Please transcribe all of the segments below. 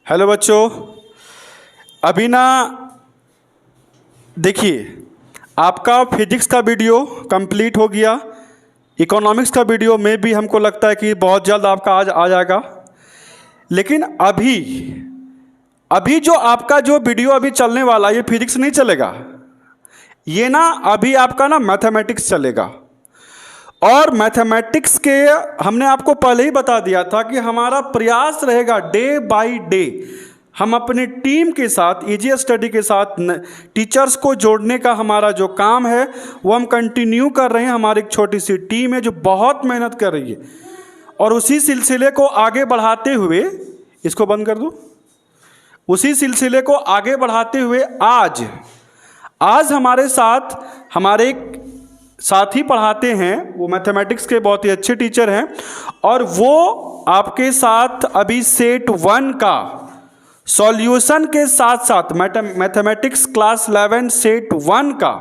Hello बच्चों, अभी ना देखिए, आपका फिजिक्स का वीडियो कंप्लीट हो गया। इकोनॉमिक्स का वीडियो में भी हमको लगता है कि बहुत जल्द आपका आज आ जाएगा। लेकिन अभी अभी जो आपका जो वीडियो अभी चलने वाला, ये फिजिक्स नहीं चलेगा। ये ना अभी आपका ना मैथमेटिक्स चलेगा। और मैथमेटिक्स के हमने आपको पहले ही बता दिया था कि हमारा प्रयास रहेगा डे बाय डे, हम अपने टीम के साथ, इजी स्टडी के साथ टीचर्स को जोड़ने का हमारा जो काम है वो हम कंटिन्यू कर रहे हैं। हमारी एक छोटी सी टीम है जो बहुत मेहनत कर रही है, और उसी सिलसिले को आगे बढ़ाते हुए, इसको बंद कर दूं, उसी सिलसिले को आगे बढ़ाते हुए आज हमारे साथ हमारे एक साथी पढ़ाते हैं। वो मैथमेटिक्स के बहुत ही अच्छे टीचर हैं, और वो आपके साथ अभी सेट 1 का सॉल्यूशन के साथ साथ मैथमेटिक्स क्लास 11 सेट 1 का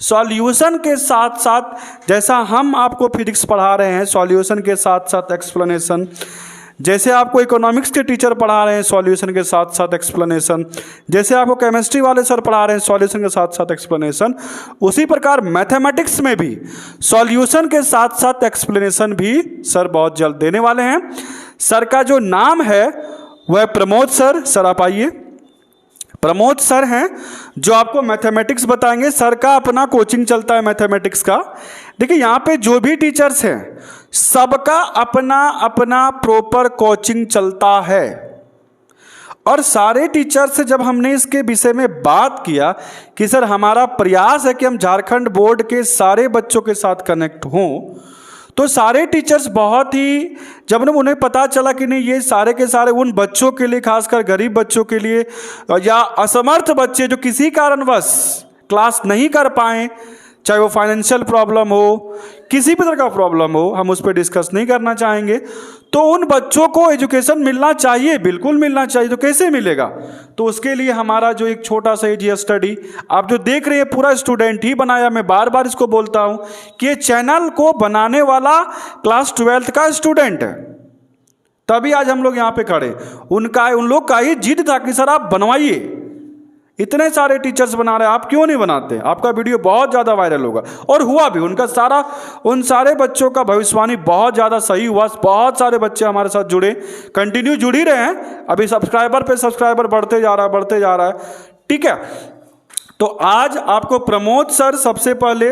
सॉल्यूशन के साथ साथ, जैसा हम आपको फिजिक्स पढ़ा रहे हैं सॉल्यूशन के साथ साथ एक्सप्लेनेशन, जैसे आपको इकोनॉमिक्स के टीचर पढ़ा रहे हैं सॉल्यूशन के साथ साथ एक्सप्लेनेशन, जैसे आपको केमिस्ट्री वाले सर पढ़ा रहे हैं सॉल्यूशन के साथ साथ एक्सप्लेनेशन, उसी प्रकार मैथमेटिक्स में भी सॉल्यूशन के साथ साथ एक्सप्लेनेशन भी सर बहुत जल्द देने वाले हैं। सर का जो नाम है वह प्रमोद सर। सर आप आइए। प्रमोद सर हैं जो आपको मैथमेटिक्स बताएंगे। सर का अपना कोचिंग चलता है मैथमेटिक्स का। देखिए, यहाँ पे जो भी टीचर्स हैं सबका अपना अपना प्रॉपर कोचिंग चलता है, और सारे टीचर्स से जब हमने इसके विषय में बात किया कि सर हमारा प्रयास है कि हम झारखंड बोर्ड के सारे बच्चों के साथ कनेक्ट हों, तो सारे टीचर्स बहुत ही, जब उन्हें पता चला कि नहीं ये सारे के सारे उन बच्चों के लिए, खासकर गरीब बच्चों के लिए या असमर्थ बच्चे जो किसी कारणवश क्लास नहीं कर पाए, चाहे वो फाइनेंशियल प्रॉब्लम हो, किसी भी तरह का प्रॉब्लम हो, हम उस पर डिस्कस नहीं करना चाहेंगे, तो उन बच्चों को एजुकेशन मिलना चाहिए, बिल्कुल मिलना चाहिए। तो कैसे मिलेगा? तो उसके लिए हमारा जो एक छोटा सा इजी स्टडी आप जो देख रहे हैं पूरा स्टूडेंट ही बनाया। मैं बार बार इसको बोलता हूं कि ये चैनल को बनाने वाला क्लास 12th का स्टूडेंट है, तभी आज हम लोग यहाँ पे खड़े। उन लोग का ही जिद था कि सर आप बनवाइए, इतने सारे टीचर्स बना रहे हैं, आप क्यों नहीं बनाते? आपका वीडियो बहुत ज़्यादा वायरल होगा। और हुआ भी। उन सारे बच्चों का भविष्यवाणी बहुत ज़्यादा सही हुआ। बहुत सारे बच्चे हमारे साथ जुड़े, कंटिन्यू जुड़ ही रहे हैं। अभी सब्सक्राइबर पे सब्सक्राइबर बढ़ते जा रहा है। ठीक है, तो आज आपको प्रमोद सर, सबसे पहले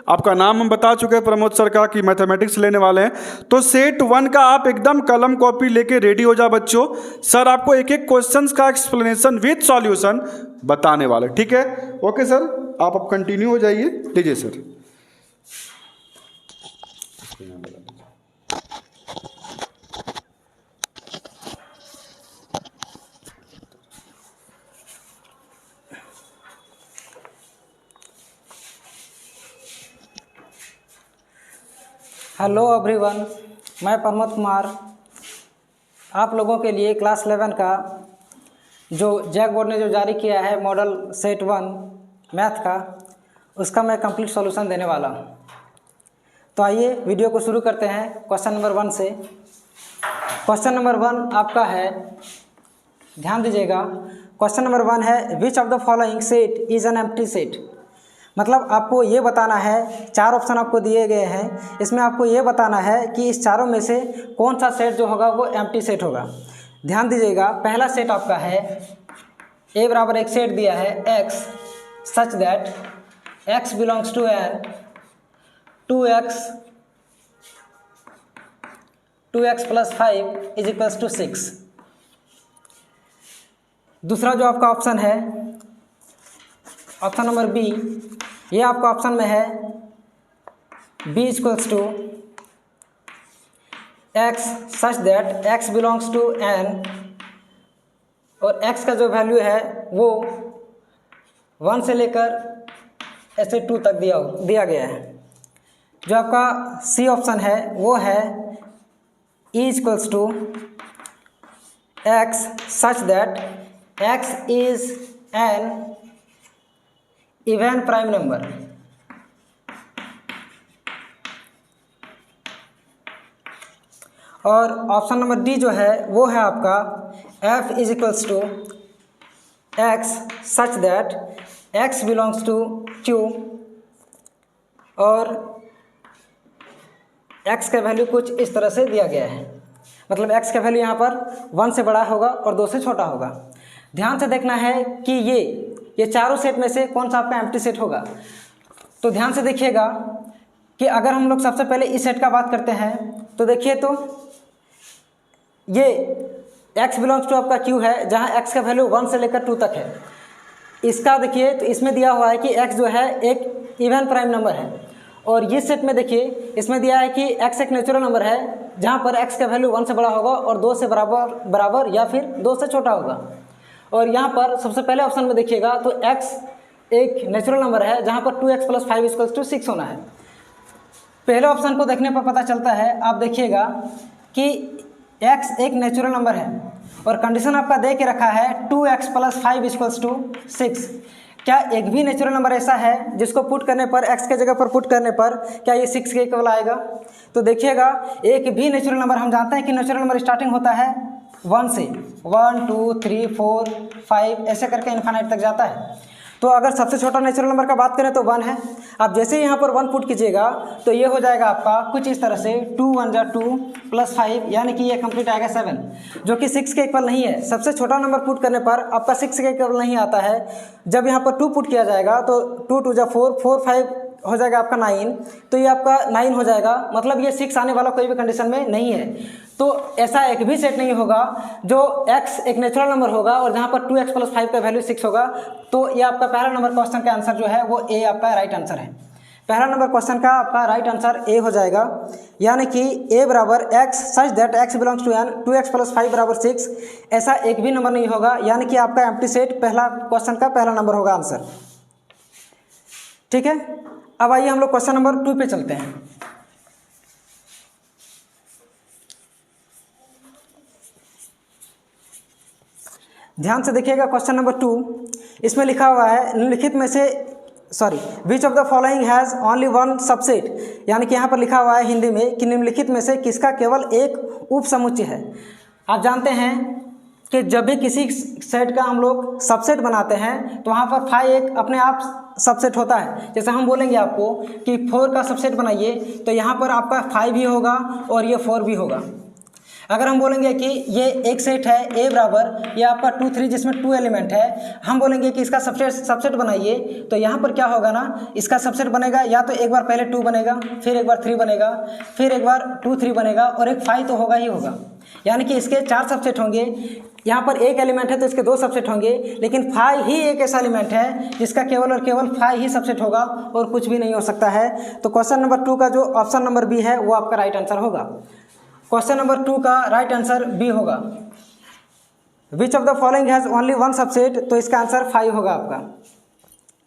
आपका नाम हम बता चुके हैं प्रमोद सर का कि मैथमेटिक्स लेने वाले हैं। तो सेट 1 का आप एकदम कलम कॉपी लेके रेडी हो जा बच्चों। सर आपको एक एक क्वेश्चंस का एक्सप्लेनेशन विद सॉल्यूशन बताने वाले। ठीक है, ओके सर, आप अब कंटिन्यू हो जाइए। लीजिए सर। हेलो एवरीवन, मैं प्रमोद कुमार आप लोगों के लिए क्लास 11 का जो जैक बोर्ड ने जो जारी किया है मॉडल सेट 1 मैथ का, उसका मैं कंप्लीट सॉल्यूशन देने वाला हूं। तो आइए वीडियो को शुरू करते हैं क्वेश्चन नंबर 1 से। क्वेश्चन नंबर 1 आपका है, ध्यान दीजिएगा। क्वेश्चन नंबर 1 है, which of the following set is an empty set. मतलब आपको ये बताना है, 4 ऑप्शन आपको दिए गए हैं, इसमें आपको ये बताना है कि इस चारों में से कौन सा सेट जो होगा वो एम्प्टी सेट होगा। ध्यान दीजिएगा, पहला सेट आपका है ए बराबर एक सेट दिया है x such that x belongs to N 2x plus 5 is equals to 6। दूसरा जो आपका ऑप्शन है, ऑप्शन नंबर बी, ये आपका ऑप्शन में है b equals to x such that x belongs to n, और x का जो वैल्यू है वो 1 से लेकर ऐसे 2 तक दिया गया है। जो आपका सी ऑप्शन है वो है e equals to x such that x is an even prime number. और ऑप्शन नंबर डी जो है वो है आपका f is equals to x such that x belongs to q और x का वैल्यू कुछ इस तरह से दिया गया है, मतलब x का वैल्यू यहाँ पर 1 से बड़ा होगा और 2 से छोटा होगा। ध्यान से देखना है कि ये चारों सेट में से कौन सा आपका एम्प्टी सेट होगा। तो ध्यान से देखिएगा कि अगर हम लोग सबसे पहले इस सेट का बात करते हैं तो देखिए, तो ये x बिलोंग्स टू आपका q है, जहाँ x का वैल्यू 1 से लेकर 2 तक है। इसका देखिए तो इसमें दिया हुआ है कि x जो है एक इवन प्राइम नंबर है, और ये सेट में देखिए इसमें दिया है कि x एक नेचुरल नंबर है, जहाँ पर x का वैल्यू 1 से बड़ा होगा और 2 से बराबर या फिर 2 से छोटा होगा। और यहाँ पर सबसे पहले ऑप्शन में देखिएगा तो x एक नेचुरल नंबर है, जहाँ पर 2x + 5 = 6 होना है। पहले ऑप्शन को देखने पर पता चलता है, आप देखिएगा कि x एक नेचुरल नंबर है और कंडीशन आपका दे के रखा है 2x + 5 = 6। क्या एक भी नेचुरल नंबर ऐसा है जिसको पुट करने पर, x के जगह पर पुट करने पर क्या ये 6 के इक्वल आएगा? तो देखिएगा, एक भी नेचुरल नंबर, हम जानते हैं कि नेचुरल नंबर स्टार्टिंग होता है 1 से, 1 2 3 4 5 ऐसे करके इन्फिनिट तक जाता है। तो अगर सबसे छोटा नेचुरल नंबर का बात करें तो 1 है। आप जैसे ही यहाँ पर 1 पुट कीजिएगा तो ये हो जाएगा आपका कुछ इस तरह से 2 1 जा 2 + 5, यानी कि ये कंप्लीट आएगा 7, जो कि 6 के इक्वल नहीं है। सबसे छोटा नंबर पुट करने पर आपका 6 के इक्वल नहीं आता है। जब यहाँ पर 2 पुट किया जाएगा तो 2 2 जा 4 4 5 हो जाएगा आपका 9, तो ये आपका 9 हो जाएगा, मतलब ये 6 आने वाला कोई भी कंडीशन में नहीं है। तो ऐसा एक भी सेट नहीं होगा जो x एक नेचुरल नंबर होगा और जहाँ पर 2x + 5 का वैल्यू 6 होगा। तो ये आपका पहला नंबर क्वेश्चन का आंसर जो है वो ए आपका राइट आंसर है। पहला नंबर क्वेश्चन का आपका राइट आंसर ए हो जाएगा, यानी कि a बराबर x such that x belongs to n, 2x + 5 = 6। ऐसा एक भी नंबर नहीं होगा, यानी कि आपका एम्प्टी सेट पहला क्वेश्चन का पहला नंबर होगा आंसर। ठीक है, अब आइए हम लोग क्वेश्चन नंबर 2 पे चलते हैं। ध्यान से देखिएगा क्वेश्चन नंबर 2, इसमें लिखा हुआ है निम्नलिखित में से which of the following has only 1 subset, यानी कि यहाँ पर लिखा हुआ है हिंदी में कि निम्नलिखित में से किसका केवल एक उप समुच्चय है। आप जानते हैं कि जब भी किसी सेट का हम लोग सबसेट बनाते हैं तो वहाँ पर 5 एक अपने आप सबसेट होता है। जैसे हम बोलेंगे आपको कि 4 का सबसेट बनाइए तो यहाँ पर आपका 5 भी होगा और ये 4 भी होगा। अगर हम बोलेंगे कि ये एक सेट है a बराबर ये आपका 2 3 जिसमें 2 एलिमेंट है, हम बोलेंगे कि इसका सबसेट बनाइए तो यहाँ पर क्या होगा ना, इसका सबसेट बनेगा या तो एक बार पहले 2 बनेगा, फिर एक बार 3 बनेगा, फिर एक बार 2 3 बनेगा और एक 5 तो होगा ही होगा। यानी कि इसके 4 सबसेट होंगे। यहाँ पर एक एलिमेंट है तो इसके 2 सबसेट होंगे, लेकिन 5 ही एक ऐसा एलिमेंट है जिसका केवल और केवल 5 ही सबसेट होगा और कुछ भी नहीं हो सकता है। तो क्वेश्चन नंबर 2 का जो ऑप्शन नंबर बी है वो आपका राइट आंसर होगा। क्वेश्चन नंबर 2 का राइट आंसर बी होगा। Which of the following has only 1 subset, तो इसका आंसर 5 होगा आपका।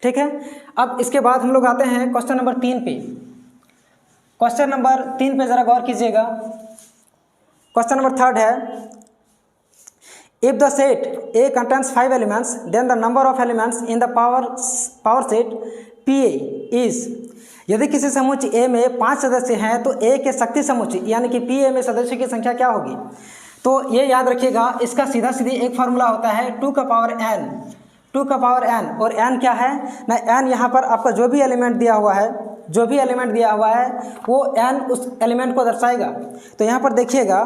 ठीक है, अब इसके बाद हम लोग आते हैं क्वेश्चन नंबर 3 पे। क्वेश्चन नंबर 3 पे ज़रा गौर कीजिएगा। क्वेश्चन नंबर 3 है, if the set A contains 5 elements then the number of elements in the power set PA is, यदि किसी समुच्चय A में 5 सदस्य हैं तो A के शक्ति समुच्चय यानी कि PA में सदस्यों की संख्या क्या होगी। तो ये याद रखिएगा, इसका सीधा सीधी एक फार्मूला होता है 2 का पावर n, 2 का पावर n, और n क्या है ना, n यहाँ पर आपका जो भी एलिमेंट दिया हुआ है, जो भी एलिमेंट दिया हुआ है वो n उस एलिमेंट को दर्शाएगा। तो यहाँ पर देखिएगा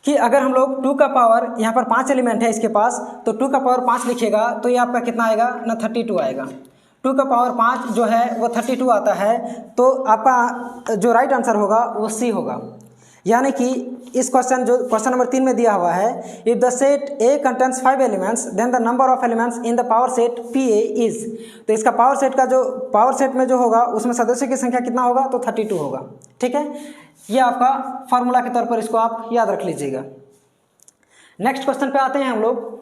कि अगर हम लोग 2 का पावर, यहाँ पर 5 एलिमेंट है इसके पास, तो 2 का पावर 5 लिखिएगा तो ये आपका कितना आएगा ना, 32 आएगा। 2 का पावर 5 जो है वो 32 आता है। तो आपका जो राइट आंसर होगा वो सी होगा। यानी कि इस क्वेश्चन नंबर 3 में दिया हुआ है, if the set A contains 5 elements then the number of elements in the power set PA is, तो इसका पावर सेट का जो पावर सेट में जो होगा उसमें सदस्यों की संख्या कितना होगा, तो 32 होगा। ठीक है, ये आपका फार्मूला के तौर पर इसको आप याद रख लीजिएगा। नेक्स्ट क्वेश्चन पे आते हैं हम लोग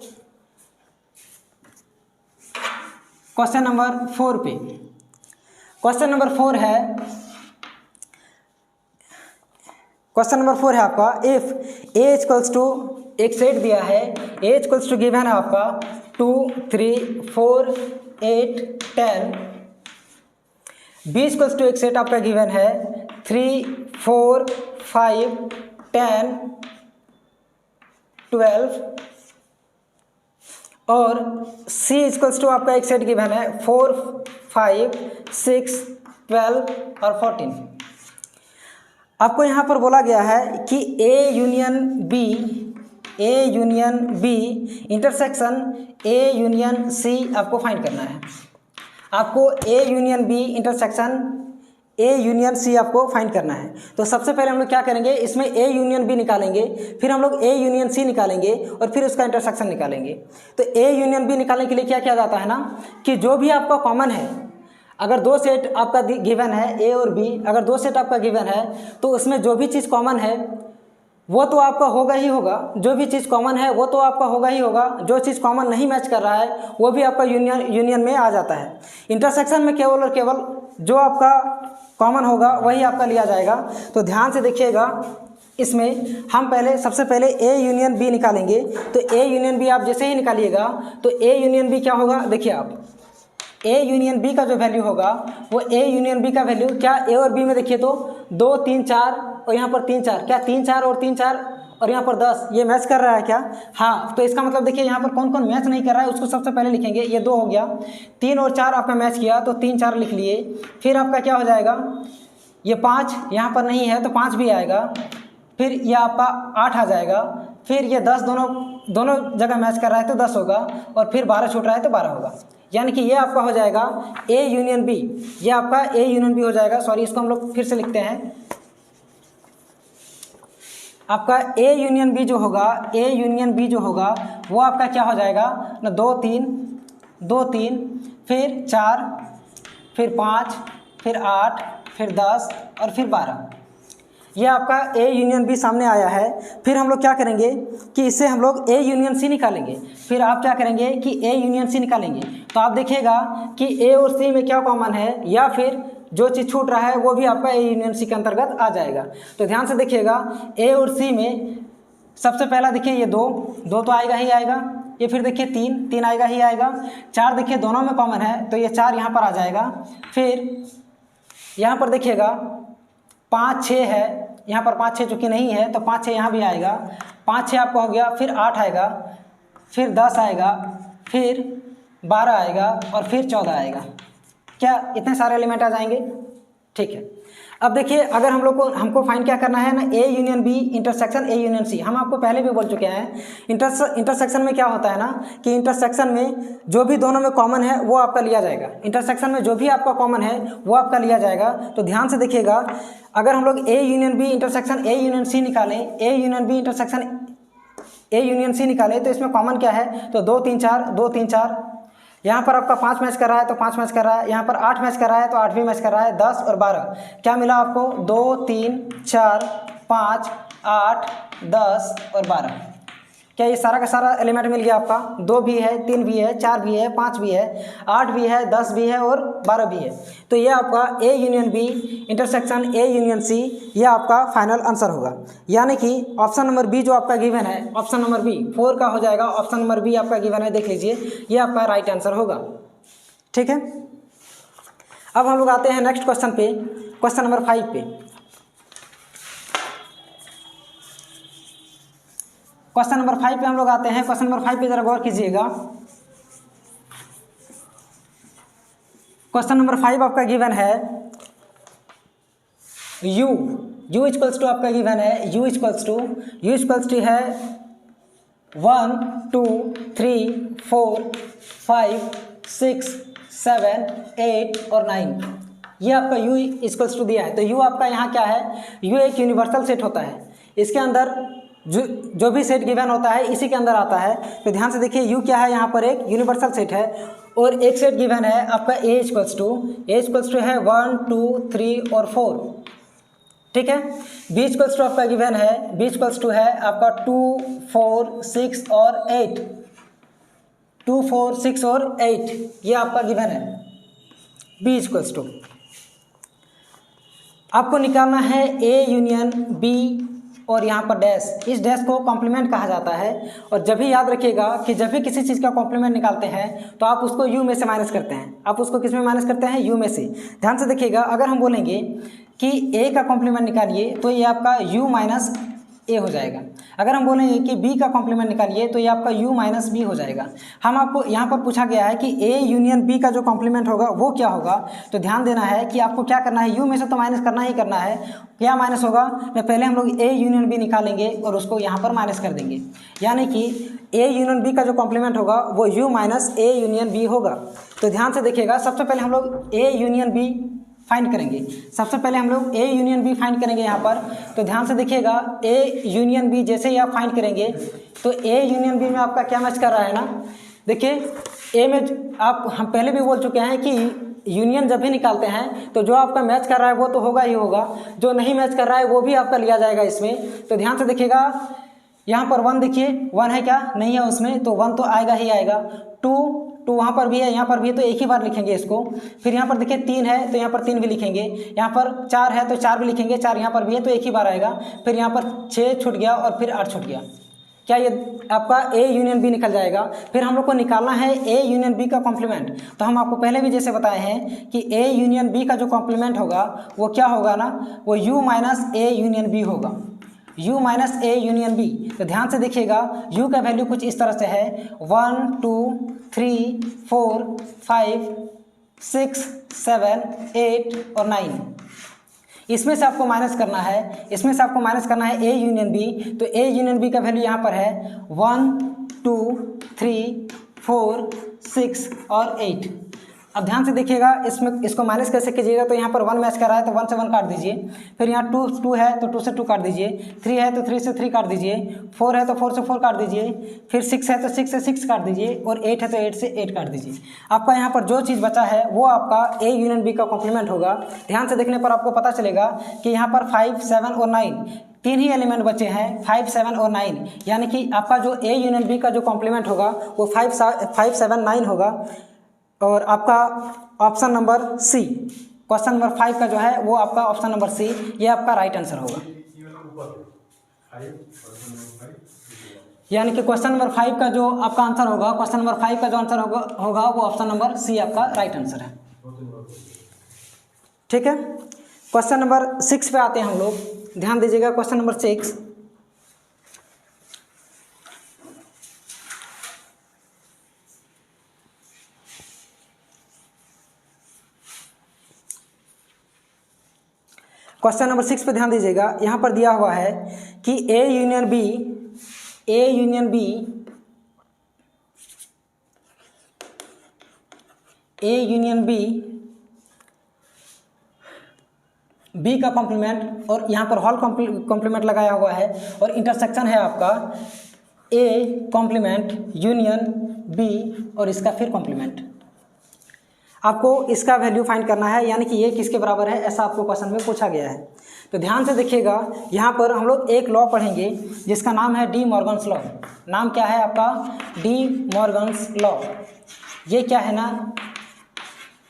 क्वेश्चन नंबर 4 पे। क्वेश्चन नंबर 4 है, क्वेश्चन नंबर 4 है आपका, इफ A इक्वल्स टू, एक सेट दिया है, A इक्वल्स टू गिवन है आपका 2 3 4 8 10, B इक्वल्स टू एक सेट आपका गिवन है 3 4 5 10 12 और C इक्वल्स टू आपका एक सेट गिवन है 4, 5, 6, 12 और 14। आपको यहाँ पर बोला गया है कि A union B intersection A union C आपको फाइंड करना है। आपको A union B intersection A union C आपको फाइंड करना है। तो सबसे पहले हम लोग क्या करेंगे, इसमें A यूनियन B निकालेंगे, फिर हम लोग A यूनियन C निकालेंगे और फिर उसका इंटरसेक्शन निकालेंगे। तो A यूनियन B निकालने के लिए क्या किया जाता है ना कि जो भी आपका कॉमन है, अगर दो सेट आपका गिवन है A और B, अगर दो सेट आपका गिवन है तो उसमें जो भी चीज़ कॉमन है वो तो आपका होगा ही होगा, जो भी चीज़ कॉमन है वो तो आपका होगा ही होगा, जो चीज़ कॉमन नहीं मैच कर रहा है वो भी आपका यूनियन में आ जाता है। इंटरसेक्शन में केवल और केवल जो आपका कॉमन होगा वही आपका लिया जाएगा। तो ध्यान से देखिएगा, इसमें हम सबसे पहले A यूनियन B निकालेंगे। तो A यूनियन B आप जैसे ही निकालिएगा तो A यूनियन B क्या होगा, देखिए आप A यूनियन B का जो वैल्यू होगा वो A यूनियन B का वैल्यू क्या A और B में देखिए तो 2, 3, 4 और यहाँ पर 3, 4, क्या 3, 4 और 3, 4 और यहाँ पर 10 ये मैच कर रहा है क्या? हाँ, तो इसका मतलब देखिए यहाँ पर कौन कौन मैच नहीं कर रहा है उसको सबसे पहले लिखेंगे। ये 2 हो गया, 3 और 4 आपका मैच किया तो 3, 4 लिख लिए। फिर आपका क्या हो जाएगा, ये 5 यहाँ पर नहीं है तो 5 भी आएगा। फिर ये आपका 8 आ जाएगा। फिर ये 10 दोनों जगह मैच कर रहा है तो 10 होगा और फिर 12 छूट रहा है तो 12 होगा। यानी कि ये आपका हो जाएगा A यूनियन B, ये आपका A यूनियन B हो जाएगा। सॉरी, इसको हम लोग फिर से लिखते हैं। आपका A यूनियन B जो होगा, A यूनियन B जो होगा वो आपका क्या हो जाएगा ना 2, 3, फिर 4, फिर 5, फिर 8, फिर 10 और फिर 12। ये आपका A यूनियन B सामने आया है। फिर हम लोग क्या करेंगे कि इससे हम लोग A यूनियन C निकालेंगे। फिर आप क्या करेंगे कि A यूनियन C निकालेंगे। तो आप देखिएगा कि A और C में क्या कॉमन है या फिर जो चीज़ छूट रहा है वो भी आपका A यूनियन C के अंतर्गत आ जाएगा। तो ध्यान से देखिएगा, A और C में सबसे पहला देखिए ये 2 तो आएगा ही आएगा। ये फिर देखिए 3 आएगा ही आएगा। 4 देखिए दोनों में कॉमन है तो ये 4 यहाँ पर आ जाएगा। फिर यहाँ पर देखिएगा 5, 6 है, यहाँ पर 5, 6 चूँकि नहीं है तो 5, 6 यहाँ भी आएगा। 5, 6 आपका हो गया। फिर 8 आएगा, फिर 10 आएगा, फिर 12 आएगा और फिर 14 आएगा। क्या इतने सारे एलिमेंट आ जाएंगे? ठीक है। अब देखिए, अगर हमको फाइंड क्या करना है ना, A union B intersection A union C। हम आपको पहले भी बोल चुके हैं इंटरसेक्शन में क्या होता है ना कि इंटरसेक्शन में जो भी दोनों में कॉमन है वो आपका लिया जाएगा। इंटरसेक्शन में जो भी आपका कॉमन है वो आपका लिया जाएगा। तो ध्यान से देखिएगा, अगर हम लोग A union B intersection A union C निकालें, A union B intersection A union C निकालें तो इसमें कॉमन क्या है तो 2, 3, 4। यहाँ पर आपका 5 मैच कर रहा है तो 5 मैच कर रहा है। यहाँ पर 8 मैच कर रहा है तो 8 भी मैच कर रहा है। 10 और 12 क्या मिला आपको 2, 3, 4, 5, 8, 10 और 12। क्या ये सारा का सारा एलिमेंट मिल गया आपका? 2 भी है, 3 भी है, 4 भी है, 5 भी है, 8 भी है, 10 भी है और 12 भी है। तो ये आपका A union B intersection A union C ये आपका फाइनल आंसर होगा। यानी कि ऑप्शन नंबर B जो आपका गिवन है, ऑप्शन नंबर B 4 का हो जाएगा। ऑप्शन नंबर B आपका गिवन है, देख लीजिए, ये आपका राइट आंसर होगा। ठीक है। अब हम लोग आते हैं नेक्स्ट क्वेश्चन पे, क्वेश्चन नंबर 5 पे। क्वेश्चन नंबर 5 पे हम लोग आते हैं। क्वेश्चन नंबर 5 पे जरा गौर कीजिएगा। क्वेश्चन नंबर 5 आपका गिवन है u इक्वल्स टू आपका गिवन है u इक्वल्स टू है 1, 2, 3, 4, 5, 6, 7, 8 और 9। ये आपका u इक्वल्स टू दिया है। तो u आपका यहाँ क्या है, u एक यूनिवर्सल सेट होता है। इसके अंदर जो भी सेट गिवन होता है इसी के अंदर आता है। तो ध्यान से देखिए, u क्या है, यहाँ पर एक यूनिवर्सल सेट है और एक सेट गिवन है आपका a इक्वल्स टू है 1, 2, 3 और 4। ठीक है। b इक्वल्स टू आपका गिवन है, b इक्वल्स टू है आपका 2, 4, 6 और 8। 2, 4, 6 और 8 ये आपका गिवन है। b इक्वल्स टू आपको निकालना है a यूनियन b और यहाँ पर डैश। इस डैश को कॉम्प्लीमेंट कहा जाता है। और जब भी याद रखिएगा कि जब भी किसी चीज़ का कॉम्प्लीमेंट निकालते हैं तो आप उसको u में से माइनस करते हैं। आप उसको किस में माइनस करते हैं? u में से। ध्यान से देखिएगा, अगर हम बोलेंगे कि a का कॉम्प्लीमेंट निकालिए तो ये आपका u माइनस ए हो जाएगा। अगर हम बोलेंगे कि बी का कॉम्प्लीमेंट निकालिए तो ये आपका यू माइनस बी हो जाएगा। हम आपको यहाँ पर पूछा गया है कि ए यूनियन बी का जो कॉम्प्लीमेंट होगा वो क्या होगा, तो ध्यान देना है कि आपको क्या करना है, यू में से तो माइनस करना ही करना है। क्या माइनस होगा, मैं पहले हम लोग ए यूनियन बी निकालेंगे और उसको यहाँ पर माइनस कर देंगे, यानी कि ए यूनियन बी का जो कॉम्प्लीमेंट होगा वो U minus A union B होगा। तो ध्यान से देखिएगा, सबसे पहले हम लोग ए यूनियन बी फाइंड करेंगे। सबसे पहले हम लोग ए यूनियन बी फाइंड करेंगे यहाँ पर। तो ध्यान से देखिएगा, ए यूनियन बी जैसे ही आप फाइंड करेंगे तो ए यूनियन बी में आपका क्या मैच कर रहा है ना, देखिए ए में आप हम पहले भी बोल चुके हैं कि यूनियन जब भी निकालते हैं तो जो आपका मैच कर रहा है वो तो होगा ही होगा, जो नहीं मैच कर रहा है वो भी आपका लिया जाएगा इसमें। तो ध्यान से देखिएगा, यहाँ पर 1 देखिए, 1 है क्या, नहीं है उसमें, तो 1 तो आएगा ही आएगा। 2 वहाँ पर भी है, यहाँ पर भी है, तो एक ही बार लिखेंगे इसको। फिर यहाँ पर देखिए 3 है तो यहाँ पर 3 भी लिखेंगे, यहाँ पर 4 है तो 4 भी लिखेंगे, 4 यहाँ पर भी है तो एक ही बार आएगा। फिर यहाँ पर 6 छूट गया और फिर 8 छूट गया, क्या ये आपका ए यूनियन बी निकल जाएगा। फिर हम लोग को निकालना है ए यूनियन बी का कॉम्प्लीमेंट। तो हम आपको पहले भी जैसे बताए हैं कि ए यूनियन बी का जो कॉम्प्लीमेंट होगा वो क्या होगा ना, वो U minus A union B होगा, u minus A union B. तो ध्यान से देखिएगा, u का वैल्यू कुछ इस तरह से है 1 2 3 4 5 6 7 8 और 9। इसमें से आपको माइनस करना है, इसमें से आपको माइनस करना है ए यूनियन बी। तो ए यूनियन बी का वैल्यू यहाँ पर है 1 2 3 4 6 और 8। अब ध्यान से देखिएगा, इसमें इसको माइनस कैसे कीजिएगा, तो यहाँ पर 1 मैच कर रहा है तो 1 से 1 काट दीजिए। फिर यहाँ 2 है तो 2 से 2 काट दीजिए। 3 है तो 3 से 3 काट दीजिए। 4 है तो 4 से 4 काट दीजिए। फिर 6 है तो 6 से 6 काट दीजिए और 8 है तो 8 से 8 काट दीजिए। आपका यहाँ पर जो चीज़ बचा है वो आपका ए यूनियन बी का कॉम्प्लीमेंट होगा। ध्यान से देखने पर आपको पता चलेगा कि यहाँ पर 5 7 और 9 तीन ही एलिमेंट बचे हैं, 5 7 और 9, यानी कि आपका जो ए यूनियन बी का जो कॉम्प्लीमेंट होगा वो 5 7 9 होगा। और आपका option number C, question number 5 का जो है वो आपका ऑप्शन नंबर सी, ये आपका राइट आंसर होगा। यानी कि क्वेश्चन नंबर 5 का जो आपका आंसर होगा, क्वेश्चन नंबर 5 का जो आंसर होगा वो ऑप्शन नंबर सी आपका राइट आंसर है। ठीक है, क्वेश्चन नंबर 6 पे आते हैं हम लोग। ध्यान दीजिएगा, क्वेश्चन नंबर 6। क्वेश्चन नंबर 6 पे ध्यान दीजिएगा, यहाँ पर दिया हुआ है कि ए यूनियन बी बी का कॉम्प्लीमेंट, और यहाँ पर हॉल कॉम्प्लीमेंट लगाया हुआ है और इंटरसेक्शन है आपका ए कॉम्प्लीमेंट यूनियन बी और इसका फिर कॉम्प्लीमेंट। आपको इसका वैल्यू फाइंड करना है, यानी कि ये किसके बराबर है, ऐसा आपको क्वेश्चन में पूछा गया है। तो ध्यान से देखिएगा, यहाँ पर हम लोग एक लॉ पढ़ेंगे जिसका नाम है डी मॉर्गन्स लॉ। नाम क्या है आपका, डी मॉर्गन्स लॉ। ये क्या है ना,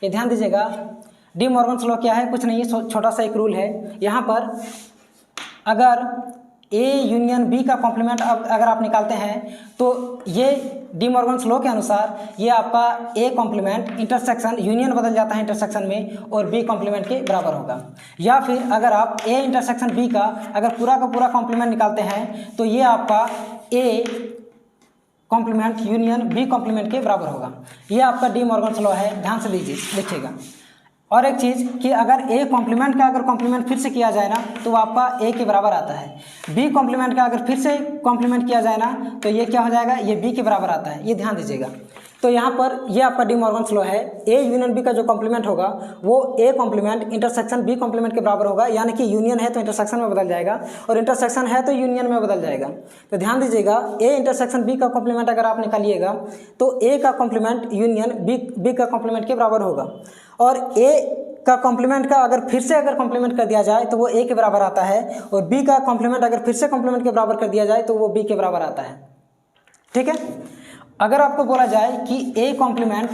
ये ध्यान दीजिएगा, डी मॉर्गन्स लॉ क्या है, कुछ नहीं है, छोटा सा एक रूल है। यहाँ पर अगर ए यूनियन बी का कॉम्प्लीमेंट अगर आप निकालते हैं तो ये डी मॉर्गन्स लॉ के अनुसार ये आपका ए कॉम्प्लीमेंट इंटरसेक्शन यूनियन बदल जाता है इंटरसेक्शन में और बी कॉम्प्लीमेंट के बराबर होगा। या फिर अगर आप ए इंटरसेक्शन बी का अगर पूरा का पूरा कॉम्प्लीमेंट निकालते हैं तो ये आपका A complement union B complement के बराबर होगा। ये आपका डी मॉर्गन्स लॉ है, ध्यान से देखिएगा। और एक चीज़ कि अगर ए कॉम्प्लीमेंट का अगर कॉम्प्लीमेंट फिर से किया जाए ना तो वो आपका ए के बराबर आता है। बी कॉम्प्लीमेंट का अगर फिर से कॉम्प्लीमेंट किया जाए ना तो ये क्या हो जाएगा, ये बी के बराबर आता है, ये ध्यान दीजिएगा। तो यहाँ पर ये आपका डी मॉर्गन्स लॉ है, ए यूनियन बी का जो कॉम्प्लीमेंट होगा वो A complement intersection B complement के बराबर होगा, यानी कि यूनियन है तो इंटरसेक्शन में बदल जाएगा और इंटरसेक्शन है तो यूनियन में बदल जाएगा। तो ध्यान दीजिएगा, ए इंटरसेक्शन बी का कॉम्प्लीमेंट अगर आप निकालिएगा तो ए का कॉम्प्लीमेंट यूनियन बी का कॉम्प्लीमेंट के बराबर होगा, और ए का कॉम्प्लीमेंट का अगर फिर से अगर कॉम्प्लीमेंट कर दिया जाए तो वो ए के बराबर आता है, और बी का कॉम्प्लीमेंट अगर फिर से कॉम्प्लीमेंट के बराबर कर दिया जाए तो वो बी के बराबर आता है। ठीक है, अगर आपको बोला जाए कि ए कॉम्प्लीमेंट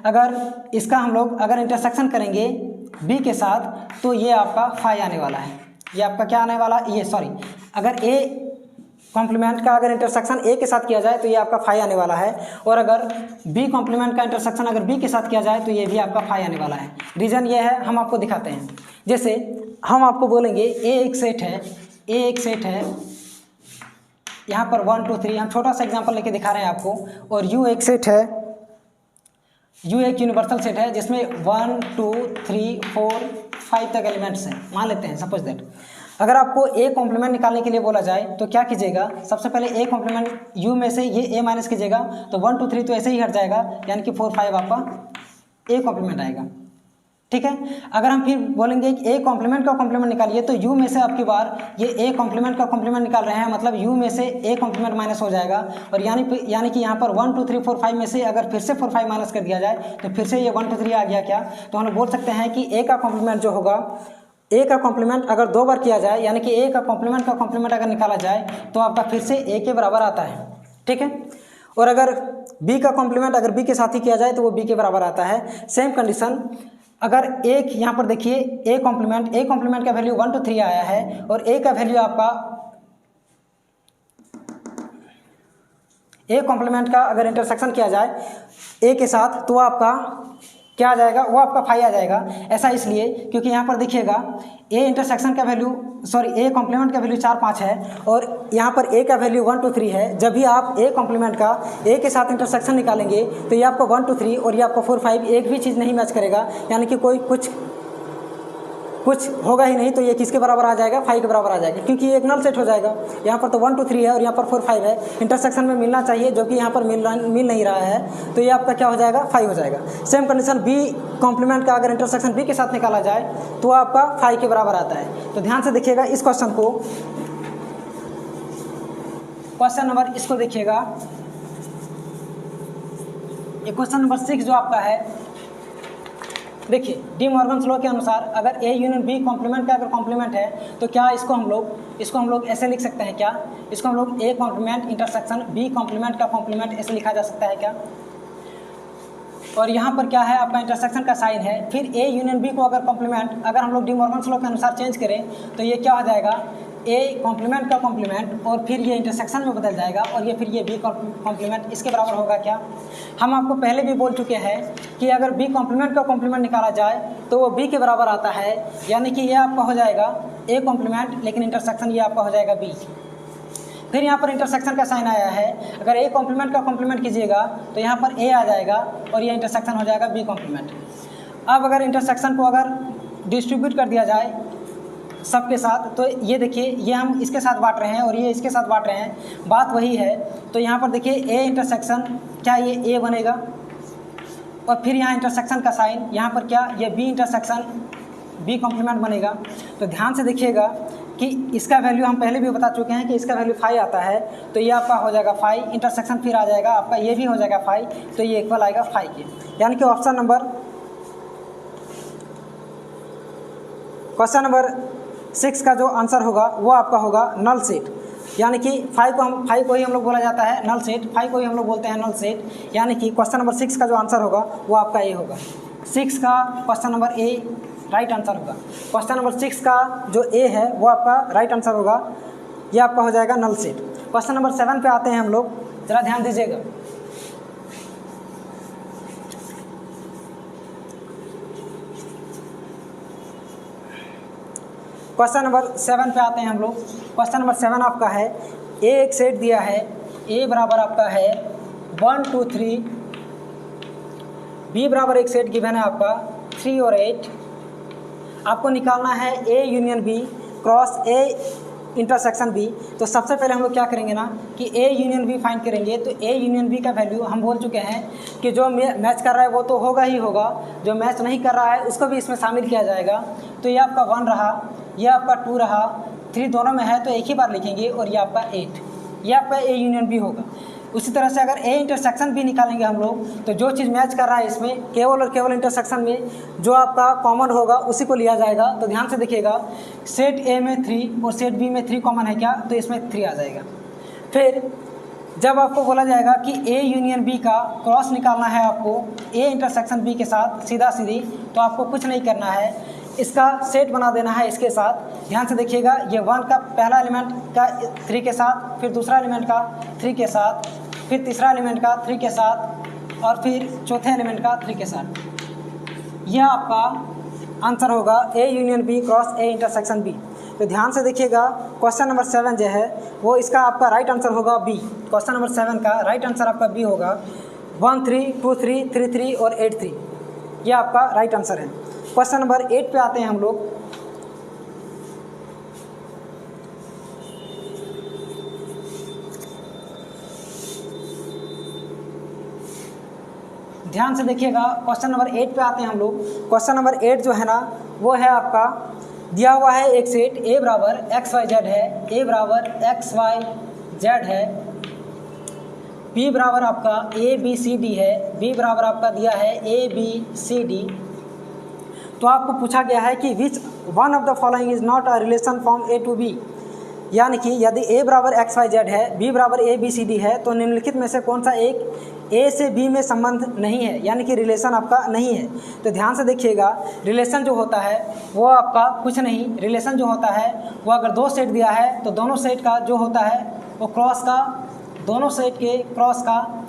अगर इसका हम लोग अगर इंटरसेक्शन करेंगे बी के साथ तो ये आपका फाई आने वाला है। ये आपका क्या आने वाला, ये सॉरी, अगर ए कॉम्प्लीमेंट का अगर इंटरसेक्शन ए के साथ किया जाए तो ये आपका फाई आने वाला है, और अगर बी कॉम्प्लीमेंट का इंटरसेक्शन अगर बी के साथ किया जाए तो ये भी आपका फाई आने वाला है। रीज़न ये है, हम आपको दिखाते हैं। जैसे हम आपको बोलेंगे ए एक सेट है, ए एक सेट है, यहाँ पर 1 2 3 हम छोटा सा एग्जांपल लेके दिखा रहे हैं आपको, और यू एक सेट है, यू एक यूनिवर्सल सेट है जिसमें 1 2 3 4 5 तक एलिमेंट्स हैं, मान लेते हैं सपोज दैट। अगर आपको ए कॉम्प्लीमेंट निकालने के लिए बोला जाए तो क्या कीजिएगा, सबसे पहले ए कॉम्प्लीमेंट यू में से ये ए माइनस कीजिएगा, तो 1 2 3 तो ऐसे ही हट जाएगा, यानी कि 4 5 आपका ए कॉम्प्लीमेंट आएगा, ठीक है। अगर हम फिर बोलेंगे कि ए कॉम्प्लीमेंट का कॉम्प्लीमेंट निकालिए, तो यू में से आपकी बार ये ए कॉम्प्लीमेंट का कॉम्प्लीमेंट निकाल रहे हैं, मतलब यू में से ए कॉम्प्लीमेंट माइनस हो जाएगा, और यानी कि यहाँ पर 1 2 3 4 5 में से अगर फिर से 4 5 माइनस कर दिया जाए तो फिर से ये 1 2 3 आ गया क्या, तो हम लोग बोल सकते हैं कि ए का कॉम्प्लीमेंट जो होगा, ए का कॉम्प्लीमेंट अगर 2 बार किया जाए, यानी कि ए का कॉम्प्लीमेंट अगर निकाला जाए तो आपका फिर से ए के बराबर आता है, ठीक है। और अगर बी का कॉम्प्लीमेंट अगर बी के साथ ही किया जाए तो वो बी के बराबर आता है। सेम कंडीशन अगर एक यहाँ पर देखिए ए कॉम्प्लीमेंट का वैल्यू 1 2 3 आया है, और ए का वैल्यू आपका ए कॉम्प्लीमेंट का अगर इंटरसेक्शन किया जाए ए के साथ तो आपका क्या आ जाएगा, वो आपका 5 आ जाएगा। ऐसा इसलिए क्योंकि यहाँ पर देखिएगा ए इंटरसेक्शन का वैल्यू ए कॉम्प्लीमेंट का वैल्यू 4 5 है, और यहाँ पर ए का वैल्यू 1 2 3 है। जब भी आप ए कॉम्प्लीमेंट का ए के साथ इंटरसेक्शन निकालेंगे तो ये आपका 1 2 3 और ये आपका 4 5 एक भी चीज़ नहीं मैच करेगा, यानी कि कोई कुछ होगा ही नहीं, तो ये किसके बराबर आ जाएगा, 5 के बराबर आ जाएगा, क्योंकि ये एक नल सेट हो जाएगा। यहाँ पर तो 1 2 3 है और यहाँ पर 4 5 है, इंटरसेक्शन में मिलना चाहिए जो कि यहाँ पर मिल नहीं रहा है, तो ये आपका क्या हो जाएगा, 5 हो जाएगा। सेम कंडीशन बी कॉम्प्लीमेंट का अगर इंटरसेक्शन बी के साथ निकाला जाए तो आपका 5 के बराबर आता है। तो ध्यान से देखिएगा इस क्वेश्चन को, क्वेश्चन नंबर इसको देखिएगा, ये क्वेश्चन नंबर 6 जो आपका है, देखिए डी मॉर्गन्स लॉ के अनुसार अगर ए यूनियन बी कॉम्प्लीमेंट का अगर कॉम्प्लीमेंट है तो क्या इसको हम लोग ऐसे लिख सकते हैं क्या, इसको हम लोग A complement intersection B complement का कॉम्प्लीमेंट ऐसे लिखा जा सकता है क्या। और यहाँ पर क्या है, आपका इंटरसेक्शन का साइन है, फिर ए यूनियन बी को अगर कॉम्प्लीमेंट अगर हम लोग डी मॉर्गन्स लॉ के अनुसार चेंज करें तो ये क्या हो जाएगा, ए कॉम्प्लीमेंट का कॉम्प्लीमेंट और फिर ये इंटरसेक्शन में बदल जाएगा, और ये फिर ये बी कॉम्प्लीमेंट इसके बराबर होगा क्या। हम आपको पहले भी बोल चुके हैं कि अगर बी कॉम्प्लीमेंट का कॉम्प्लीमेंट निकाला जाए तो वो बी के बराबर आता है, यानी कि ये आपका हो जाएगा ए कॉम्प्लीमेंट, लेकिन इंटरसेक्शन ये आपका हो जाएगा बी। फिर यहाँ पर इंटरसेक्शन का साइन आया है, अगर ए कॉम्प्लीमेंट का कॉम्प्लीमेंट कीजिएगा तो यहाँ पर ए आ जाएगा और ये इंटरसेक्शन हो जाएगा बी कॉम्प्लीमेंट। अब अगर इंटरसेक्शन को अगर डिस्ट्रीब्यूट कर दिया जाए सबके साथ, तो ये देखिए ये हम इसके साथ बांट रहे हैं और ये इसके साथ बांट रहे हैं, बात वही है। तो यहाँ पर देखिए ए इंटरसेक्शन क्या ये ए बनेगा, और फिर यहाँ इंटरसेक्शन का साइन, यहाँ पर क्या ये बी इंटरसेक्शन बी कॉम्प्लीमेंट बनेगा। तो ध्यान से देखिएगा कि इसका वैल्यू हम पहले भी बता चुके हैं कि इसका वैल्यू 5 आता है, तो ये आपका हो जाएगा 5, इंटरसेक्शन फिर आ जाएगा आपका ये भी हो जाएगा 5, तो ये इक्वल आएगा 5 के, यानी कि ऑप्शन नंबर क्वेश्चन नंबर 6 का जो आंसर होगा वो आपका होगा नल सेट, यानी कि 5 को ही हम लोग बोला जाता है नल सेट, 5 को ही हम लोग बोलते हैं नल सेट, यानी कि क्वेश्चन नंबर 6 का जो आंसर होगा वो आपका ए होगा। 6 का question number A right answer होगा। क्वेश्चन नंबर 6 का जो ए है वो आपका राइट आंसर होगा, ये आपका हो जाएगा नल सेट। क्वेश्चन नंबर 7 पे आते हैं हम लोग, जरा ध्यान दीजिएगा। क्वेश्चन नंबर 7 पे आते हैं हम लोग। क्वेश्चन नंबर 7 आपका है, ए एक सेट दिया है, ए बराबर आपका है 1 2 3, बी बराबर एक सेट गिवन है आपका 3 और 8। आपको निकालना है A union B cross A intersection B. तो सबसे पहले हम लोग क्या करेंगे ना कि ए यूनियन बी फाइंड करेंगे। तो ए यूनियन बी का वैल्यू हम बोल चुके हैं कि जो मैच कर रहा है वो तो होगा ही होगा, जो मैच नहीं कर रहा है उसको भी इसमें शामिल किया जाएगा। तो ये आपका 1 रहा, ये आपका 2 रहा, 3 दोनों में है तो एक ही बार लिखेंगे, और ये आपका 8, ये आपका ए यूनियन बी होगा। उसी तरह से अगर ए इंटरसेक्शन भी निकालेंगे हम लोग, तो जो चीज़ मैच कर रहा है इसमें केवल और केवल इंटरसेक्शन में जो आपका कॉमन होगा उसी को लिया जाएगा। तो ध्यान से देखिएगा, सेट ए में 3 और सेट बी में 3 कॉमन है क्या, तो इसमें 3 आ जाएगा। फिर जब आपको बोला जाएगा कि ए यूनियन बी का क्रॉस निकालना है आपको ए इंटरसेक्शन बी के साथ सीधा सीधी, तो आपको कुछ नहीं करना है, इसका सेट बना देना है इसके साथ। ध्यान से देखिएगा, ये 1 का पहला एलिमेंट का 3 के साथ, फिर दूसरा एलिमेंट का 3 के साथ, फिर तीसरा एलिमेंट का 3 के साथ, और फिर चौथे एलिमेंट का 3 के साथ। यह आपका आंसर होगा A union B cross A intersection B. तो ध्यान से देखिएगा, क्वेश्चन नंबर 7 जो है वो इसका आपका राइट आंसर होगा बी। क्वेश्चन नंबर 7 का राइट आंसर आपका बी होगा। 1 3 2 3 3 3 और 8 3 ये आपका राइट आंसर है। क्वेश्चन नंबर 8 पे आते हैं हम लोग। ध्यान से देखिएगा, क्वेश्चन नंबर 8 पे आते हैं हम लोग। क्वेश्चन नंबर 8 जो है ना वो है आपका दिया हुआ है एक सेट ए बराबर एक्स वाई जेड है, ए बराबर एक्स वाई जेड है, बी बराबर आपका ए बी सी डी है, बी बराबर आपका दिया है ए बी सी डी। तो आपको पूछा गया है कि which one of the following is not a relation from A to B, यानी कि यदि ए बराबर एक्स वाई जेड है, बी बराबर ए बी सी डी है, तो निम्नलिखित में से कौन सा एक ए से बी में संबंध नहीं है, यानी कि रिलेशन आपका नहीं है। तो ध्यान से देखिएगा, रिलेशन जो होता है वो आपका कुछ नहीं, रिलेशन जो होता है वो अगर दो सेट दिया है तो दोनों सेट का जो होता है वो क्रॉस का, दोनों सेट के क्रॉस का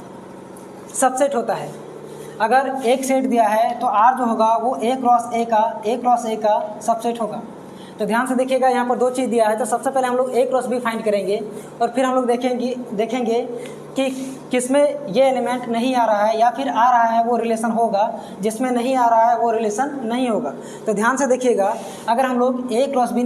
सबसेट होता है। अगर एक सेट दिया है तो आर जो होगा वो ए क्रॉस ए का सबसेट होगा। तो ध्यान से देखिएगा, यहाँ पर दो चीज़ दिया है, तो सबसे पहले हम लोग ए क्रॉस बी फाइंड करेंगे और फिर हम लोग देखेंगे कि किसमें ये एलिमेंट नहीं आ रहा है या फिर आ रहा है वो रिलेशन होगा, जिसमें नहीं आ रहा है वो रिलेशन नहीं होगा। तो ध्यान से देखिएगा, अगर हम लोग ए क्रॉस बी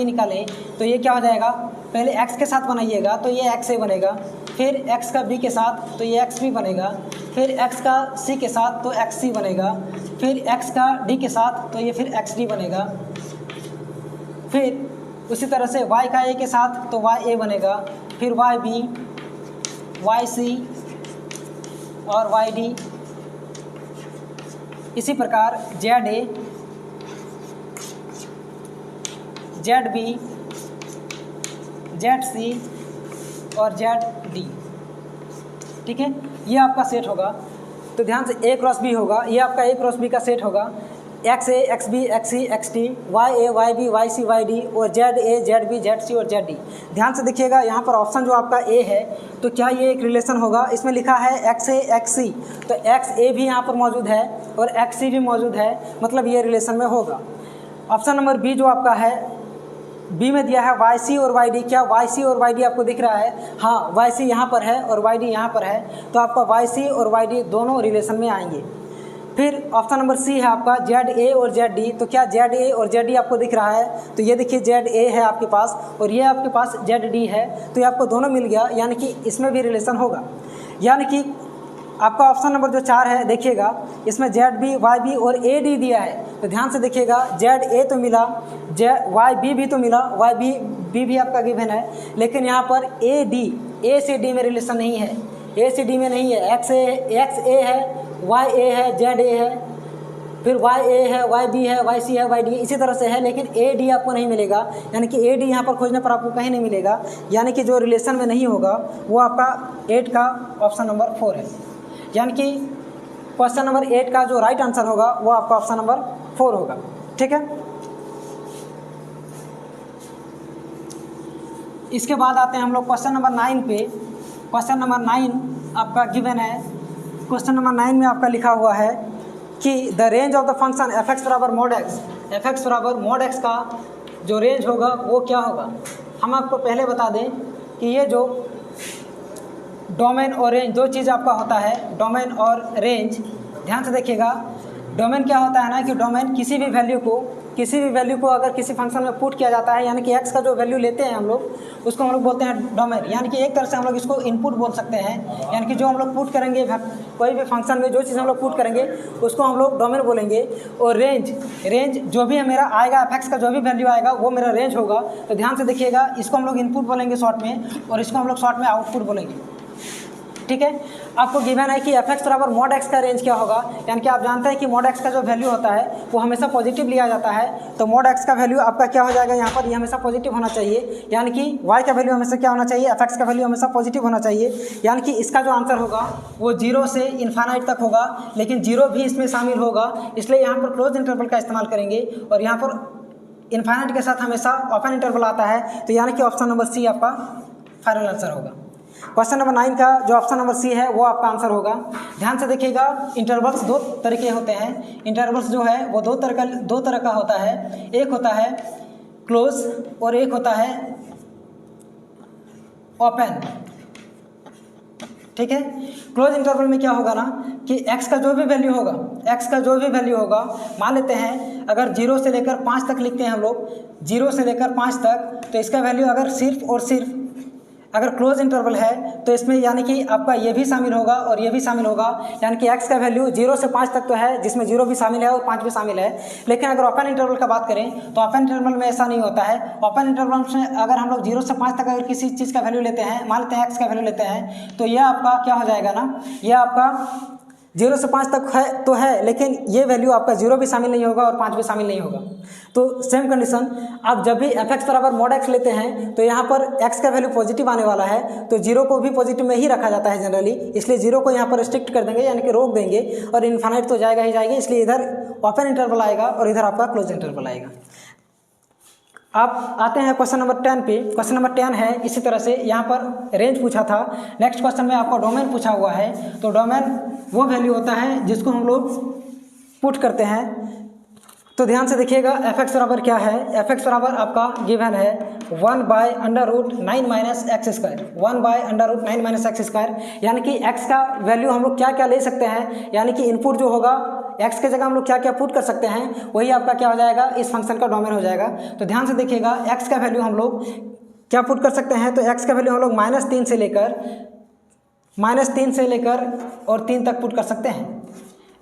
निकालें तो ये क्या हो जाएगा, पहले एक्स के साथ बनाइएगा तो ये एक्स ए बनेगा, फिर एक्स का बी के साथ तो ये एक्स बी बनेगा, फिर एक्स का सी के साथ तो एक्स सी बनेगा, फिर एक्स का डी के साथ तो ये फिर एक्स डी बनेगा, फिर उसी तरह से वाई का ए के साथ तो वाई ए बनेगा, फिर वाई बी, वाई सी और वाई डी। इसी प्रकार Z A, Z B, Z C और जेड डी। ठीक है, ये आपका सेट होगा। तो ध्यान से ए क्रॉस बी होगा, ये आपका ए क्रॉस बी का सेट होगा। X A X B X C X T, Y A Y B Y C Y D और Z A Z B Z C और जेड डी। ध्यान से देखिएगा, यहाँ पर ऑप्शन जो आपका ए है तो क्या ये एक रिलेशन होगा, इसमें लिखा है एक्स ए एक्स सी, तो एक्स ए भी यहाँ पर मौजूद है और एक्स सी भी मौजूद है, मतलब ये रिलेशन में होगा। ऑप्शन नंबर बी जो आपका है, बी में दिया है वाई सी और वाई डी, क्या वाई सी और वाई डी आपको दिख रहा है? हाँ, वाई सी यहाँ पर है और वाई डी यहाँ पर है, तो आपका वाई सी और वाई डी दोनों रिलेशन में आएंगे। फिर ऑप्शन नंबर सी है आपका जेड ए और जेड डी, तो क्या जेड ए और जेड डी आपको दिख रहा है? तो ये देखिए जेड ए है आपके पास और ये आपके पास जेड डी है, तो ये आपको दोनों मिल गया, यानी कि इसमें भी रिलेशन होगा। यानी कि आपका ऑप्शन नंबर जो 4 है देखिएगा, इसमें जेड बी वाई बी और ए डी दिया है, तो ध्यान से देखिएगा, जेड ए तो मिला, वाई बी भी तो मिला, वाई बी भी आपका गिवन है, लेकिन यहाँ पर ए डी, ए से डी में रिलेशन नहीं है, ए से डी में नहीं है। एक्स ए है, वाई ए है, जेड ए है, फिर वाई ए है, वाई बी है, वाई सी है, वाई डी इसी तरह से है, लेकिन ए डी आपको नहीं मिलेगा, यानी कि ए डी यहाँ पर खोजने पर आपको कहीं नहीं मिलेगा, यानी कि जो रिलेशन में नहीं होगा वो आपका 8 का ऑप्शन नंबर 4 है। यानी कि क्वेश्चन नंबर 8 का जो राइट आंसर होगा वो आपका ऑप्शन नंबर 4 होगा। ठीक है, इसके बाद आते हैं हम लोग क्वेश्चन नंबर 9 पे। क्वेश्चन नंबर 9 आपका गिवन है। क्वेश्चन नंबर 9 में आपका लिखा हुआ है कि the range of the function F x बराबर मोड एक्स का जो रेंज होगा वो क्या होगा। हम आपको पहले बता दें कि ये जो डोमेन और रेंज दो चीज़ आपका होता है, डोमेन और रेंज। ध्यान से देखिएगा, डोमेन क्या होता है ना कि डोमेन किसी भी वैल्यू को अगर किसी फंक्शन में पुट किया जाता है, यानी कि एक्स का जो वैल्यू लेते हैं हम लोग उसको हम लोग बोलते हैं डोमेन, यानी कि एक तरह से हम लोग इसको इनपुट बोल सकते हैं, यानी कि जो हम लोग पुट करेंगे कोई भी फंक्शन में जो चीज़ हम लोग पुट करेंगे उसको हम लोग डोमेन बोलेंगे। और रेंज जो भी मेरा आएगा, एफ एक्स का जो भी वैल्यू आएगा वो मेरा रेंज होगा। तो ध्यान से देखिएगा, इसको हम लोग इनपुट बोलेंगे शॉर्ट में और इसको हम लोग शॉर्ट में आउटपुट बोलेंगे। ठीक है, आपको गिवन है कि एफ एक्स बराबर मॉड एक्स का रेंज क्या होगा, यानी कि आप जानते हैं कि मॉड एक्स का जो वैल्यू होता है वो हमेशा पॉजिटिव लिया जाता है, तो मॉड एक्स का वैल्यू आपका क्या हो जाएगा, यहाँ पर ये हमेशा पॉजिटिव होना चाहिए, यानी कि वाई का वैल्यू हमेशा क्या होना चाहिए, एफ एक्स का वैल्यू हमेशा पॉजिटिव होना चाहिए, यानी कि इसका जो आंसर होगा वो 0 से इन्फानाइट तक होगा, लेकिन 0 भी इसमें शामिल होगा, इसलिए यहाँ पर क्लोज इंटरवल का इस्तेमाल करेंगे और यहाँ पर इन्फानाइट के साथ हमेशा ओपन इंटरवल आता है, तो यानी कि ऑप्शन नंबर सी आपका फाइनल आंसर होगा। क्वेश्चन नंबर 9 का जो ऑप्शन नंबर सी है वो आपका आंसर होगा। ध्यान से देखिएगा, इंटरवल्स दो तरीके होते हैं। इंटरवल्स जो है वो दो तरह का होता है। एक होता है क्लोज और एक होता है ओपन। ठीक है, क्लोज इंटरवल में क्या होगा ना कि x का जो भी वैल्यू होगा, मान लेते हैं अगर 0 से लेकर 5 तक लिखते हैं हम लोग, 0 से लेकर 5 तक, तो इसका वैल्यू अगर सिर्फ और सिर्फ अगर क्लोज इंटरवल है तो इसमें यानी कि आपका ये भी शामिल होगा और ये भी शामिल होगा, यानी कि x का वैल्यू 0 से 5 तक तो है, जिसमें 0 भी शामिल है और 5 भी शामिल है। लेकिन अगर ओपन इंटरवल का बात करें तो ओपन इंटरवल में ऐसा नहीं होता है। ओपन इंटरवल में अगर हम लोग 0 से 5 तक अगर किसी चीज़ का वैल्यू लेते हैं, मान लेते हैं x का वैल्यू लेते हैं, तो यह आपका क्या हो जाएगा ना, यह आपका 0 से 5 तक है तो है, लेकिन ये वैल्यू आपका 0 भी शामिल नहीं होगा और 5 भी शामिल नहीं होगा। तो सेम कंडीशन, आप जब भी fx बराबर mod x लेते हैं तो यहाँ पर x का वैल्यू पॉजिटिव आने वाला है, तो 0 को भी पॉजिटिव में ही रखा जाता है जनरली, इसलिए 0 को यहाँ पर रिस्ट्रिक्ट कर देंगे, यानी कि रोक देंगे, और इन्फाइनाइट तो जाएगा ही जाएगा, इसलिए इधर ओपन इंटरवल आएगा और इधर आपका क्लोज इंटरवल आएगा। आप आते हैं क्वेश्चन नंबर 10 पे। क्वेश्चन नंबर 10 है इसी तरह से, यहाँ पर रेंज पूछा था। नेक्स्ट क्वेश्चन में आपका डोमेन पूछा हुआ है, तो डोमेन वो वैल्यू होता है जिसको हम लोग पुट करते हैं। तो ध्यान से देखिएगा, fx बराबर क्या है, fx बराबर आपका गिवन है 1/√9 - x², 1/√9 - x², यानी कि x का वैल्यू हम लोग क्या क्या ले सकते हैं, यानी कि इनपुट जो होगा x के जगह हम लोग क्या क्या पुट कर सकते हैं, वही आपका क्या हो जाएगा, इस फंक्शन का डोमेन हो जाएगा। तो ध्यान से देखिएगा, x का वैल्यू हम लोग क्या पुट कर सकते हैं, तो x का वैल्यू हम लोग -3 से लेकर और 3 तक पुट कर सकते हैं।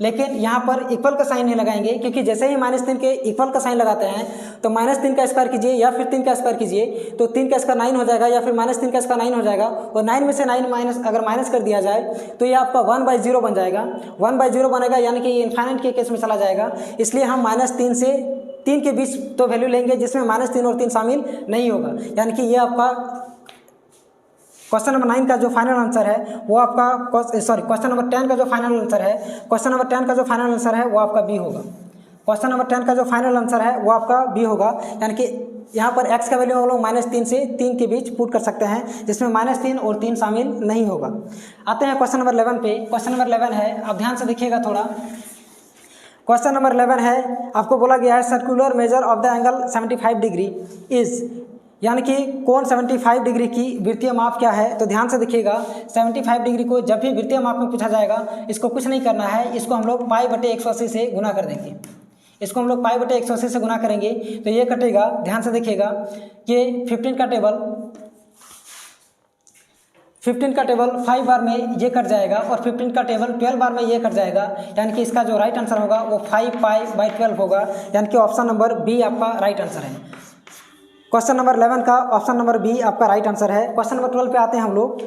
लेकिन यहाँ पर इक्वल का साइन नहीं लगाएंगे, क्योंकि जैसे ही -3 के इक्वल का साइन लगाते हैं तो -3 का स्क्वायर कीजिए या फिर 3 का स्क्वायर कीजिए, तो 3 का स्क्वायर 9 हो जाएगा, या फिर -3 का स्क्वायर 9 हो जाएगा, और 9 में से 9 अगर माइनस कर दिया जाए तो ये आपका 1/0 बन जाएगा। 1/0 बनेगा, यानी कि ये इनफाइनाइट के केस में चला जाएगा, इसलिए हम -3 से 3 के बीच तो वैल्यू लेंगे जिसमें -3 और 3 शामिल नहीं होगा, यानी कि ये आपका क्वेश्चन नंबर 9 का जो फाइनल आंसर है वो आपका क्वेश्चन नंबर 10 का जो फाइनल आंसर है, क्वेश्चन नंबर 10 का जो फाइनल आंसर है वो आपका बी होगा। क्वेश्चन नंबर 10 का जो फाइनल आंसर है वो आपका बी होगा, यानी कि यहाँ पर x का वैल्यू हम लोग -3 से 3 के बीच पुट कर सकते हैं, जिसमें -3 और 3 शामिल नहीं होगा। आते हैं क्वेश्चन नंबर 11 पे। क्वेश्चन नंबर 11 है, आप ध्यान से देखिएगा थोड़ा। क्वेश्चन नंबर 11 है, आपको बोला गया है circular measure of the angle 75 degree is, यानी कि कोण 75 डिग्री की वृत्तीय माप क्या है। तो ध्यान से देखिएगा, 75 डिग्री को जब भी वृत्तीय माप में पूछा जाएगा, इसको कुछ नहीं करना है, इसको हम लोग π/180 से गुना कर देंगे। इसको हम लोग π/180 से गुना करेंगे तो ये कटेगा। ध्यान से देखिएगा कि 15 का टेबल 5 बार में ये कट जाएगा और 15 का टेबल 12 बार में ये कट जाएगा, यानी कि इसका जो राइट आंसर होगा वो 5π/12 होगा, यानी कि ऑप्शन नंबर बी आपका राइट आंसर है। क्वेश्चन नंबर 11 का ऑप्शन नंबर बी आपका राइट आंसर है। क्वेश्चन नंबर 12 पे आते हैं हम लोग।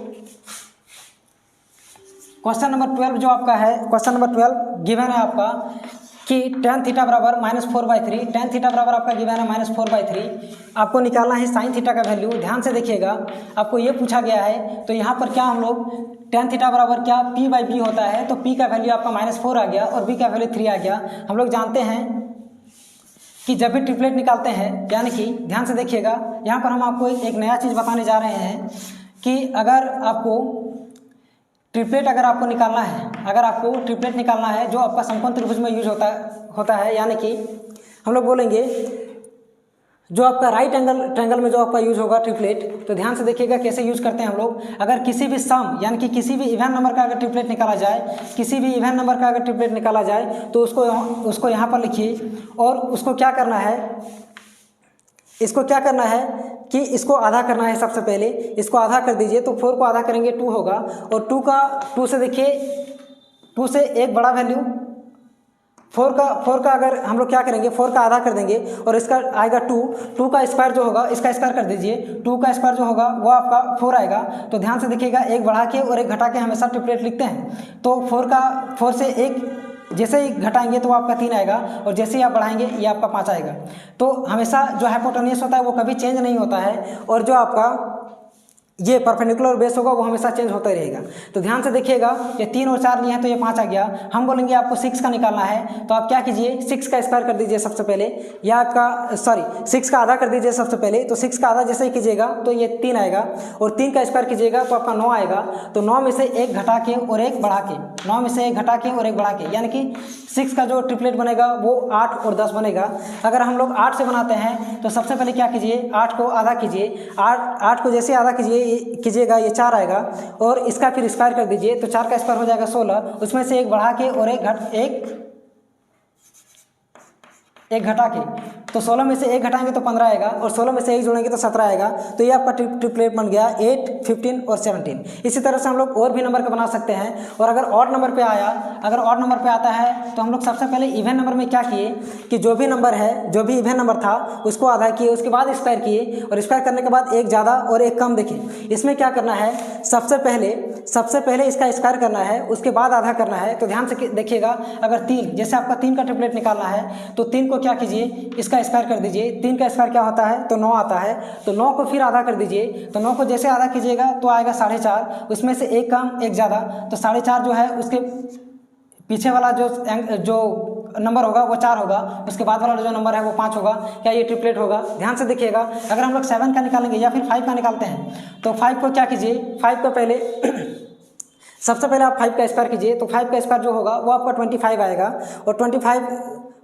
क्वेश्चन नंबर 12 जो आपका है, क्वेश्चन नंबर 12 गिवन है आपका कि tan थीटा बराबर -4/3, tan थीटा बराबर आपका गिवन है -4/3। आपको निकालना है sin थीटा का वैल्यू। ध्यान से देखिएगा, आपको ये पूछा गया है, तो यहाँ पर क्या हम लोग tan थीटा बराबर क्या p/b होता है, तो p का वैल्यू आपका -4 आ गया और b का वैल्यू 3 आ गया। हम लोग जानते हैं कि जब भी ट्रिपलेट निकालते हैं, यानी कि ध्यान से देखिएगा, यहाँ पर हम आपको एक नया चीज़ बताने जा रहे हैं कि अगर आपको ट्रिपलेट निकालना है जो आपका समकोण त्रिभुज में यूज होता है, यानी कि हम लोग बोलेंगे जो आपका राइट एंगल ट्रायंगल में जो आपका यूज होगा ट्रिपलेट। तो ध्यान से देखिएगा कैसे यूज करते हैं हम लोग। अगर किसी भी सम यानी कि किसी भी इवन नंबर का अगर ट्रिपलेट निकाला जाए, तो उसको यहाँ पर लिखिए, और उसको क्या करना है, कि इसको आधा करना है। सबसे पहले इसको आधा कर दीजिए, तो 4 को आधा करेंगे 2 होगा, और 2 से देखिए 2 से एक बड़ा वैल्यू 4 का अगर हम लोग क्या करेंगे, 4 का आधा कर देंगे और इसका आएगा 2 का स्क्वायर जो होगा, इसका स्क्वायर कर दीजिए, 2 का स्क्वायर जो होगा वो आपका 4 आएगा। तो ध्यान से देखिएगा, एक बढ़ा के और एक घटा के हमेशा ट्रिपलेट लिखते हैं। तो 4 से एक जैसे ही घटाएंगे तो आपका 3 आएगा, और जैसे ही आप बढ़ाएंगे ये आपका 5 आएगा। तो हमेशा जो हाइपोटेन्यूस होता है वो कभी चेंज नहीं होता है, और जो आपका ये परपेंडिकुलर बेस होगा वो हमेशा चेंज होता ही रहेगा। तो ध्यान से देखिएगा, ये 3 और 4 लिए हैं तो ये 5 आ गया। हम बोलेंगे आपको 6 का निकालना है, तो आप क्या कीजिए 6 का स्क्वायर कर दीजिए सबसे पहले, या आपका 6 का आधा कर दीजिए सबसे पहले। तो 6 का आधा जैसे ही कीजिएगा तो ये 3 आएगा, और 3 का स्क्वायर कीजिएगा तो आपका 9 आएगा। तो 9 में से 1 घटा के और 1 बढ़ा के, 9 में से 1 घटा के और 1 बढ़ा के, यानी कि 6 का जो ट्रिपलेट बनेगा वो 8 और 10 बनेगा। अगर हम लोग 8 से बनाते हैं तो सबसे पहले क्या कीजिए 8 को आधा कीजिए, 8 को जैसे आधा कीजिएगा ये 4 आएगा, और इसका फिर स्क्वायर कर दीजिए तो 4 का स्क्वायर हो जाएगा 16, उसमें से 1 बढ़ा के और एक घटा के, तो 16 में से 1 घटाएंगे तो 15 आएगा, और 16 में से 1 जोड़ेंगे तो 17 आएगा। तो ये आपका ट्रिपलेट बन गया 8, 15 और 17। इसी तरह से हम लोग और भी नंबर का बना सकते हैं। और अगर ऑड नंबर पे आया, अगर ऑड नंबर पे आता है तो हम लोग सबसे पहले इवन नंबर में क्या किए कि जो भी नंबर है, जो भी इवन नंबर था उसको आधा किए, उसके बाद स्क्वायर किए, और स्क्वायर करने के बाद 1 ज़्यादा और 1 कम। देखिए इसमें क्या करना है, सबसे पहले इसका स्क्वायर करना है, उसके बाद आधा करना है। तो ध्यान से देखिएगा, अगर 3, जैसे आपका 3 का ट्रिपलेट निकालना है तो 3 को क्या कीजिए इसका स्क्वायर कर दीजिए। 3 का स्क्वायर क्या होता है तो 9 आता है, तो 9 को फिर आधा कर दीजिए। तो 9 को जैसे आधा कीजिएगा तो आएगा 4.5, उसमें से 1 कम 1 ज़्यादा, तो 4.5 जो है उसके पीछे वाला जो नंबर होगा वो 4 होगा, उसके बाद वाला जो नंबर है वो 5 होगा। क्या ये ट्रिपलेट होगा? ध्यान से देखिएगा, अगर हम लोग 7 का निकालेंगे या फिर 5 का निकालते हैं तो 5 को क्या कीजिए, 5 को पहले सबसे पहले आप 5 का स्क्वायर कीजिए, तो 5 का स्क्वायर जो होगा वो आपका 25 आएगा। और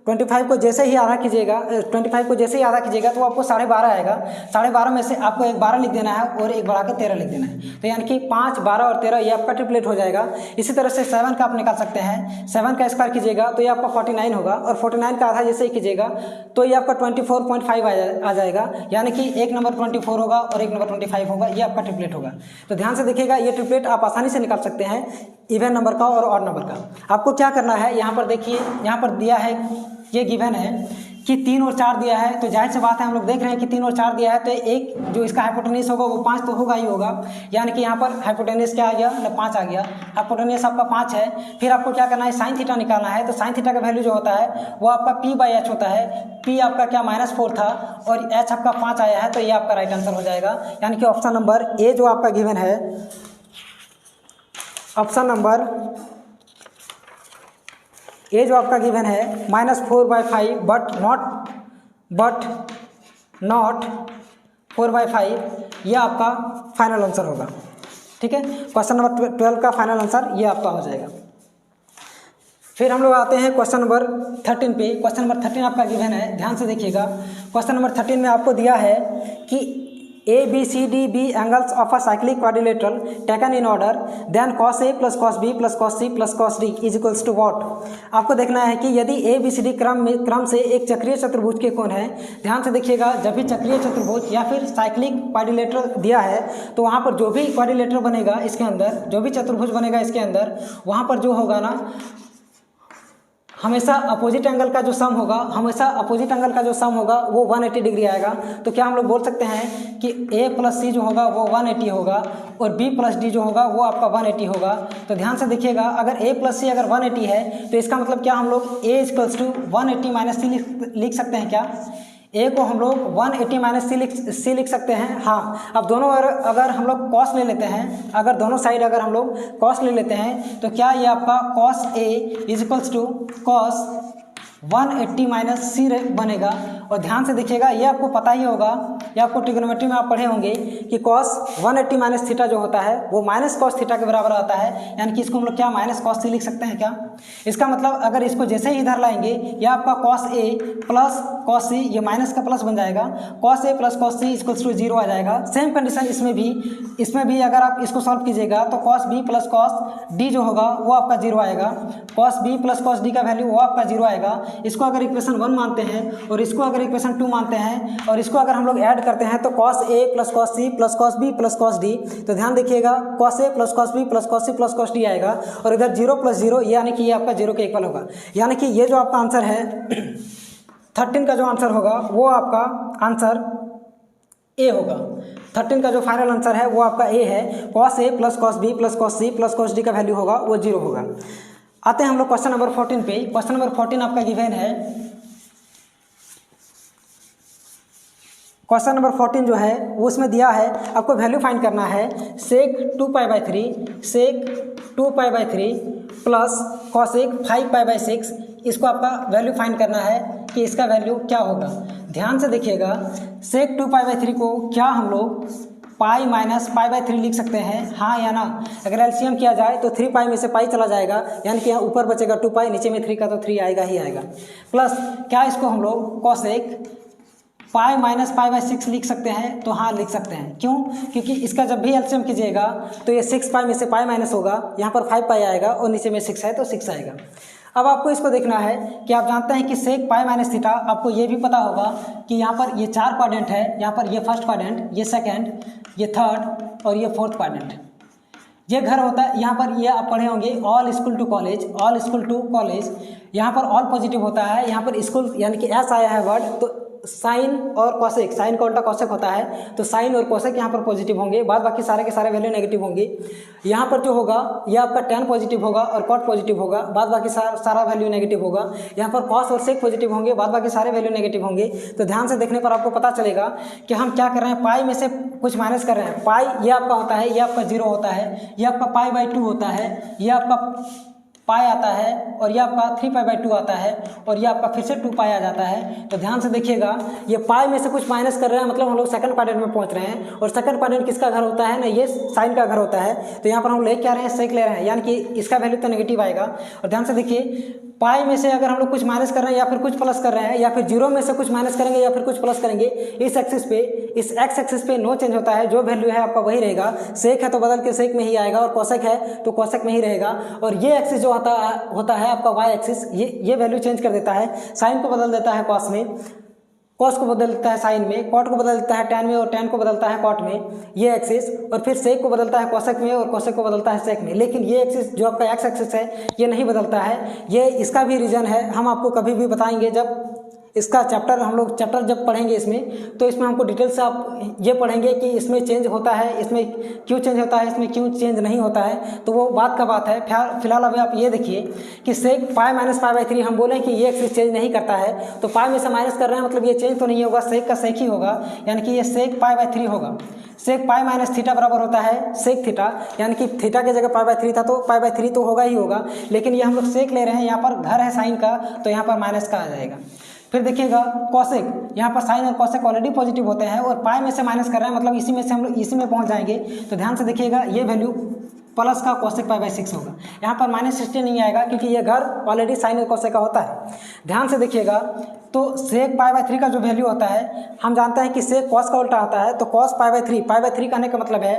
25 को जैसे ही आधा कीजिएगा, 25 को जैसे ही आधा कीजिएगा तो आपको 12.5 आएगा। 12.5 में से आपको 1 12 लिख देना है और 1 बढ़ा के 13 लिख देना है। तो यानी कि 5, 12 और 13 ये आपका ट्रिपलेट हो जाएगा। इसी तरह से 7 का आप निकाल सकते हैं। 7 का स्क्वायर कीजिएगा तो ये आपका 49 होगा, और 49 का आधा जैसे ही कीजिएगा तो ये आपका 24.5 आ जाएगा, यानी कि एक नंबर 24 होगा और एक नंबर 25 होगा। ये आपका ट्रिपलेट होगा। तो ध्यान से देखिएगा, ये ट्रिपलेट आप आसानी से निकाल सकते हैं, इवन नंबर का और ऑड नंबर का। आपको क्या करना है, यहाँ पर देखिए, यहाँ पर दिया है, ये गिवन है कि 3 और 4 दिया है, तो जाहिर सी बात है हम लोग देख रहे हैं कि 3 और 4 दिया है, तो एक जो इसका हाइपोटेनस होगा वो 5 तो होगा ही होगा। यानी कि यहाँ पर हाइपोटेनस क्या आ गया, 5 आ गया। हाइपोटेनस आपका 5 है। फिर आपको क्या करना है, साइन थीटा निकालना है। तो साइन थीटा का वैल्यू जो होता है वो आपका p/h होता है। p आपका क्या -4 था और h आपका 5 आया है, तो ये आपका राइट आंसर हो जाएगा। यानी कि ऑप्शन नंबर ए जो आपका गिवन है, ऑप्शन नंबर ए जो आपका गिवन है -4/5 बट नॉट 4/5, यह आपका फाइनल आंसर होगा। ठीक है, क्वेश्चन नंबर 12 का फाइनल आंसर ये आपका हो जाएगा। फिर हम लोग आते हैं क्वेश्चन नंबर 13 पे। क्वेश्चन नंबर 13 आपका गिवन है, ध्यान से देखिएगा। क्वेश्चन नंबर 13 में आपको दिया है कि ABCDB angles of a cyclic quadrilateral taken in order, then cos A plus cos B plus cos C plus cos D is equals to what? आपको देखना है कि यदि ABCD क्रम से एक चक्रीय चतुर्भुज के कोण है। ध्यान से देखिएगा, जब भी चक्रीय चतुर्भुज या फिर साइक्लिक क्वाड्रिलेटरल दिया है तो वहाँ पर जो भी क्वाड्रिलेटरल बनेगा इसके अंदर, जो भी चतुर्भुज बनेगा इसके अंदर, वहाँ पर जो होगा ना, हमेशा अपोजिट एंगल का जो सम होगा, वो 180 डिग्री आएगा। तो क्या हम लोग बोल सकते हैं कि A + C जो होगा वो 180 होगा और B + D जो होगा वो आपका 180 होगा। तो ध्यान से देखिएगा, अगर A + C अगर 180 है तो इसका मतलब क्या हम लोग A = 180 - C लिख सकते हैं क्या? A को हम लोग 180 - C लिख सकते हैं। हाँ, अब दोनों अगर हम लोग कॉस ले लेते हैं, अगर दोनों साइड अगर हम लोग कॉस ले लेते हैं तो क्या ये आपका cos A = cos 180 - C बनेगा। और ध्यान से देखिएगा, ये आपको पता ही होगा, ये आपको ट्रिग्नोमेट्री में आप पढ़े होंगे कि cos 180 - थीटा जो होता है वो -cos थीटा के बराबर आता है। यानी कि इसको हम लोग क्या -cos C लिख सकते हैं क्या? इसका मतलब अगर इसको जैसे ही इधर लाएंगे, यह आपका cos A + cos C, ये माइनस का प्लस बन जाएगा, cos A + cos C = 0 आ जाएगा। सेम कंडीशन इसमें भी अगर आप इसको सॉल्व कीजिएगा तो cos B + cos D जो होगा वो आपका 0 आएगा। cos B + cos D का वैल्यू वो आपका 0 आएगा। इसको अगर इक्वेशन 1 मानते हैं और इसको अगर इक्वेशन 2 मानते हैं और इसको अगर हम लोग ऐड करते हैं तो cos A + cos C + cos B + cos D, तो ध्यान देखिएगा cos A + cos B + cos C + cos D आएगा, और इधर 0 + 0 यानी कि ये आपका 0 के इक्वल होगा। यानी कि ये जो आपका आंसर है 13 का जो आंसर होगा वो आपका आंसर ए होगा। 13 का जो फाइनल आंसर है वो आपका ए है। cos A + cos B + cos C + cos D का वैल्यू होगा वो 0 होगा। आते हैं हम लोग क्वेश्चन नंबर 14 पे। क्वेश्चन नंबर 14 आपका गिवन है क्वेश्चन नंबर 14 जो है वो उसमें दिया है, आपको वैल्यू फाइंड करना है सेक 2π/3 सेक 2π/3 प्लस कॉसेक 5π/6। इसको आपका वैल्यू फाइंड करना है कि इसका वैल्यू क्या होगा। ध्यान से देखिएगा, सेक 2π/3 को क्या हम लोग पाई माइनस π/3 लिख सकते हैं, हाँ या ना। अगर एलसीएम किया जाए तो 3π में से पाई चला जाएगा, यानी कि यहाँ ऊपर बचेगा 2π, नीचे में 3 का तो 3 आएगा ही आएगा। प्लस क्या इसको हम लोग कॉसेक पाई माइनस π/6 लिख सकते हैं, तो हाँ लिख सकते हैं। क्यों? क्योंकि इसका जब भी एलसीएम कीजिएगा तो ये 6π में से पाई माइनस होगा, यहाँ पर 5π आएगा और नीचे में 6 है तो 6 आएगा। अब आपको इसको देखना है कि आप जानते हैं कि सेक पाई माइनस थीटा, आपको ये भी पता होगा कि यहाँ पर ये 4 क्वाड्रेंट है, यहाँ पर ये फर्स्ट क्वाड्रेंट, ये सेकंड, ये थर्ड और ये फोर्थ क्वाड्रेंट। ये घर होता है, यहाँ पर ये आप पढ़े होंगे all school to college, all school to college. यहाँ पर ऑल पॉजिटिव होता है, यहाँ पर स्कूल यानी कि एस आया है वर्ड, तो साइन और कॉसेक, साइन का उल्टा कॉसेक होता है, तो साइन और कॉसेक यहाँ पर पॉजिटिव होंगे, बाद बाकी सारे के सारे वैल्यू नेगेटिव होंगे। यहाँ पर जो होगा ये आपका टैन पॉजिटिव होगा और कॉट पॉजिटिव होगा, बाद बाकी सारा वैल्यू नेगेटिव होगा। यहाँ पर कॉस और सेक पॉजिटिव होंगे, बाद बाकी सारे वैल्यू नेगेटिव होंगे। तो ध्यान से देखने पर आपको पता चलेगा कि हम क्या कर रहे हैं, पाई में से कुछ माइनस कर रहे हैं। पाई ये आपका होता है, ये आपका 0 होता है, ये आपका π/2 होता है, ये आपका पाई आता है और ये आपका 3π/2 आता है और ये आपका फिर से 2π आ जाता है। तो ध्यान से देखिएगा, ये पाई में से कुछ माइनस कर रहे हैं, मतलब हम लोग सेकंड क्वाड्रेंट में पहुंच रहे हैं। और सेकंड क्वाड्रेंट किसका घर होता है ना, ये साइन का घर होता है। तो यहाँ पर हम ले क्या रहे हैं, सेक ले रहे हैं, यानी कि इसका वैल्यू तो नेगेटिव आएगा। और ध्यान से देखिए, पाई में से अगर हम लोग कुछ माइनस कर रहे हैं या फिर कुछ प्लस कर रहे हैं, या फिर 0 में से कुछ माइनस करेंगे या फिर कुछ प्लस करेंगे, इस एक्सिस पे, इस एक्स एक्सिस पे नो चेंज होता है, जो वैल्यू है आपका वही रहेगा। सेक है तो बदल के सेक में ही आएगा और कॉसेक है तो कॉसेक में ही रहेगा। और ये एक्सिस जो होता है आपका वाई एक्सिस, ये वैल्यू चेंज कर देता है, साइन को बदल देता है कॉस में, कॉस को बदल देता है साइन में, कॉट को बदल देता है टैन में और टैन को बदलता है कॉट में, ये एक्सिस। और फिर सेक को बदलता है कॉसेक में और कॉसेक को बदलता है सेक में। लेकिन ये एक्सिस जो आपका एक्स एक्सिस है ये नहीं बदलता है। ये इसका भी रीज़न है, हम आपको कभी भी बताएंगे जब इसका चैप्टर, हम लोग चैप्टर जब पढ़ेंगे इसमें, तो इसमें हमको डिटेल से आप ये पढ़ेंगे कि इसमें चेंज होता है, इसमें क्यों चेंज होता है, इसमें क्यों चेंज नहीं होता है। तो वो बात का बात है। फिलहाल अभी आप ये देखिए कि सेक पाई माइनस π/3 हम बोलें कि ये एक्सिस चेंज नहीं करता है, तो पाई में से माइनस कर रहे हैं, मतलब ये चेंज तो नहीं होगा, सेक का सेक ही होगा, यानी कि ये सेक π/3 होगा। सेक पाई माइनस थीटा बराबर होता है सेक थीटा, यानी कि थीटा की जगह π/3 था तो π/3 तो होगा ही होगा। लेकिन ये हम लोग सेक ले रहे हैं, यहाँ पर घर है साइन का, तो यहाँ पर माइनस का आ जाएगा। फिर देखिएगा कॉसेक, यहाँ पर साइन और कॉसेक ऑलरेडी पॉजिटिव होते हैं और पाई में से माइनस कर रहे हैं, मतलब इसी में से हम लोग इसी में पहुंच जाएंगे। तो ध्यान से देखिएगा, ये वैल्यू प्लस का कॉसेक π/6 होगा, यहाँ पर -60 नहीं आएगा क्योंकि ये घर ऑलरेडी साइन और कॉसेक का होता है। ध्यान से देखिएगा, तो सेक π/3 का जो वैल्यू होता है, हम जानते हैं कि सेक कॉस का उल्टा होता है, तो कॉस π/3 कहने का मतलब है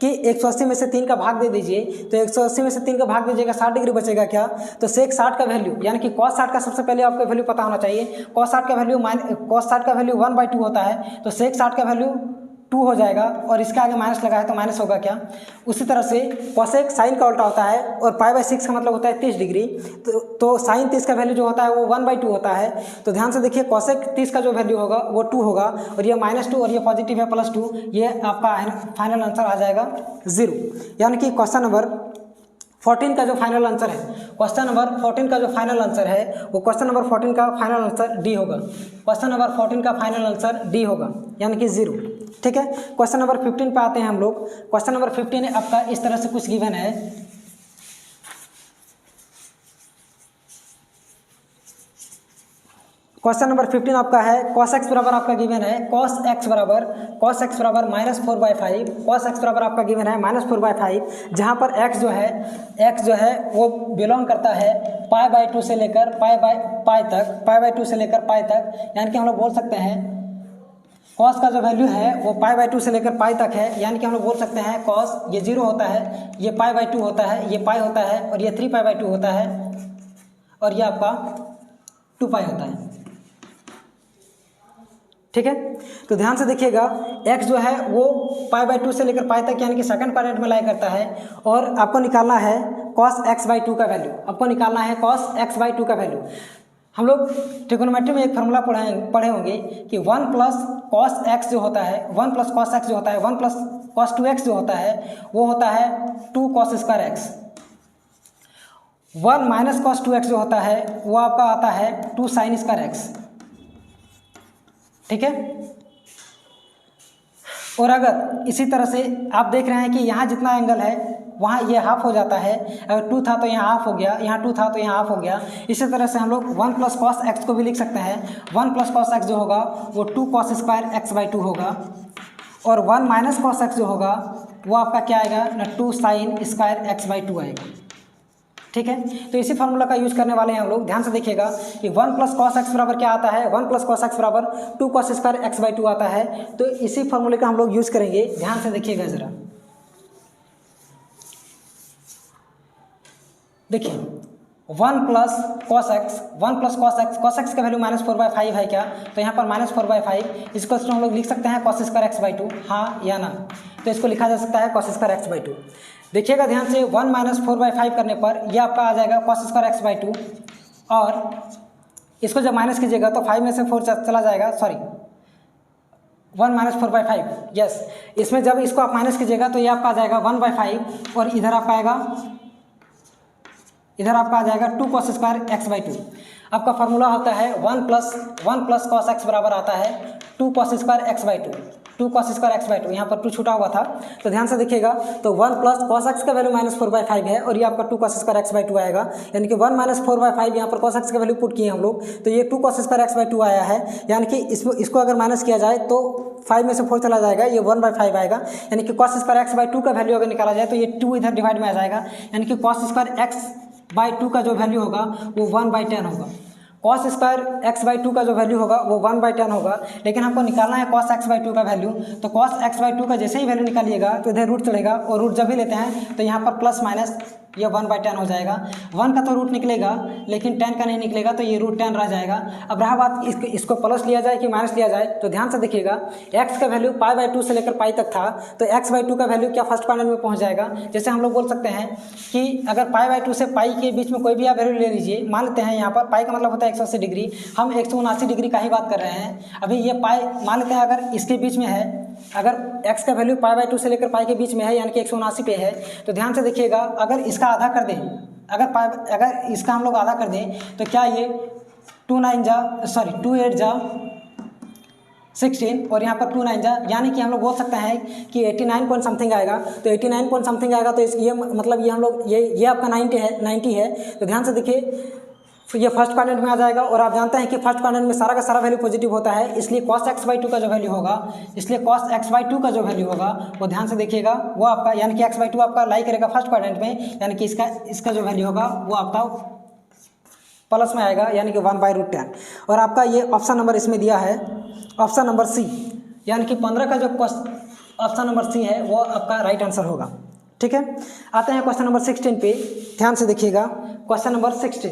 कि 180 में से 3 का भाग दे दीजिए, तो 180 में से 3 का भाग दीजिएगा, 60 डिग्री बचेगा क्या, तो सेक 60 का वैल्यू, यानी कि कॉस 60 का सबसे पहले आपको वैल्यू पता होना चाहिए। कॉस 60 का वैल्यू 1/2 होता है, तो सेक 60 का वैल्यू 2 हो जाएगा और इसके आगे माइनस लगा है तो माइनस होगा क्या। उसी तरह से कॉसेक साइन का उल्टा होता है और π/6 का मतलब होता है 30 डिग्री, तो साइन 30 का वैल्यू जो होता है वो 1/2 होता है। तो ध्यान से देखिए, कॉसेक 30 का जो वैल्यू होगा वो 2 होगा और ये -2 और ये पॉजिटिव है +2, ये आपका फाइनल आंसर आ जाएगा 0। यानी कि क्वेश्चन नंबर 14 का जो फाइनल आंसर है, क्वेश्चन नंबर 14 का जो फाइनल आंसर है वो क्वेश्चन नंबर 14 का फाइनल आंसर डी होगा। क्वेश्चन नंबर 14 का फाइनल आंसर डी होगा, यानी कि 0। ठीक है, क्वेश्चन नंबर 15 पे आते हैं हम लोग। क्वेश्चन नंबर 15 आपका इस तरह से कुछ गिवन है। क्वेश्चन नंबर 15 आपका है cos x बराबर आपका गिवन है cos x बराबर -4/5, cos x बराबर आपका गिवन है -4/5, जहाँ पर x जो है वो बिलोंग करता है π/2 से लेकर π/2 से लेकर π तक, यानी कि हम लोग बोल सकते हैं cos का जो वैल्यू है वो π/2 से लेकर π तक है, यानी कि हम लोग बोल सकते हैं cos ये 0 होता है, ये π/2 होता है, ये π होता है और ये 3π/2 होता है और ये आपका 2π होता है। ठीक है, तो ध्यान से देखिएगा, x जो है वो π/2 से लेकर π तक, यानी कि सेकंड क्वाड्रेंट में लाई करता है और आपको निकालना है cos x/2 का वैल्यू, आपको निकालना है cos x/2 का वैल्यू। हम लोग ट्रिगोनोमेट्री में एक फार्मूला पढ़े होंगे कि 1 + cos x जो होता है, 1 + cos x जो होता है, 1 + cos 2x जो होता है वो होता है 2 cos² x। 1 - cos 2x जो होता है वो आपका आता है 2 sin² x। ठीक है, और अगर इसी तरह से आप देख रहे हैं कि यहाँ जितना एंगल है वहाँ ये हाफ हो जाता है, अगर 2 था तो यहाँ हाफ हो गया, यहाँ 2 था तो यहाँ हाफ हो गया। इसी तरह से हम लोग 1 प्लस कॉस एक्स को भी लिख सकते हैं। 1 प्लस कॉस एक्स जो होगा वो 2 कॉस स्क्वायर एक्स बाई 2 होगा, और 1 माइनस कॉस एक्स जो होगा वो आपका क्या आएगा ना 2 साइन स्क्वायर एक्स बाई 2 आएगा। ठीक है, तो इसी फार्मूला का यूज़ करने वाले हैं हम लोग। ध्यान से देखिएगा कि 1 प्लस कॉस एक्स बराबर क्या आता है, 1 प्लस कॉस एक्स बराबर 2 कॉस स्क्वायर एक्स बाई 2 आता है। तो इसी फार्मूले का हम लोग यूज़ करेंगे। ध्यान से देखिएगा ज़रा, देखिए 1 plus cos x, 1 plus cos x का वैल्यू -4/5 है क्या, तो यहाँ पर -4/5 इसको हम लोग लिख सकते हैं कॉस स्क्वायर एक्स बाई 2, हाँ या ना। तो इसको लिखा जा सकता है कॉस स्क्वायर एक्स बाई 2। देखिएगा ध्यान से 1 - 4/5 करने पर यह आपका आ जाएगा कॉस स्क्वायर एक्स बाई 2, और इसको जब माइनस कीजिएगा तो 5 में से 4 चला जाएगा, सॉरी 1 - 4/5, यस। इसमें जब इसको आप माइनस कीजिएगा तो ये आपका आ जाएगा 1/5, और इधर आपका आ जाएगा 2 कॉस स्क्वायर एक्स बाई 2। आपका फार्मूला होता है 1 प्लस कॉस एक्स बराबर आता है 2 cos square x by 2, 2 cos square x by 2, यहाँ पर 2 छूटा हुआ था। तो ध्यान से देखिएगा, तो 1 प्लस कॉस एक्स का वैल्यू -4/5 है, और ये आपका 2 कॉस स्क्वायर एक्स बाई 2 आएगा। यानी कि 1 - 4/5 यहाँ पर कॉस एक्स का वैल्यू पुट किए हम लोग, तो ये 2 कॉस स्क्वायर एक्स बाई 2 आया है। यानी कि इसको अगर माइनस किया जाए तो 5 में से 4 चला जाएगा, ये 1/5 आएगा। यानी कि कॉस स्क्वायर एक्स बाई 2 का वैल्यू अगर निकाला जाए तो ये 2 इधर डिवाइड में आ जाएगा। यानी कि कॉस स्क्वायर एक्स बाई 2 का जो वैल्यू होगा वो 1/10 होगा। कॉस स्क्वायर एक्स बाई 2 का जो वैल्यू होगा वो 1/10 होगा। लेकिन हमको निकालना है कॉस एक्स बाई 2 का वैल्यू, तो कॉस एक्स बाई 2 का जैसे ही वैल्यू निकालिएगा तो इधर रूट चलेगा, और रूट जब भी लेते हैं तो यहाँ पर प्लस माइनस ये 1/10 हो जाएगा। 1 का तो रूट निकलेगा लेकिन 10 का नहीं निकलेगा, तो ये रूट 10 रह जाएगा। अब रहा बात इसको प्लस लिया जाए कि माइनस लिया जाए, तो ध्यान से देखिएगा x का वैल्यू पाई बाई 2 से लेकर पाई तक था, तो x बाई 2 का वैल्यू क्या फर्स्ट क्वाड्रेंट में पहुंच जाएगा। जैसे हम लोग बोल सकते हैं कि अगर पाई बाई 2 से पाई के बीच में कोई भी आप वैल्यू ले लीजिए, मान लेते हैं यहाँ पर पाई का मतलब होता है 180 डिग्री, हम 179 डिग्री का ही बात कर रहे हैं। अभी ये पाई मान लेते हैं अगर इसके बीच में है, अगर x का वैल्यू पाई बाई 2 से लेकर पाई के बीच में है, यानी कि 179 पे है, तो ध्यान से देखिएगा अगर इसका आधा कर दें, अगर इसका हम लोग आधा कर दें तो क्या ये 2 8 जा 16, और यहाँ पर 2 9 जा, यानी कि हम लोग बोल सकते हैं कि 89 पॉइंट समथिंग आएगा। तो 89 पॉइंट समथिंग आएगा, तो ये मतलब ये हम लोग ये आपका 90 है। तो ध्यान से देखिए, तो ये फर्स्ट क्वाड्रेंट में आ जाएगा, और आप जानते हैं कि फर्स्ट क्वाड्रेंट में सारा का सारा वैल्यू पॉजिटिव होता है, इसलिए cos x बाई 2 का जो वैल्यू होगा, वो ध्यान से देखिएगा वो आपका, यानी कि x बाई 2 आपका लाई करेगा फर्स्ट क्वाड्रेंट में, यानी कि इसका जो वैल्यू होगा वो आपका प्लस में आएगा, यानी कि 1/√10। और आपका ये ऑप्शन नंबर इसमें दिया है, ऑप्शन नंबर सी, यानी कि 15 का जो ऑप्शन नंबर सी है वो आपका राइट आंसर होगा। ठीक है, आते हैं क्वेश्चन नंबर 16 पे। ध्यान से देखिएगा क्वेश्चन नंबर 16।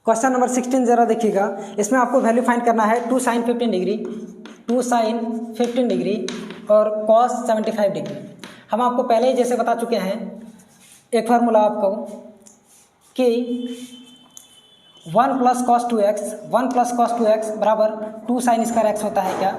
क्वेश्चन नंबर 16 जरा देखिएगा, इसमें आपको वैल्यू फाइंड करना है 2 sin 15 डिग्री और cos 75 डिग्री। हम आपको पहले ही जैसे बता चुके हैं एक फार्मूला आपको कि 1 प्लस cos 2x बराबर 2 sin स्क्वायर x होता है क्या।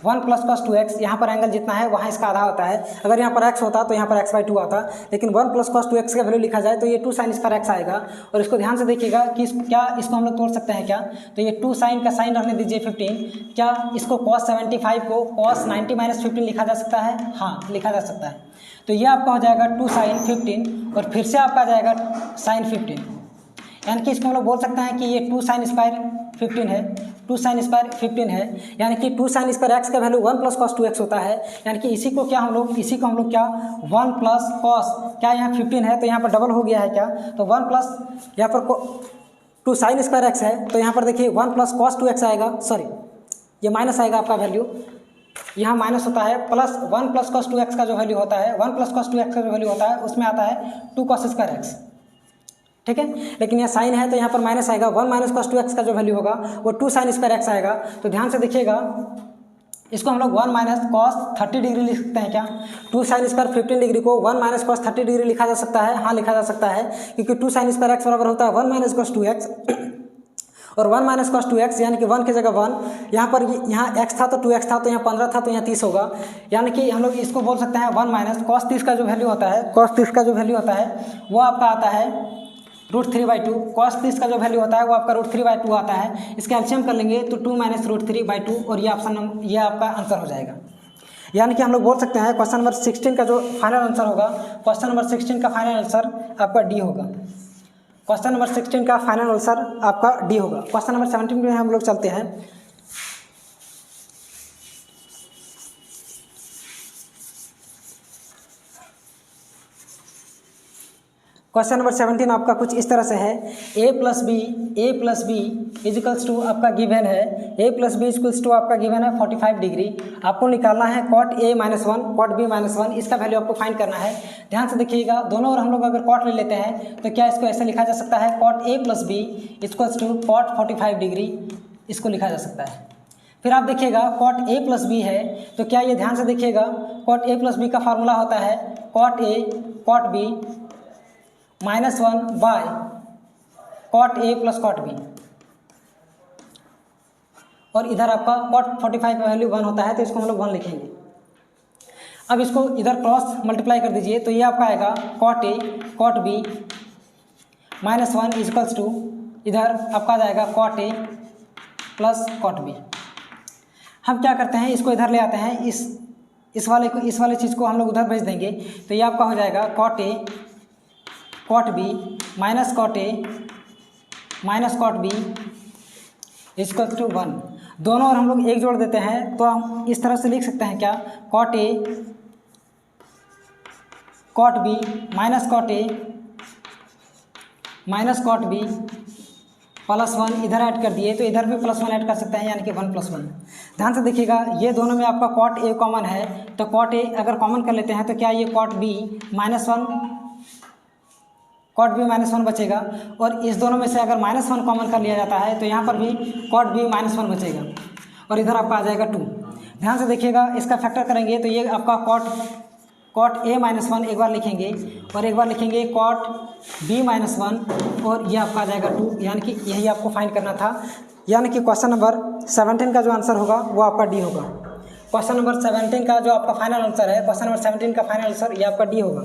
1 प्लस cos 2x, यहाँ पर एंगल जितना है वहाँ इसका आधा होता है। अगर यहाँ पर x होता तो यहाँ पर x बाई 2 आता, लेकिन 1 प्लस cos 2x का वैल्यू लिखा जाए तो ये 2 sin स्क्वायर x आएगा। और इसको ध्यान से देखिएगा कि इसको हम लोग तोड़ सकते हैं क्या, तो ये 2 sin का साइन रहने दीजिए 15, क्या इसको cos 75 को cos 90 - 15 लिखा जा सकता है, हाँ लिखा जा सकता है। तो ये आपका हो जाएगा 2 sin 15, और फिर से आपका आ जाएगा sin 15, यानी कि इसको हम लोग बोल सकते हैं कि ये 2 sin स्क्वायर 15 है, 2 sin स्क्वायर 15 है, यानी कि 2 sin स्क्वायर x का वैल्यू 1 प्लस cos 2x होता है। यानी कि इसी को हम लोग क्या 1 प्लस cos, क्या यहाँ 15 है तो यहाँ पर डबल हो गया है क्या, तो 1 प्लस यहाँ पर 2 sin स्क्वायर x है, तो यहाँ पर देखिए 1 प्लस cos 2x आएगा, सॉरी ये माइनस आएगा आपका वैल्यू, यहाँ माइनस होता है, प्लस 1 प्लस cos 2x का जो वैल्यू होता है, 1 प्लस cos 2x का जो वैल्यू होता है उसमें आता है 2 cos स्क्वायर x। ठीक है, लेकिन यह साइन है तो यहाँ पर माइनस आएगा, 1 माइनस cos 2x का जो वैल्यू होगा वो 2 sin स्क्वायर x आएगा। तो ध्यान से देखिएगा, इसको हम लोग 1 माइनस cos 30 डिग्री लिख सकते हैं क्या, 2 sin स्क्वायर 15 डिग्री को 1 माइनस cos 30 डिग्री लिखा जा सकता है, हाँ लिखा जा सकता है, क्योंकि 2 sin स्क्वायर x बराबर होता है 1 माइनस cos 2x, और 1 माइनस कॉस 2x यानी कि 1 की जगह 1, यहाँ पर यहाँ x था तो 2x था, तो यहाँ 15 था तो यहाँ 30 होगा। यानी कि हम लोग इसको बोल सकते हैं 1 माइनस कॉस 30 का जो वैल्यू होता है, कॉस 30 का जो वैल्यू होता है वो आपका आता है √3/2। कॉस 30 का जो वैल्यू होता है वो आपका √3/2 आता है। इसका एलसीएम कर लेंगे तो 2 माइनस √3/2 और ये ये आपका आंसर हो जाएगा। यानी कि हम लोग बोल सकते हैं क्वेश्चन नंबर 16 का जो फाइनल आंसर होगा, क्वेश्चन नंबर 16 का फाइनल आंसर आपका डी होगा। क्वेश्चन नंबर 16 का फाइनल आंसर आपका डी होगा। क्वेश्चन नंबर 17 में हम लोग चलते हैं। क्वेश्चन नंबर 17 आपका कुछ इस तरह से है, a plus B equals to आपका गिवन है, a plus B equals to आपका गिवन है 45 डिग्री। आपको निकालना है cot a - 1 cot b - 1, इसका वैल्यू आपको फाइंड करना है। ध्यान से देखिएगा, दोनों ओर हम लोग अगर cot ले लेते हैं तो क्या इसको ऐसे लिखा जा सकता है, cot a plus B equals to cot 45 degree, इसको लिखा जा सकता है। फिर आप देखिएगा cot a प्लस बी है तो क्या ये, ध्यान से देखिएगा, cot a प्लस बी का फार्मूला होता है cot a cot b -1 by cot a plus cot b, और इधर आपका cot 45 का वैल्यू 1 होता है तो इसको हम लोग 1 लिखेंगे। अब इसको इधर क्रॉस मल्टीप्लाई कर दीजिए तो ये आपका आएगा cot a cot b -1 equals to, इधर आपका आ जाएगा cot a plus cot b। हम क्या करते हैं, इसको इधर ले आते हैं, इस वाले चीज़ को हम लोग उधर भेज देंगे तो ये आपका हो जाएगा cot a cot b minus cot a minus cot b equal to 1। दोनों और हम लोग एक जोड़ देते हैं तो हम इस तरह से लिख सकते हैं क्या, cot a cot b minus cot a minus cot b plus 1, इधर ऐड कर दिए तो इधर भी +1 ऐड कर सकते हैं, यानी कि 1 + 1। ध्यान से देखिएगा, ये दोनों में आपका cot a कॉमन है तो cot a अगर कॉमन कर लेते हैं तो क्या ये cot b -1 बचेगा, और इस दोनों में से अगर -1 कॉमन कर लिया जाता है तो यहाँ पर भी cot b -1 बचेगा, और इधर आपका आ जाएगा 2। ध्यान से देखिएगा, इसका फैक्टर करेंगे तो ये आपका cot a -1 एक बार लिखेंगे और एक बार लिखेंगे cot b -1, और ये आपका आ जाएगा 2, यानी कि यही आपको फाइंड करना था। यानी कि क्वेश्चन नंबर 17 का जो आंसर होगा वो आपका डी होगा। क्वेश्चन नंबर 17 का जो आपका फाइनल आंसर है, क्वेश्चन नंबर 17 का फाइनल आंसर ये आपका डी होगा।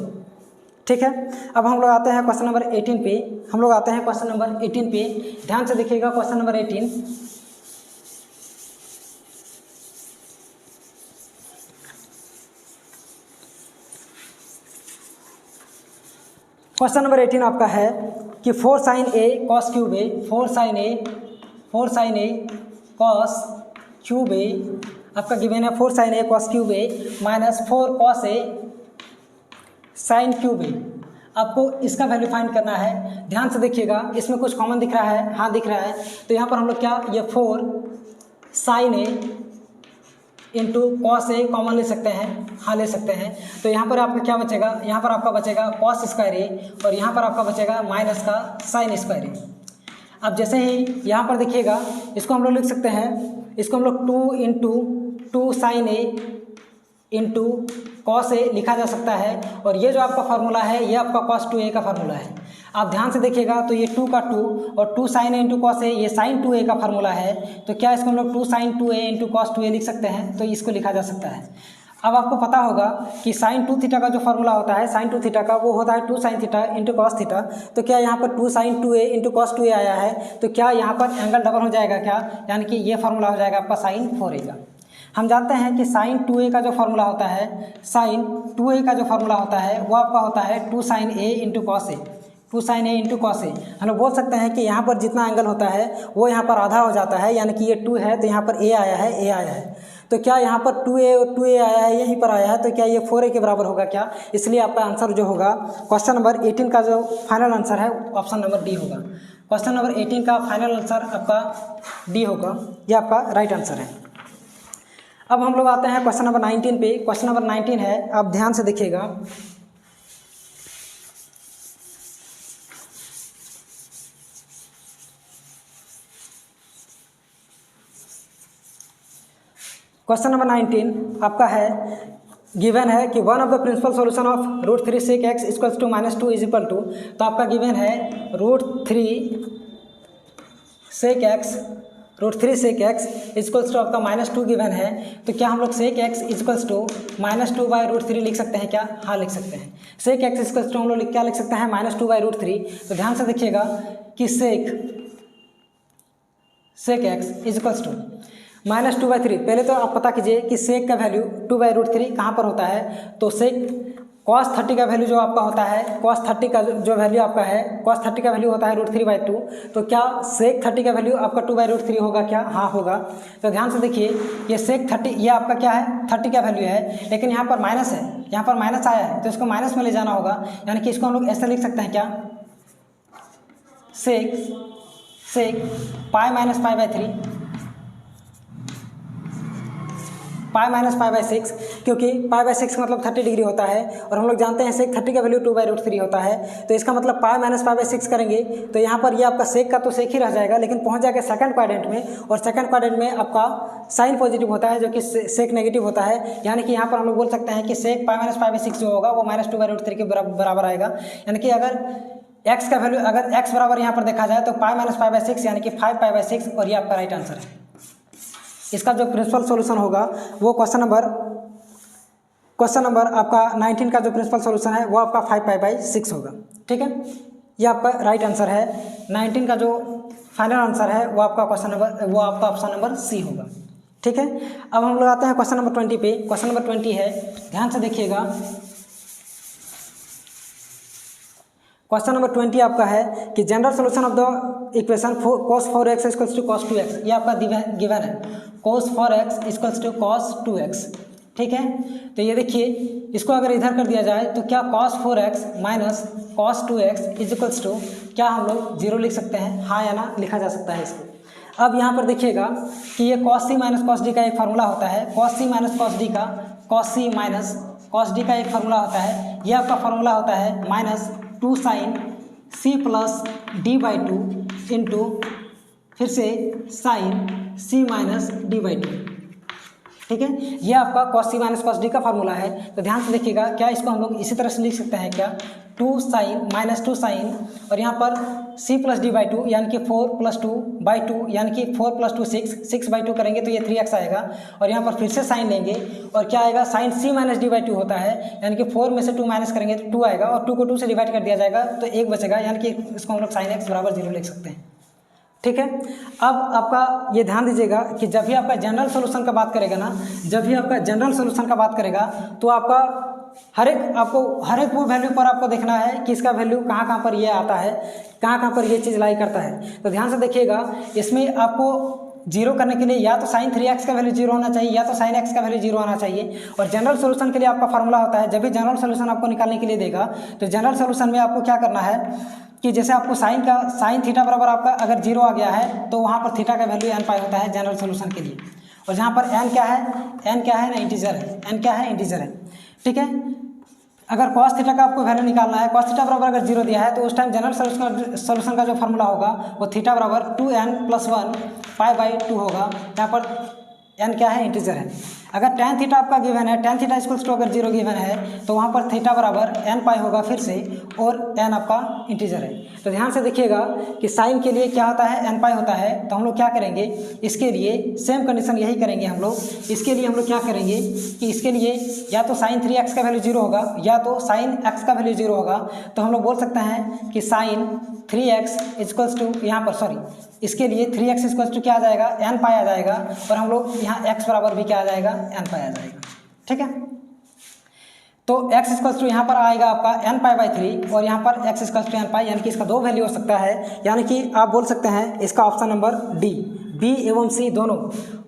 ठीक है, अब हम लोग आते हैं क्वेश्चन नंबर 18 पे। ध्यान से देखिएगा क्वेश्चन नंबर 18। क्वेश्चन नंबर 18 आपका है कि 4 sin a cos cube a, 4 sin a cos cube a आपका गिवन है 4 sin a cos cube a minus 4 cos a sin cube a। आपको इसका वैल्यू फाइंड करना है। ध्यान से देखिएगा, इसमें कुछ कॉमन दिख रहा है, हाँ दिख रहा है, तो यहाँ पर हम लोग क्या, ये 4 sin a into cos A common ले सकते हैं, हाँ ले सकते हैं। तो यहाँ पर आपका क्या बचेगा, यहाँ पर आपका बचेगा कॉस स्क्वायर ए, और यहाँ पर आपका बचेगा माइनस का साइन स्क्वायर ए। अब जैसे ही यहाँ पर देखिएगा, इसको हम लोग लिख सकते हैं, इसको हम लोग 2 इंटू 2 साइन ए इंटू कॉस ए लिखा जा सकता है, और ये जो आपका फार्मूला है ये आपका कॉस 2a का फार्मूला है। आप ध्यान से देखिएगा तो ये 2 का 2 और 2 साइन ए इंटू कॉस ए, ये साइन 2a का फार्मूला है। तो क्या इसको हम लोग 2 sign 2a into cos 2a लिख सकते हैं, तो इसको लिखा जा सकता है। अब आपको पता होगा कि साइन 2 थीटा का जो फार्मूला होता है, साइन 2 थीटा का, वो होता है 2 sine theta into cos theta. तो क्या यहाँ पर 2 sign 2a into cos 2a आया है, तो क्या यहाँ पर एंगल डबल हो जाएगा क्या, यानी कि ये फार्मूला हो जाएगा आपका साइन 4a का। हम जानते हैं कि साइन 2a का जो फार्मूला होता है, साइन 2a का जो फार्मूला होता है वो आपका होता है 2 sine a into cos A, 2 sine a into cos A. हम लोग बोल सकते हैं कि यहाँ पर जितना एंगल होता है वो यहाँ पर आधा हो जाता है, यानी कि ये 2 है तो यहाँ पर a आया है। तो क्या यहाँ पर 2a आया है, यहीं पर आया है, तो क्या ये 4a के बराबर होगा क्या। इसलिए आपका आंसर जो होगा क्वेश्चन नंबर 18 का जो फाइनल आंसर है ऑप्शन नंबर डी होगा। क्वेश्चन नंबर 18 का फाइनल आंसर आपका डी होगा, ये आपका राइट आंसर है। अब हम लोग आते हैं क्वेश्चन नंबर 19 पे। क्वेश्चन नंबर 19 है, आप ध्यान से देखिएगा, क्वेश्चन नंबर 19 आपका है, गिवन है कि one of the principal solution of √3 sec x equals to -2 is equal to, तो आपका गिवन है √3 sec x √3 sec x equals to आपका -2 गिवन है, तो क्या हम लोग सेक एक्स इक्वल्स टू -2/√3 लिख सकते हैं क्या? हाँ लिख सकते हैं। सेक एक्स इक्वल्स टू हम लोग क्या लिख सकते हैं? -2/√3। तो ध्यान से देखिएगा कि सेक एक्स इक्वल्स टू -2/3। पहले तो आप पता कीजिए कि सेक का वैल्यू 2/√3 कहाँ पर होता है। तो सेक cos 30 का वैल्यू जो आपका होता है, cos 30 का जो वैल्यू आपका है, cos 30 का वैल्यू होता है √3/2। तो क्या सेक 30 का वैल्यू आपका 2/√3 होगा क्या? हाँ होगा। तो ध्यान से देखिए ये सेक 30 ये आपका क्या है? 30 का वैल्यू है, लेकिन यहाँ पर माइनस है, यहाँ पर माइनस आया है तो इसको माइनस में ले जाना होगा। यानी कि इसको हम लोग ऐसे लिख सकते हैं क्या? सेक पाई माइनस π/3 π-π/6, क्योंकि π/6 का मतलब 30 डिग्री होता है और हम लोग जानते हैं सेक 30 का वैल्यू 2/√3 होता है। तो इसका मतलब π-π/6 करेंगे तो यहाँ पर ये आपका सेक का तो सेक ही रह जाएगा, लेकिन पहुँच जाएगा सेकंड क्वाड्रेंट में, और सेकंड क्वाड्रेंट में आपका साइन पॉजिटिव होता है जो कि सेक नेगेटिव होता है। यानी कि यहाँ पर हम लोग बोल सकते हैं कि सेक π-π/6 जो होगा वो -2/√3 के बराबर आएगा। यानी कि अगर x का वैल्यू अगर x बराबर यहाँ पर देखा जाए तो π-π/6 यानी कि 5π/6, और ये आपका राइट आंसर है। इसका जो प्रिंसिपल सॉल्यूशन होगा वो क्वेश्चन नंबर आपका 19 का जो प्रिंसिपल सॉल्यूशन है वो आपका 5π/6 होगा। ठीक है, ये आपका राइट आंसर है। 19 का जो फाइनल आंसर है वो आपका ऑप्शन नंबर सी होगा। ठीक है, अब हम लोग आते हैं क्वेश्चन नंबर 20 पे। क्वेश्चन नंबर 20 है, ध्यान से देखिएगा। क्वेश्चन नंबर 20 आपका है कि general solution of the equation cos 4x equals to cos 2x, ये आपका गिवन है। cos 4x equals to cos 2x। ठीक है, तो ये देखिए इसको अगर इधर कर दिया जाए तो क्या cos 4x minus cos 2x equals to क्या हम लोग 0 लिख सकते हैं? हाँ या ना लिखा जा सकता है इसको। अब यहाँ पर देखिएगा कि ये cos c minus cos d का एक फार्मूला होता है। cos c minus cos d का cos c minus cos d का एक फार्मूला होता है। ये आपका फार्मूला होता है -2 sin c plus d/2 into फिर से sin c माइनस d/2। ठीक है, ये आपका cos c minus cos d का फार्मूला है। तो ध्यान से देखिएगा, क्या इसको हम लोग इसी तरह से लिख सकते हैं क्या? 2 sin और यहाँ पर c प्लस d/2 यानी कि 4 + 2/2 यानी कि 4 + 2 6/2 करेंगे तो ये 3x आएगा, और यहाँ पर फिर से साइन लेंगे और क्या आएगा? sin c माइनस d/2 होता है, यानी कि 4 में से 2 माइनस करेंगे तो 2 आएगा, और 2 को 2 से डिवाइड कर दिया जाएगा तो 1 बचेगा, यानी कि इसको हम लोग sin x बराबर 0 लिख सकते हैं। ठीक है, अब आपका ये ध्यान दीजिएगा कि जब भी आपका जनरल सोल्यूशन का बात करेगा ना, जब भी आपका जनरल सोल्यूशन का बात करेगा तो आपका हर एक वो वैल्यू पर आपको देखना है कि इसका वैल्यू कहाँ पर ये आता है, कहाँ पर ये चीज़ लाई करता है। तो ध्यान से देखिएगा, इसमें आपको 0 करने के लिए या तो sin 3x का वैल्यू 0 होना चाहिए या तो sin x का वैल्यू 0 आना चाहिए। और जनरल सोल्यूशन के लिए आपका फार्मूला होता है, जब भी जनरल सोल्यूशन आपको निकालने के लिए देगा तो जनरल सोल्यूशन में आपको क्या करना है कि जैसे आपको sin थीटा बराबर आपका अगर 0 आ गया है तो वहाँ पर थीटा का वैल्यू n पाई होता है जनरल सोल्यूशन के लिए। और जहाँ पर n क्या है ना इंटीजर है, n क्या है? इंटीजर है। ठीक है, अगर cos थीटा का आपको वैल्यू निकालना है, cos थीटा बराबर अगर 0 दिया है तो उस टाइम जनरल सोल्यूशन का जो फार्मूला होगा वो थीटा बराबर 2n + 1 π/2 होगा। यहाँ पर n क्या है? इंटीजर है। अगर tan थीटा आपका गिवन है, tan थीटा इक्वल्स टू अगर 0 गिवन है तो वहाँ पर थीटा बराबर n पाई होगा फिर से, और n आपका इंटीजर है। तो ध्यान से देखिएगा कि साइन के लिए क्या होता है? n पाई होता है। तो हम लोग क्या करेंगे इसके लिए? सेम कंडीशन यही करेंगे हम लोग। इसके लिए हम लोग क्या करेंगे कि इसके लिए या तो sin 3x का वैल्यू 0 होगा या तो sin x का वैल्यू 0 होगा। तो हम लोग बोल सकते हैं कि sin 3x इक्वल्स टू यहाँ पर इसके लिए 3x इक्वल्स टू क्या आ जाएगा? n पाई आ जाएगा, और हम लोग यहाँ x बराबर भी क्या आ जाएगा? n पाई आ जाएगा। ठीक है, तो x इक्वल्स टू यहाँ पर आएगा आपका n π/3 और यहाँ पर x इक्वल्स टू n पाई, यानी कि इसका 2 वैल्यू हो सकता है। यानी कि आप बोल सकते हैं इसका ऑप्शन नंबर डी, बी एवं सी दोनों,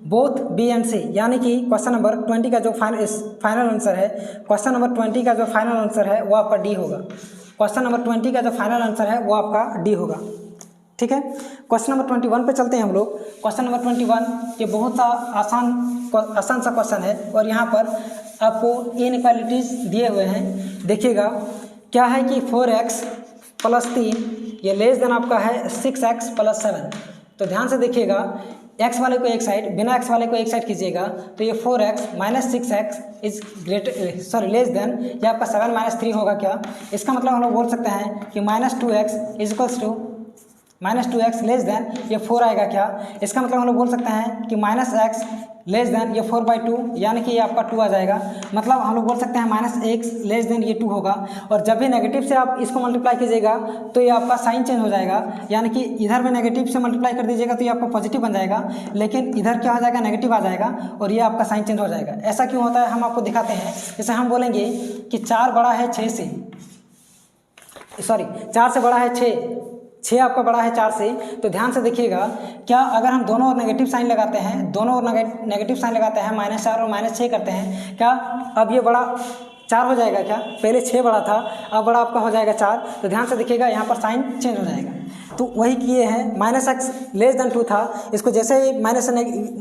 बोथ बी एंड सी। यानी कि क्वेश्चन नंबर 20 का जो फाइनल आंसर है, क्वेश्चन नंबर 20 का जो फाइनल आंसर है वो आपका डी होगा। क्वेश्चन नंबर 20 का जो फाइनल आंसर है वो आपका डी होगा। ठीक है, क्वेश्चन नंबर 21 पे चलते हैं हम लोग। क्वेश्चन नंबर 21 ये बहुत सा आसान सा क्वेश्चन है, और यहाँ पर आपको इनइक्वालिटीज दिए हुए हैं। देखिएगा क्या है कि 4x + 3 ये लेस देन आपका है 6x + 7। तो ध्यान से देखिएगा, x वाले को एक साइड, बिना x वाले को एक साइड कीजिएगा तो ये 4x - 6x लेस देन ये आपका 7 - 3 होगा क्या? इसका मतलब हम लोग बोल सकते हैं कि -2x equals to -2x less than ये 4 आएगा क्या? इसका मतलब हम लोग बोल सकते हैं कि -x लेस देन ये 4/2 यानी कि ये आपका 2 आ जाएगा। मतलब हम लोग बोल सकते हैं -x लेस देन ये 2 होगा। और जब भी नेगेटिव से आप इसको मल्टीप्लाई कीजिएगा तो ये आपका साइन चेंज हो जाएगा, यानी कि इधर में नेगेटिव से मल्टीप्लाई कर दीजिएगा तो ये आपका पॉजिटिव बन जाएगा, लेकिन इधर क्या हो जाएगा, नेगेटिव आ जाएगा और ये आपका साइन चेंज हो जाएगा। ऐसा क्यों होता है हम आपको दिखाते हैं। जैसे हम बोलेंगे कि 4 बड़ा है 6 से, सॉरी 4 से बड़ा है 6 आपका बड़ा है 4 से, तो ध्यान से देखिएगा क्या अगर हम दोनों ओर नेगेटिव साइन लगाते हैं, दोनों ओर नेगेटिव साइन लगाते हैं, -4 और -6 करते हैं, क्या अब ये बड़ा 4 हो जाएगा क्या? पहले 6 बड़ा था, अब बड़ा आपका हो जाएगा 4। तो ध्यान से देखिएगा यहाँ पर साइन चेंज हो जाएगा। तो वही किए हैं, -x लेस देन 2 था, इसको जैसे ही माइनस से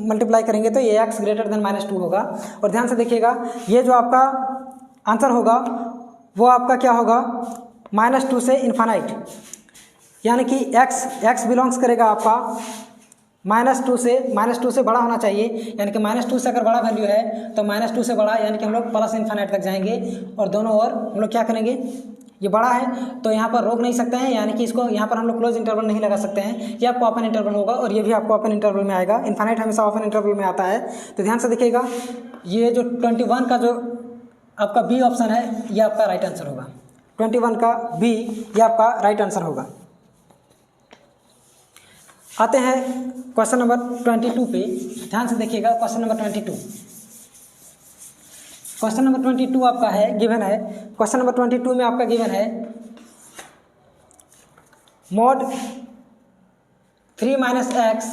मल्टीप्लाई करेंगे तो ये x ग्रेटर देन -2 होगा। और ध्यान से देखिएगा ये जो आपका आंसर होगा वो आपका क्या होगा, -2 से इन्फानाइट, यानी कि x बिलोंग्स करेगा आपका -2 से बड़ा होना चाहिए, यानी कि -2 से अगर बड़ा वैल्यू है तो -2 से बड़ा, यानी कि हम लोग प्लस इन्फानाइट तक जाएंगे और दोनों ओर हम लोग क्या करेंगे, ये बड़ा है तो यहाँ पर रोक नहीं सकते हैं, यानी कि इसको यहाँ पर हम लोग क्लोज इंटरवल नहीं लगा सकते हैं, ये आपको ओपन इंटरवल होगा और ये भी आपको ओपन इंटरवल में आएगा। इन्फानाइट हमेशा ओपन इंटरवल में आता है। तो ध्यान से देखिएगा ये जो 21 का जो आपका बी ऑप्शन है ये आपका राइट आंसर होगा। 21 का बी ये आपका राइट आंसर होगा। आते हैं क्वेश्चन नंबर 22 पे, ध्यान से देखिएगा। क्वेश्चन नंबर 22, क्वेश्चन नंबर 22 आपका है गिवन है। क्वेश्चन नंबर 22 में आपका गिवन है mod 3 - x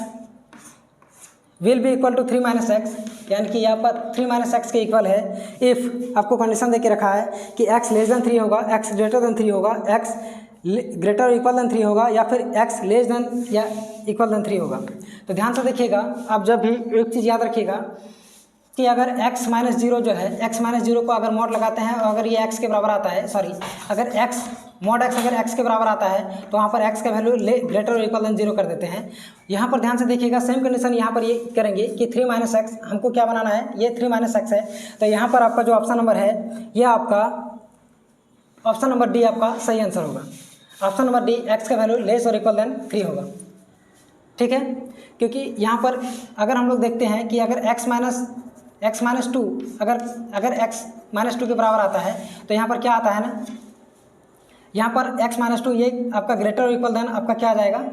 will be equal to 3 - x, यानी कि यहाँ पर 3 - x के इक्वल है इफ़ आपको कंडीशन दे के रखा है कि x लेस देन 3 होगा, x ग्रेटर देन 3 होगा, x ग्रेटर और इक्वल देन 3 होगा, या फिर x लेस देन या इक्वल देन 3 होगा। तो ध्यान से देखिएगा, आप जब भी एक चीज़ याद रखिएगा कि अगर x - 0 जो है, x - 0 को अगर मॉड लगाते हैं और अगर ये x के बराबर आता है, सॉरी अगर x मॉड x अगर x के बराबर आता है तो वहाँ पर x का वैल्यू ग्रेटर और इक्वल देन 0 कर देते हैं। यहाँ पर ध्यान से देखिएगा सेम कंडीशन यहाँ पर ये करेंगे कि 3 - x हमको क्या बनाना है, ये 3 - x है। तो यहाँ पर आपका जो ऑप्शन नंबर है ये आपका ऑप्शन नंबर डी आपका सही आंसर होगा। ऑप्शन नंबर डी, x का वैल्यू लेस और इक्वल देन 3 होगा। ठीक है, क्योंकि यहाँ पर अगर हम लोग देखते हैं कि अगर x - 2 अगर x - 2 के बराबर आता है तो यहाँ पर क्या आता है ना, यहाँ पर x - 2 ये आपका ग्रेटर और इक्वल देन आपका क्या आ जाएगा,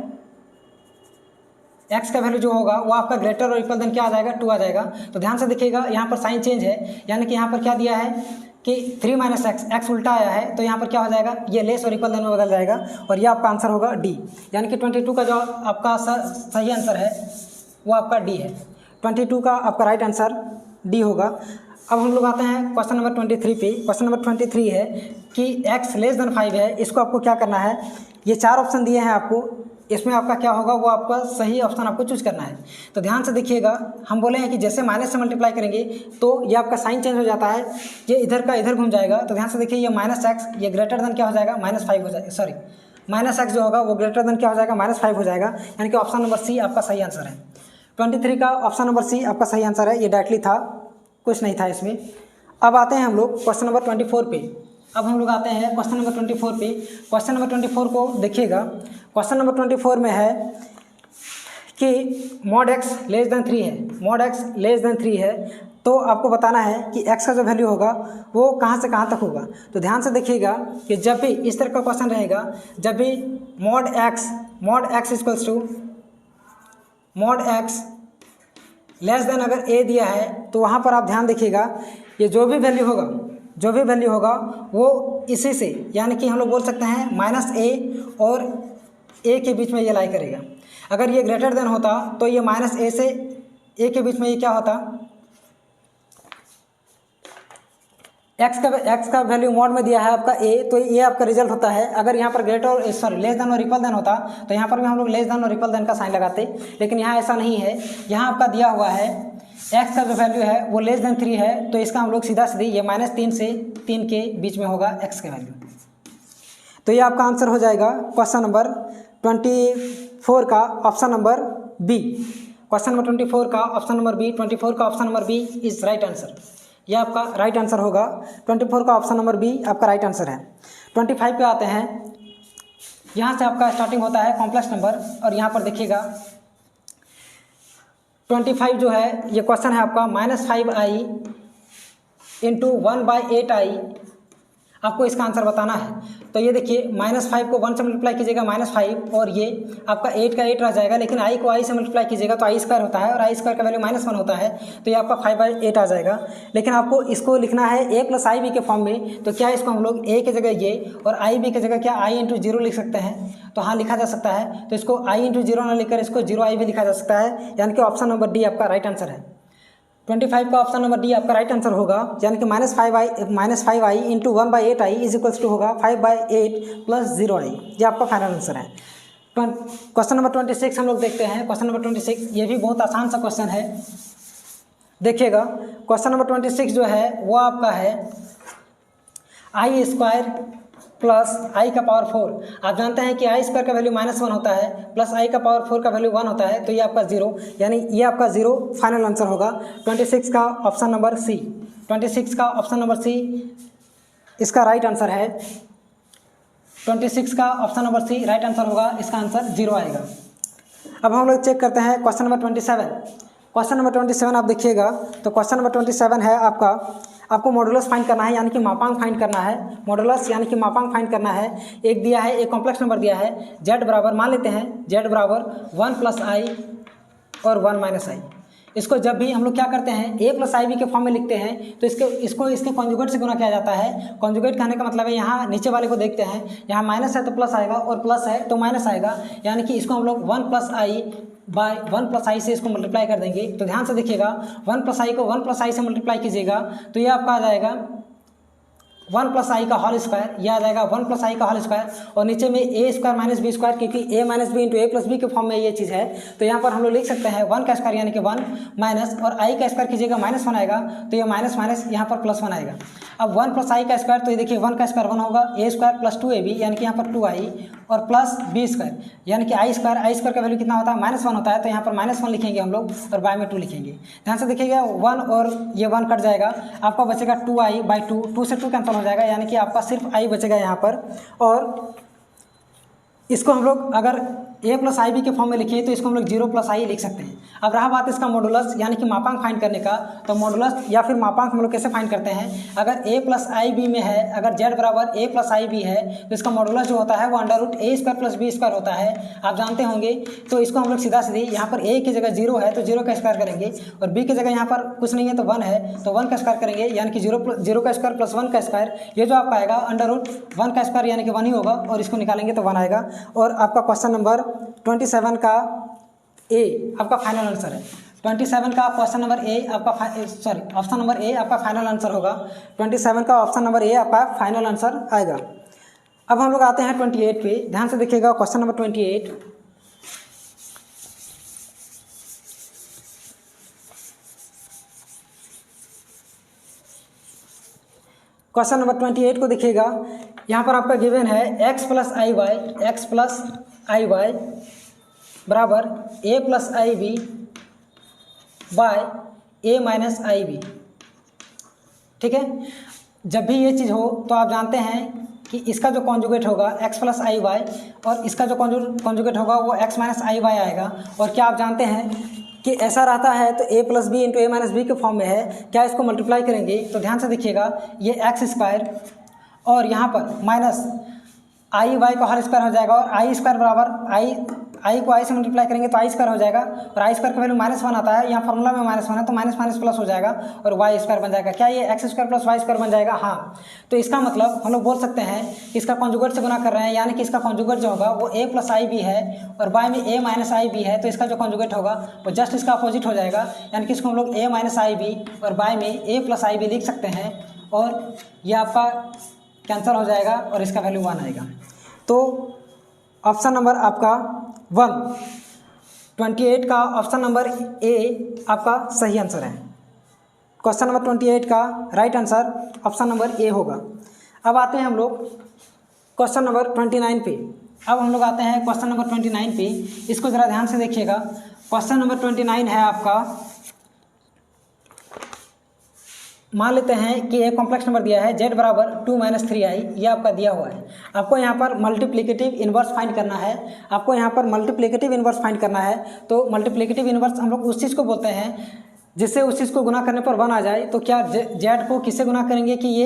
x का वैल्यू जो होगा वो आपका ग्रेटर और इक्वल देन क्या आ जाएगा, 2 आ जाएगा। तो ध्यान से देखिएगा यहाँ पर साइन चेंज है, यानी कि यहाँ पर क्या दिया है कि 3 - x उल्टा आया है, तो यहाँ पर क्या हो जाएगा, ये लेस और इक्वल देन में बदल जाएगा और ये आपका आंसर होगा डी, यानी कि 22 का जो आपका सही आंसर है वो आपका डी है। 22 का आपका राइट आंसर डी होगा। अब हम लोग आते हैं क्वेश्चन नंबर 23 पे। क्वेश्चन नंबर 23 है कि x लेस देन 5 है, इसको आपको क्या करना है, ये 4 ऑप्शन दिए हैं आपको, इसमें आपका क्या होगा, वो आपका सही ऑप्शन आपको चूज करना है। तो ध्यान से देखिएगा, हम बोले हैं कि जैसे माइनस से मल्टीप्लाई करेंगे तो ये आपका साइन चेंज हो जाता है, ये इधर का इधर घूम जाएगा। तो ध्यान से देखिए ये -x ये ग्रेटर देन क्या हो जाएगा, -5 हो जाएगा, सॉरी -x जो होगा वो ग्रेटर देन क्या हो जाएगा, -5 हो जाएगा, यानी कि ऑप्शन नंबर सी आपका सही आंसर है। 23 का ऑप्शन नंबर सी आपका सही आंसर है, ये डायरेक्टली था, कुछ नहीं था इसमें। अब आते हैं हम लोग क्वेश्चन नंबर 24 पे। अब हम लोग आते हैं क्वेश्चन नंबर 24 पे। क्वेश्चन नंबर 24 को देखिएगा। क्वेश्चन नंबर 24 में है कि mod x लेस देन 3 है, mod x लेस देन 3 है, तो आपको बताना है कि x का जो वैल्यू होगा वो कहाँ से कहाँ तक होगा। तो ध्यान से देखिएगा कि जब भी इस तरह का क्वेश्चन रहेगा, जब भी mod x equals to mod x less than अगर a दिया है तो वहाँ पर आप ध्यान देखिएगा, ये जो भी वैल्यू होगा वो इसी से, यानी कि हम लोग बोल सकते हैं -a और a के बीच में ये लाई करेगा। अगर ये ग्रेटर देन होता तो ये -a से a के बीच में ये क्या होता, x का वैल्यू मॉड में दिया है आपका a, तो ये आपका रिजल्ट होता है। अगर यहाँ पर लेस देन और इक्वल देन होता तो यहाँ पर भी हम लोग लेस देन और इक्वल देन का साइन लगाते, लेकिन यहाँ ऐसा नहीं है। यहाँ आपका दिया हुआ है x का जो वैल्यू है वो लेस देन 3 है, तो इसका हम लोग सीधा सीधी ये -3 से 3 के बीच में होगा x का वैल्यू। तो ये आपका आंसर हो जाएगा क्वेश्चन नंबर 24 का option number B. Question number 24 का ऑप्शन नंबर बी, 24 का option number B is right answer, यह आपका राइट आंसर होगा। 24 का ऑप्शन नंबर बी आपका राइट आंसर है। 25 पे आते हैं। यहाँ से आपका स्टार्टिंग होता है कॉम्प्लेक्स नंबर, और यहाँ पर देखिएगा 25 जो है ये क्वेश्चन है आपका -5i इंटू 1/8i, आपको इसका आंसर बताना है। तो ये देखिए -5 को 1 से मल्टीप्लाई कीजिएगा -5, और ये आपका 8 का 8 रह जाएगा, लेकिन i को i से मल्टीप्लाई कीजिएगा तो i² होता है, और i² का वैल्यू -1 होता है, तो ये आपका 5/8 आ जाएगा। लेकिन आपको इसको लिखना है a + ib के फॉर्म में, तो क्या इसको हम लोग a की जगह ये और ib की जगह क्या i × 0 लिख सकते हैं? तो हाँ, लिखा जा सकता है। तो इसको i × 0 ना लिखकर इसको 0i भी लिखा जा सकता है, यानी कि ऑप्शन नंबर डी आपका राइट आंसर है। 25 का ऑप्शन नंबर डी आपका राइट आंसर होगा, यानी कि -5i into 1/8i is equals to होगा 5/8 + 0i। ये आपका फाइनल आंसर है। क्वेश्चन नंबर 26 हम लोग देखते हैं। क्वेश्चन नंबर 26 ये भी बहुत आसान सा क्वेश्चन है, देखिएगा। क्वेश्चन नंबर 26 जो है वो आपका है i² प्लस i का पावर 4। आप जानते हैं कि i² का वैल्यू -1 होता है, प्लस i का पावर 4 का वैल्यू 1 होता है, तो ये आपका 0, यानी ये आपका 0 फाइनल आंसर होगा। 26 का ऑप्शन नंबर सी, 26 का ऑप्शन नंबर सी इसका राइट आंसर है। 26 का option number C right answer होगा, इसका आंसर 0 आएगा। अब हम लोग चेक करते हैं क्वेश्चन नंबर 27। क्वेश्चन नंबर 27 आप देखिएगा, तो क्वेश्चन नंबर 27 है आपको मॉडुलस फाइंड करना है, यानी कि मापांक फाइंड करना है। मॉडुलस यानी कि मापांक फाइंड करना है। एक दिया है, एक कॉम्प्लेक्स नंबर दिया है, z बराबर मान लेते हैं z बराबर 1 + i और 1 - i। इसको जब भी हम लोग क्या करते हैं a + ib के फॉर्म में लिखते हैं, तो इसको इसके कॉन्जुगेट से गुना किया जाता है। कॉन्जुगेट कहने का मतलब है, यहाँ नीचे वाले को देखते हैं, यहाँ माइनस है तो प्लस आएगा, और प्लस है तो माइनस आएगा, यानी कि इसको हम लोग 1 + i से इसको मल्टीप्लाई कर देंगे। तो ध्यान से देखिएगा, 1 + i को 1 + i से मल्टीप्लाई कीजिएगा तो ये आपका आ जाएगा 1 + i का होल स्क्वायर, यह आ जाएगा 1 + i का होल स्क्वायर, और नीचे में a² - b², क्योंकि a - b into a + b के फॉर्म में ये चीज़ है। तो यहाँ पर हम लोग लिख सकते हैं 1 का स्क्वायर यानी कि 1 माइनस, और i का स्क्वायर कीजिएगा -1 आएगा, तो ये माइनस माइनस यहाँ पर +1 आएगा। अब 1 + i का स्क्वायर, तो ये देखिए 1 का स्क्वायर 1 होगा, a² + 2ab यानी कि यहाँ पर 2i, और प्लस b² यानी कि i² का वैल्यू कितना होता है? -1 होता है, तो यहाँ पर -1 लिखेंगे हम लोग, और बाय में 2 लिखेंगे। ध्यान से देखिएगा, 1 और ये 1 कट जाएगा, आपका बचेगा 2i/2, 2 से 2 कैंसिल हो जाएगा, यानी कि आपका सिर्फ i बचेगा यहाँ पर। और इसको हम लोग अगर a + ib के फॉर्म में लिखिए तो इसको हम लोग 0 + i लिख सकते हैं। अब रहा बात इसका मॉडुलस यानी कि मापांक फाइंड करने का, तो मॉडुलस या फिर मापांक हम लोग कैसे फाइंड करते हैं? अगर a + ib में है, अगर z बराबर a + ib है, तो इसका मॉडुलस जो होता है वो √a² + b² होता है, आप जानते होंगे। तो इसको हम लोग सीधा सीधी यहाँ पर a की जगह 0 है तो 0 का स्क्वायर करेंगे, और b की जगह यहाँ पर कुछ नहीं है तो 1 है तो 1 का स्क्वायर करेंगे, यानी कि 0 का स्क्वायर + 1 का स्क्वायर, ये जो आपका आएगा √1 का स्क्वायर यानी कि 1 ही होगा, और इसको निकालेंगे तो 1 आएगा। और आपका क्वेश्चन नंबर 27 का ए आपका फाइनल आंसर है। 27 का क्वेश्चन नंबर ए आपका ऑप्शन नंबर ए आपका फाइनल आंसर होगा। 27 का ऑप्शन नंबर ए आपका फाइनल आंसर आएगा। अब हम लोग आते हैं 28 पे, ध्यान से देखिएगा क्वेश्चन नंबर 28। क्वेश्चन नंबर 28 को देखिएगा, यहाँ पर आपका गिवन है x + iy बराबर a + ib by a - ib। ठीक है, जब भी ये चीज़ हो तो आप जानते हैं कि इसका जो कॉन्जुगेट होगा x + iy, और इसका जो कॉन्जुगेट होगा वो x - iy आएगा। और क्या आप जानते हैं कि ऐसा रहता है तो a + b into a - b के फॉर्म में है, क्या इसको मल्टीप्लाई करेंगे तो ध्यान से देखिएगा, ये x² और यहाँ पर माइनस i का होल स्क्वायर हो जाएगा, और i² बराबर i को i से मल्टीप्लाई करेंगे तो i² हो जाएगा, और i² का वैल्यू -1 आता है, यहाँ फॉर्मूला में -1 है तो माइनस माइनस प्लस हो जाएगा, और y² बन जाएगा। क्या ये x² + y² बन जाएगा? हाँ। तो इसका मतलब हम लोग बोल सकते हैं कि इसका कॉन्जुगेट से गुना कर रहे हैं, यानी कि इसका कॉन्जुगेट जो होगा वो a + ib है, और y में a - ib है, तो इसका जो कॉन्जुगेट होगा वो जस्ट इसका अपोजिट हो जाएगा, यानी कि इसको हम लोग a - ib और y में a + ib लिख सकते हैं, और यह आपका कैंसिल हो जाएगा और इसका वैल्यू 1 आएगा। तो ऑप्शन नंबर आपका 1, 28 का ऑप्शन नंबर ए आपका सही आंसर है। क्वेश्चन नंबर 28 का right answer option number A होगा। अब आते हैं हम लोग क्वेश्चन नंबर 29 पे। अब हम लोग आते हैं क्वेश्चन नंबर 29 पे, इसको ज़रा ध्यान से देखिएगा। क्वेश्चन नंबर 29 है आपका मान लेते हैं कि एक कॉम्प्लेक्स नंबर दिया है z बराबर 2 - 3i, ये आपका दिया हुआ है। आपको यहाँ पर मल्टीप्लिकेटिव इन्वर्स फाइंड करना है। आपको यहाँ पर मल्टीप्लिकेटिव इन्वर्स फाइंड करना है। तो मल्टीप्लिकेटिव इन्वर्स हम लोग उस चीज़ को बोलते हैं जिससे उस चीज़ को गुना करने पर 1 आ जाए। तो क्या z को किससे गुना करेंगे कि ये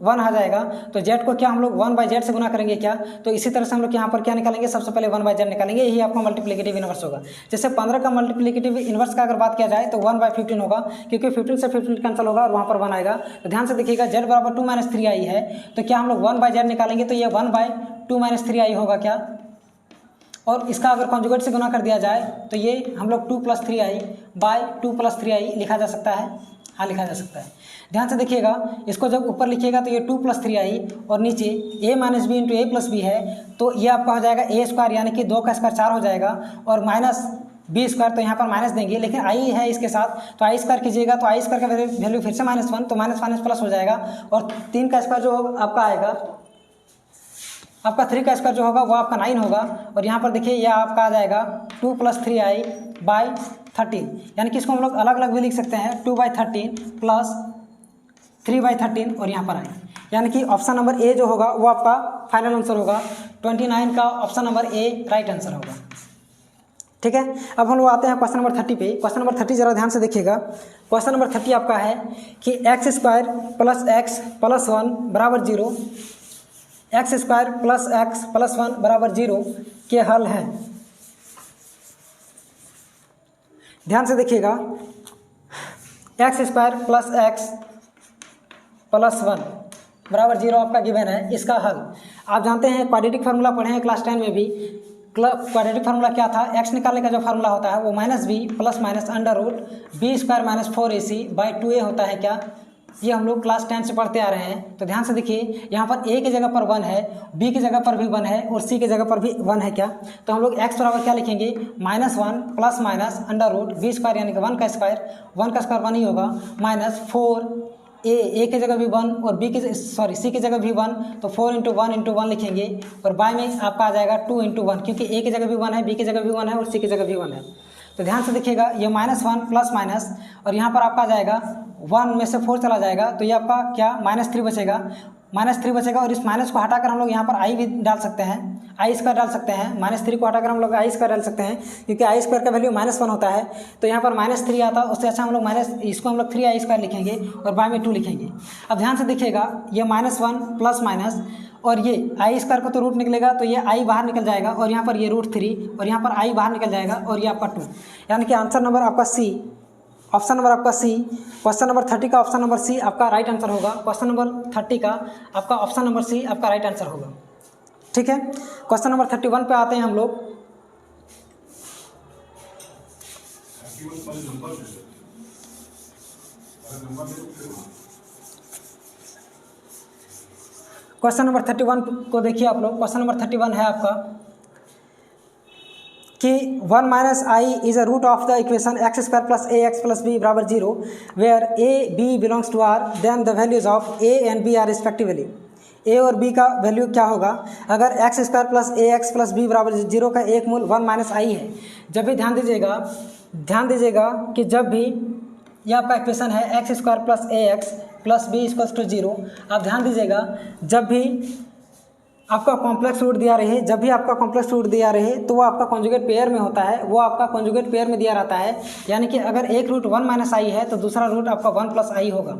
1 आ जाएगा, तो z को क्या हम लोग 1/z से गुना करेंगे क्या। तो इसी तरह से हम लोग यहाँ पर क्या निकालेंगे, सबसे पहले 1/z निकालेंगे, यही आपका मल्टीप्लिकेटिव इन्वर्स होगा। जैसे 15 का मल्टीप्लिकेटिव इन्वर्स का अगर बात किया जाए तो 1/15 होगा, क्योंकि 15 से 15 कैंसिल होगा और वहाँ पर 1 आएगा। तो ध्यान से देखिएगा z बराबर 2 - 3i है, तो क्या हम लोग 1/z निकालेंगे तो ये 1/2 - 3i होगा क्या। और इसका अगर कॉन्जुगेट से गुना कर दिया जाए तो ये हम लोग 2 + 3i/2 + 3i लिखा जा सकता है। हाँ, लिखा जा सकता है। ध्यान से देखिएगा, इसको जब ऊपर लिखिएगा तो ये 2 + 3i और नीचे a - b × a + b है, तो ये आपका हो जाएगा a² यानी कि 2 का स्क्वायर 4 हो जाएगा, और -b², तो यहाँ पर माइनस देंगे, लेकिन i है इसके साथ तो i² कीजिएगा तो i² का वैल्यू फिर से -1, तो माइनस प्लस हो जाएगा, और 3 का स्क्वायर जो आपका आएगा, आपका 3 का स्क्वायर जो होगा वो आपका 9 होगा। और यहाँ पर देखिए यह आपका आ जाएगा 2 + 3i/13, यानी कि इसको हम लोग अलग अलग भी लिख सकते हैं, 2/13 + 3/13 और यहाँ पर आई, यानी कि ऑप्शन नंबर ए जो होगा वो आपका फाइनल आंसर होगा। 29 का option number A right answer होगा। ठीक है, अब हम लोग आते हैं क्वेश्चन नंबर 30 पे। क्वेश्चन नंबर 30 जरा ध्यान से देखिएगा। क्वेश्चन नंबर 30 आपका है कि x² + x + 1 = 0, x² + x + 1 = 0 के हल हैं। ध्यान से देखिएगा, x² + x + 1 = 0 आपका गिवन है। इसका हल आप जानते हैं, क्वाड्रेटिक फार्मूला पढ़े हैं क्लास 10 में भी। क्वाड्रेटिक फार्मूला क्या था, x निकालने का जो फार्मूला होता है वो -b ± (b² - 4ac/2a होता है क्या। ये हम लोग क्लास 10 से पढ़ते आ रहे हैं। तो ध्यान से देखिए, यहाँ पर a की जगह पर 1 है, b की जगह पर भी 1 है और c की जगह पर भी 1 है क्या। तो हम लोग x बराबर क्या लिखेंगे, -1 ± (b² यानी कि 1 का स्क्वायर 1 ही होगा, -4a की जगह भी 1 और c की जगह भी 1, तो 4 × 1 × 1 लिखेंगे, और बाय में आपका आ जाएगा 2 × 1, क्योंकि a की जगह भी 1 है, b की जगह भी 1 है और c की जगह भी 1 है। तो ध्यान से देखिएगा, ये -1 प्लस माइनस, और यहाँ पर आपका आ जाएगा 1 में से 4 चला जाएगा, तो ये आपका क्या -3 बचेगा, -3 बचेगा। और इस माइनस को हटाकर हम लोग यहाँ पर i भी डाल सकते हैं, i² डाल सकते हैं। -3 को हटाकर हम लोग i² डाल सकते हैं, क्योंकि i² का वैल्यू -1 होता है। तो यहाँ पर -3 आता, उससे अच्छा हम लोग इसको हम लोग 3i² लिखेंगे और बाय में 2 लिखेंगे। अब ध्यान से देखिएगा, ये -1 प्लस माइनस, और ये i² को तो रूट निकलेगा, तो ये i बाहर निकल जाएगा, और यहाँ पर ये √3 और यहाँ पर i बाहर निकल जाएगा, और ये आपका 2, यानी कि आंसर नंबर आपका सी, ऑप्शन नंबर आपका सी। क्वेश्चन नंबर 30 का ऑप्शन नंबर सी आपका राइट आंसर होगा। क्वेश्चन नंबर 30 का आपका ऑप्शन नंबर सी आपका राइट आंसर होगा। ठीक है, क्वेश्चन नंबर 31 पे आते हैं हम लोग। क्वेश्चन नंबर 31 को देखिए आप लोग। क्वेश्चन नंबर 31 है आपका कि 1 - i is a root of the equation x² + ax + b = 0 where a b belongs to r, then the values of a and b are respectively। a और b का value क्या होगा अगर x² + ax + b = 0 का एक मूल 1 - i है। जब भी ध्यान दीजिएगा कि जब भी यह आपका इक्वेशन है x² + ax + b = 0, आप ध्यान दीजिएगा, जब भी आपका कॉम्प्लेक्स रूट दिया रहे, तो वो आपका कॉन्जुगेट पेयर में होता है, वो आपका कॉन्जुगेट पेयर में दिया रहता है। यानी कि अगर एक रूट 1 - i है तो दूसरा रूट आपका 1 + i होगा।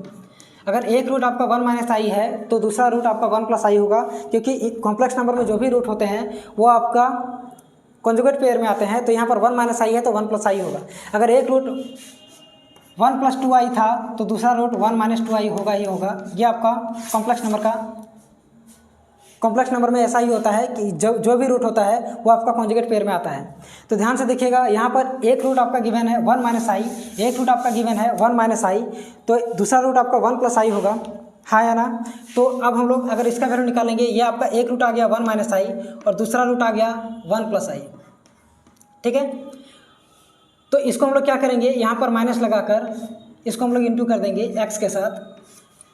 अगर एक रूट आपका 1 - i है तो दूसरा रूट आपका 1 + i होगा, क्योंकि कॉम्प्लेक्स नंबर में जो भी रूट होते हैं वो आपका कॉन्जुगेट पेयर में आते हैं। तो यहाँ पर 1 - i है तो 1 + i होगा। अगर एक रूट 1 + 2i था तो दूसरा रूट 1 - 2i होगा ही होगा। ये आपका कॉम्प्लेक्स नंबर में ऐसा ही होता है कि जो भी रूट होता है वो आपका कॉन्जुगेट पेयर में आता है। तो ध्यान से देखिएगा, यहाँ पर एक रूट आपका गिवन है 1 - i, एक रूट आपका गिवन है 1 - i, तो दूसरा रूट आपका 1 + i होगा, हाँ या ना। तो अब हम लोग अगर इसका वैल्यू निकालेंगे, ये आपका एक रूट आ गया 1 - i और दूसरा रूट आ गया 1 + i। ठीक है, तो इसको हम लोग क्या करेंगे, यहाँ पर माइनस लगाकर इसको हम लोग इंटू कर देंगे x के साथ,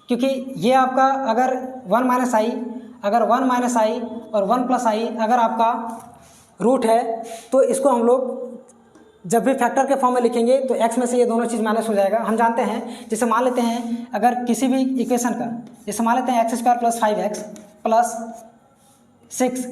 क्योंकि ये आपका अगर 1 - i और 1 + i अगर आपका रूट है तो इसको हम लोग जब भी फैक्टर के फॉर्म में लिखेंगे तो x में से ये दोनों चीज़ माइनस हो जाएगा। हम जानते हैं, जैसे मान लेते हैं अगर किसी भी इक्वेशन का, जैसे मान लेते हैं x² + 5x + 6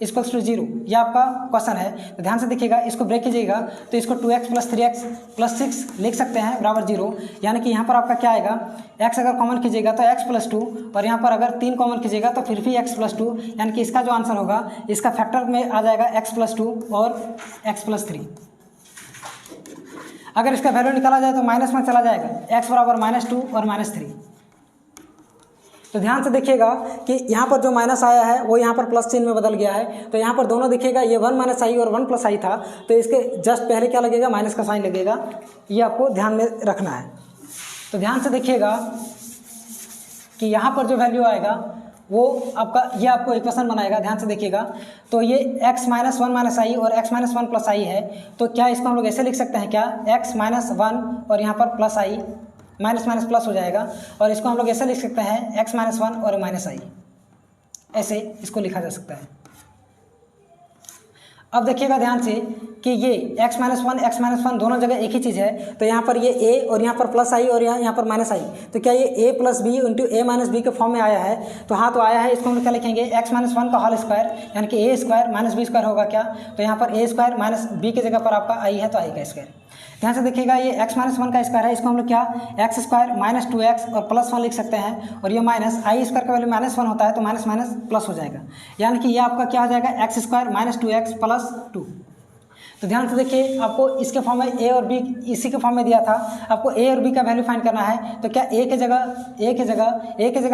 इक्वल्स टू 0, ये आपका क्वेश्चन है। तो ध्यान से देखिएगा, इसको ब्रेक कीजिएगा तो इसको 2x + 3x + 6 लिख सकते हैं बराबर 0, यानी कि यहाँ पर आपका क्या आएगा, x अगर कॉमन कीजिएगा तो x + 2 और यहाँ पर अगर 3 कॉमन कीजिएगा तो फिर भी x + 2, यानी कि इसका जो आंसर होगा इसका फैक्टर में आ जाएगा x + 2 और x + 3। अगर इसका वैल्यू निकाला जाए तो माइनस में चला जाएगा, x बराबर -2 और -3। तो ध्यान से देखिएगा कि यहाँ पर जो माइनस आया है वो यहाँ पर प्लस चिन्ह में बदल गया है। तो यहाँ पर दोनों देखिएगा, ये 1 - i और 1 + i था, तो इसके जस्ट पहले क्या लगेगा, माइनस का साइन लगेगा। ये आपको ध्यान में रखना है। तो ध्यान से देखिएगा कि यहाँ पर जो वैल्यू आएगा वो आपका, ये आपको इक्वेशन बनाएगा। ध्यान से देखिएगा, तो ये x - 1 - i और x - 1 + i है। तो क्या इसको हम लोग ऐसे लिख सकते हैं क्या, x - 1 और यहाँ पर plus i, minus minus plus हो जाएगा, और इसको हम लोग ऐसे लिख सकते हैं x - 1 और -i, ऐसे इसको लिखा जा सकता है। अब देखिएगा ध्यान से कि ये x - 1 दोनों जगह एक ही चीज़ है। तो यहाँ पर ये a और यहाँ पर प्लस i और यहाँ पर -i, तो क्या ये a + b × a - b के फॉर्म में आया है? तो हाँ, तो आया है। इसको हम लोग क्या लिखेंगे, x - 1 का होल स्क्वायर, यानी कि a² - b² होगा क्या, तो यहाँ पर a² - b की जगह पर आपका i है तो i का स्क्वायर। ध्यान से देखिएगा, ये x - 1 का स्क्वायर है, इसको हम लोग क्या x² - 2x और +1 लिख सकते हैं, और ये माइनस i² का वैल्यू -1 होता है तो माइनस माइनस प्लस हो जाएगा, यानी कि ये आपका क्या हो जाएगा, x² - 2x + 2। तो ध्यान से देखिए, आपको इसके फॉर्म में a और b इसी के फॉर्म में दिया था, आपको a और b का वैल्यू फाइंड करना है। तो क्या a की जगह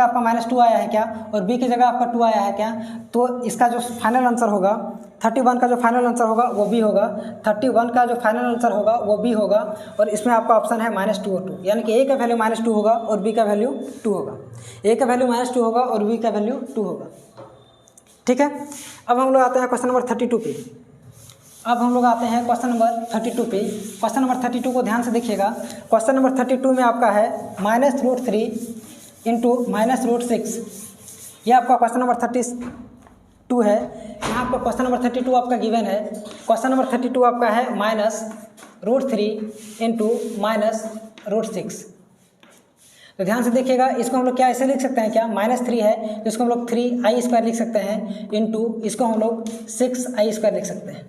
आपका -2 आया है क्या, और b की जगह आपका 2 आया है क्या, तो इसका जो फाइनल आंसर होगा 31 का जो फाइनल आंसर होगा वो b होगा, 31 का जो फाइनल आंसर होगा वो b होगा, और इसमें आपका ऑप्शन है -2 और 2, यानी कि a का वैल्यू -2 होगा और b का वैल्यू 2 होगा, a का वैल्यू -2 होगा और b का वैल्यू 2 होगा। ठीक है, अब हम लोग आते हैं क्वेश्चन नंबर 32 पे। क्वेश्चन नंबर 32 को ध्यान से देखिएगा। क्वेश्चन नंबर 32 में आपका है -√3 × -√6, ये आपका क्वेश्चन नंबर 32 है। यहाँ आपका क्वेश्चन नंबर 32 आपका गिवन है। क्वेश्चन नंबर 32 आपका है -√3 × -√6। तो ध्यान से देखिएगा, इसको हम लोग क्या ऐसे लिख सकते हैं क्या, -3 है तो इसको हम लोग 3i² लिख सकते हैं, इंटू इसको हम लोग 6i² लिख सकते हैं।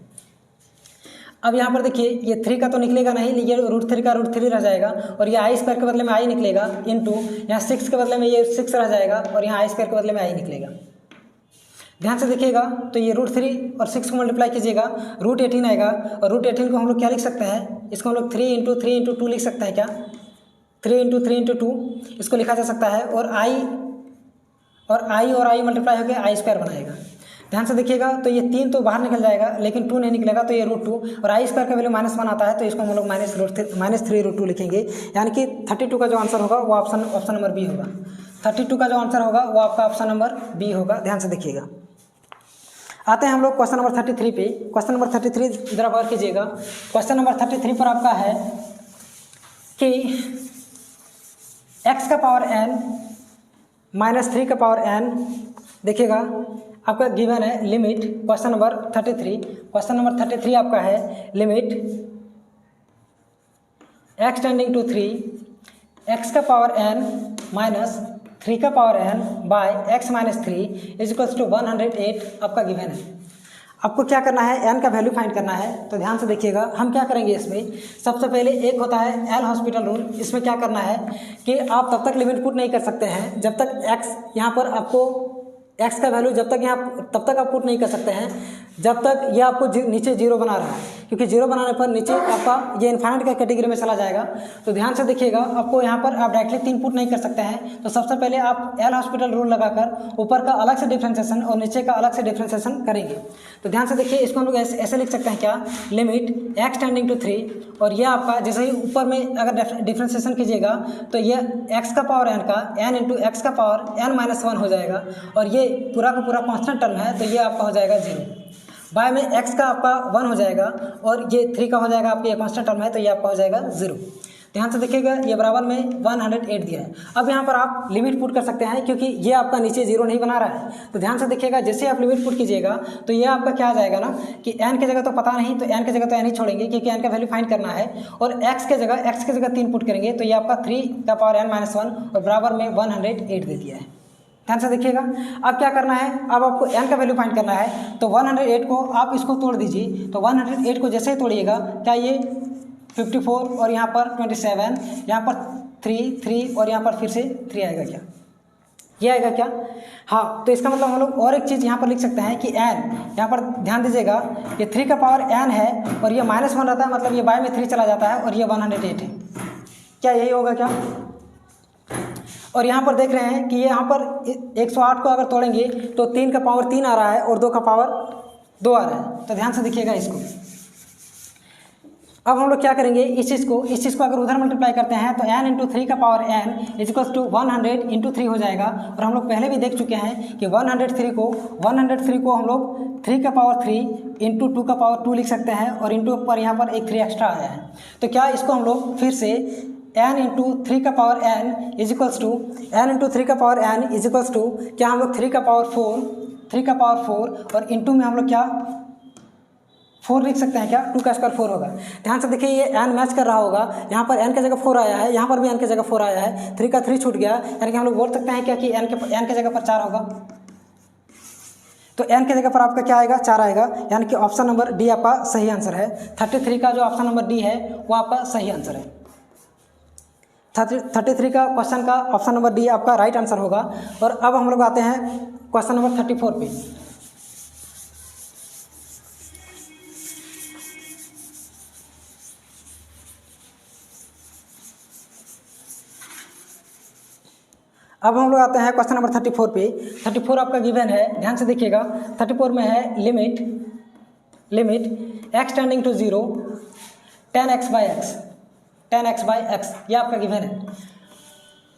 अब यहाँ पर देखिए, ये 3 का तो निकलेगा नहीं, ये √3 का √3 रह जाएगा, और ये i² के बदले में i निकलेगा, इंटू यहाँ 6 के बदले में ये 6 रह जाएगा, और यहाँ i² के बदले में i निकलेगा। ध्यान से देखिएगा, तो ये √3 और 6 को मल्टीप्लाई कीजिएगा, √18 आएगा, और √18 को हम लोग क्या लिख सकते हैं, इसको हम लोग 3 × 3 × 2 लिख सकते हैं क्या, 3 × 3 × 2 इसको लिखा जा सकता है, और i मल्टीप्लाई होकर i² बनाएगा। ध्यान से देखिएगा, तो ये 3 तो बाहर निकल जाएगा, लेकिन 2 नहीं निकलेगा, तो ये √2, और i² का वैल्यू -1 आता है, तो इसको हम लोग -3√2 लिखेंगे, यानी कि 32 का जो आंसर होगा वो ऑप्शन नंबर बी होगा। 32 का जो आंसर होगा वो आपका ऑप्शन नंबर बी होगा। ध्यान से देखिएगा। आते हैं हम लोग क्वेश्चन नंबर 33 पे। क्वेश्चन नंबर 33 जरा गौर कीजिएगा। क्वेश्चन नंबर 33 पर आपका है कि x का पावर n -3 का पावर n, देखिएगा आपका गिवन है लिमिट। क्वेश्चन नंबर 33 आपका है limit x tending to 3, x का पावर n -3 का power n by x - 3 is to 108 आपका गिवन है। आपको क्या करना है, n का वैल्यू फाइंड करना है। तो ध्यान से देखिएगा, हम क्या करेंगे इसमें, सबसे पहले एक होता है एल हॉस्पिटल रूल। इसमें क्या करना है कि आप तब तक लिमिट पुट नहीं कर सकते हैं जब तक x यहाँ पर आपको x का वैल्यू तब तक आप पुट नहीं कर सकते हैं जब तक ये आपको नीचे 0 बना रहा है, क्योंकि 0 बनाने पर नीचे आपका ये इन्फाइनाइट का कैटेगरी में चला जाएगा। तो ध्यान से देखिएगा, आपको यहाँ पर आप डायरेक्टली 3 पुट नहीं कर सकते हैं। तो सबसे पहले आप एल हॉस्पिटल रूल लगाकर ऊपर का अलग से डिफ्रेंसिएशन और नीचे का अलग से डिफ्रेंसिएशन करेंगे। तो ध्यान से देखिए, इसको हम लोग ऐसे लिख सकते हैं क्या, लिमिट x टेंडिंग टू 3, और यह आपका जैसे ही ऊपर में अगर डिफ्रेंसिएशन कीजिएगा तो ये x का पावर n का n इंटू x का पावर n -1 हो जाएगा, और ये पूरा का पूरा कांस्टेंट टर्म है, तो ये आपका हो जाएगा 0। बाय में x का आपका 1 हो जाएगा, और ये 3 का हो जाएगा आपका, ये कांस्टेंट टर्म है, तो ये आपका हो जाएगा 0। ध्यान से देखिएगा, ये बराबर में 108 दिया है। अब यहाँ पर आप लिमिट पुट कर सकते हैं क्योंकि ये आपका नीचे जीरो नहीं बना रहा है। तो ध्यान से देखिएगा, जैसे आप लिमिट पुट कीजिएगा तो ये आपका क्या आ जाएगा ना कि n की जगह तो पता नहीं, तो n की जगह तो n ही छोड़ेंगे क्योंकि n का वैल्यू फाइंड करना है, और x की जगह 3 पुट करेंगे तो ये आपका 3 का पावर n माइनस 1 और बराबर में 108 दे दिया है। ध्यान से देखिएगा, अब क्या करना है, अब आपको n का वैल्यू फाइंड करना है। तो 108 को आप इसको तोड़ दीजिए, तो 108 को जैसे ही तोड़िएगा, क्या ये 54 और यहाँ पर 27, यहाँ पर 3 और यहाँ पर फिर से 3 आएगा क्या, ये आएगा क्या? हाँ, तो इसका मतलब हम लोग और एक चीज़ यहाँ पर लिख सकते हैं कि n, यहाँ पर ध्यान दीजिएगा, ये 3 का पावर n है और ये -1 रहता है, मतलब ये बाय में 3 चला जाता है और ये 108 है। क्या यही होगा क्या? और यहाँ पर देख रहे हैं कि ये यहाँ पर 108 को अगर तोड़ेंगे तो 3 का पावर 3 आ रहा है और 2 का पावर 2 आ रहा है। तो ध्यान से देखिएगा इसको। अब हम लोग क्या करेंगे, इस चीज़ को अगर उधर मल्टीप्लाई करते हैं तो n इंटू 3 का power n equals to 100 into 3 हो जाएगा। और हम लोग पहले भी देख चुके हैं कि 103 को हम लोग 3 का पावर 3 इंटू 2 का पावर 2 लिख सकते हैं, और इंटू पर यहाँ पर एक 3 एक्स्ट्रा आया है। तो क्या इसको हम लोग फिर से n इंटू 3 का power n equals to n into 3 का पावर n इजिकल्स टू क्या हम लोग 3 का पावर 4 और इंटू में हम लोग क्या 4 लिख सकते हैं क्या, 2 का स्क्वायर 4 होगा। ध्यान से देखिए, ये n मैच कर रहा होगा, यहाँ पर n की जगह 4 आया है, यहाँ पर भी n की जगह 4 आया है, 3 का 3 छूट गया, यानी कि हम लोग बोल सकते हैं क्या कि n की जगह पर 4 होगा। तो n की जगह पर आपका क्या आएगा, 4 आएगा, यानी कि ऑप्शन नंबर डी आपका सही आंसर है। 33 का जो ऑप्शन नंबर डी है वो आपका सही आंसर है। 33 का क्वेश्चन का ऑप्शन नंबर डी आपका राइट आंसर होगा। और अब हम लोग आते हैं क्वेश्चन नंबर 34 पे। अब हम लोग आते हैं क्वेश्चन नंबर 34 पे। 34 आपका गिवन है, ध्यान से देखिएगा। 34 में है limit x tending to 0 10x by x, ये आपका गिवन है।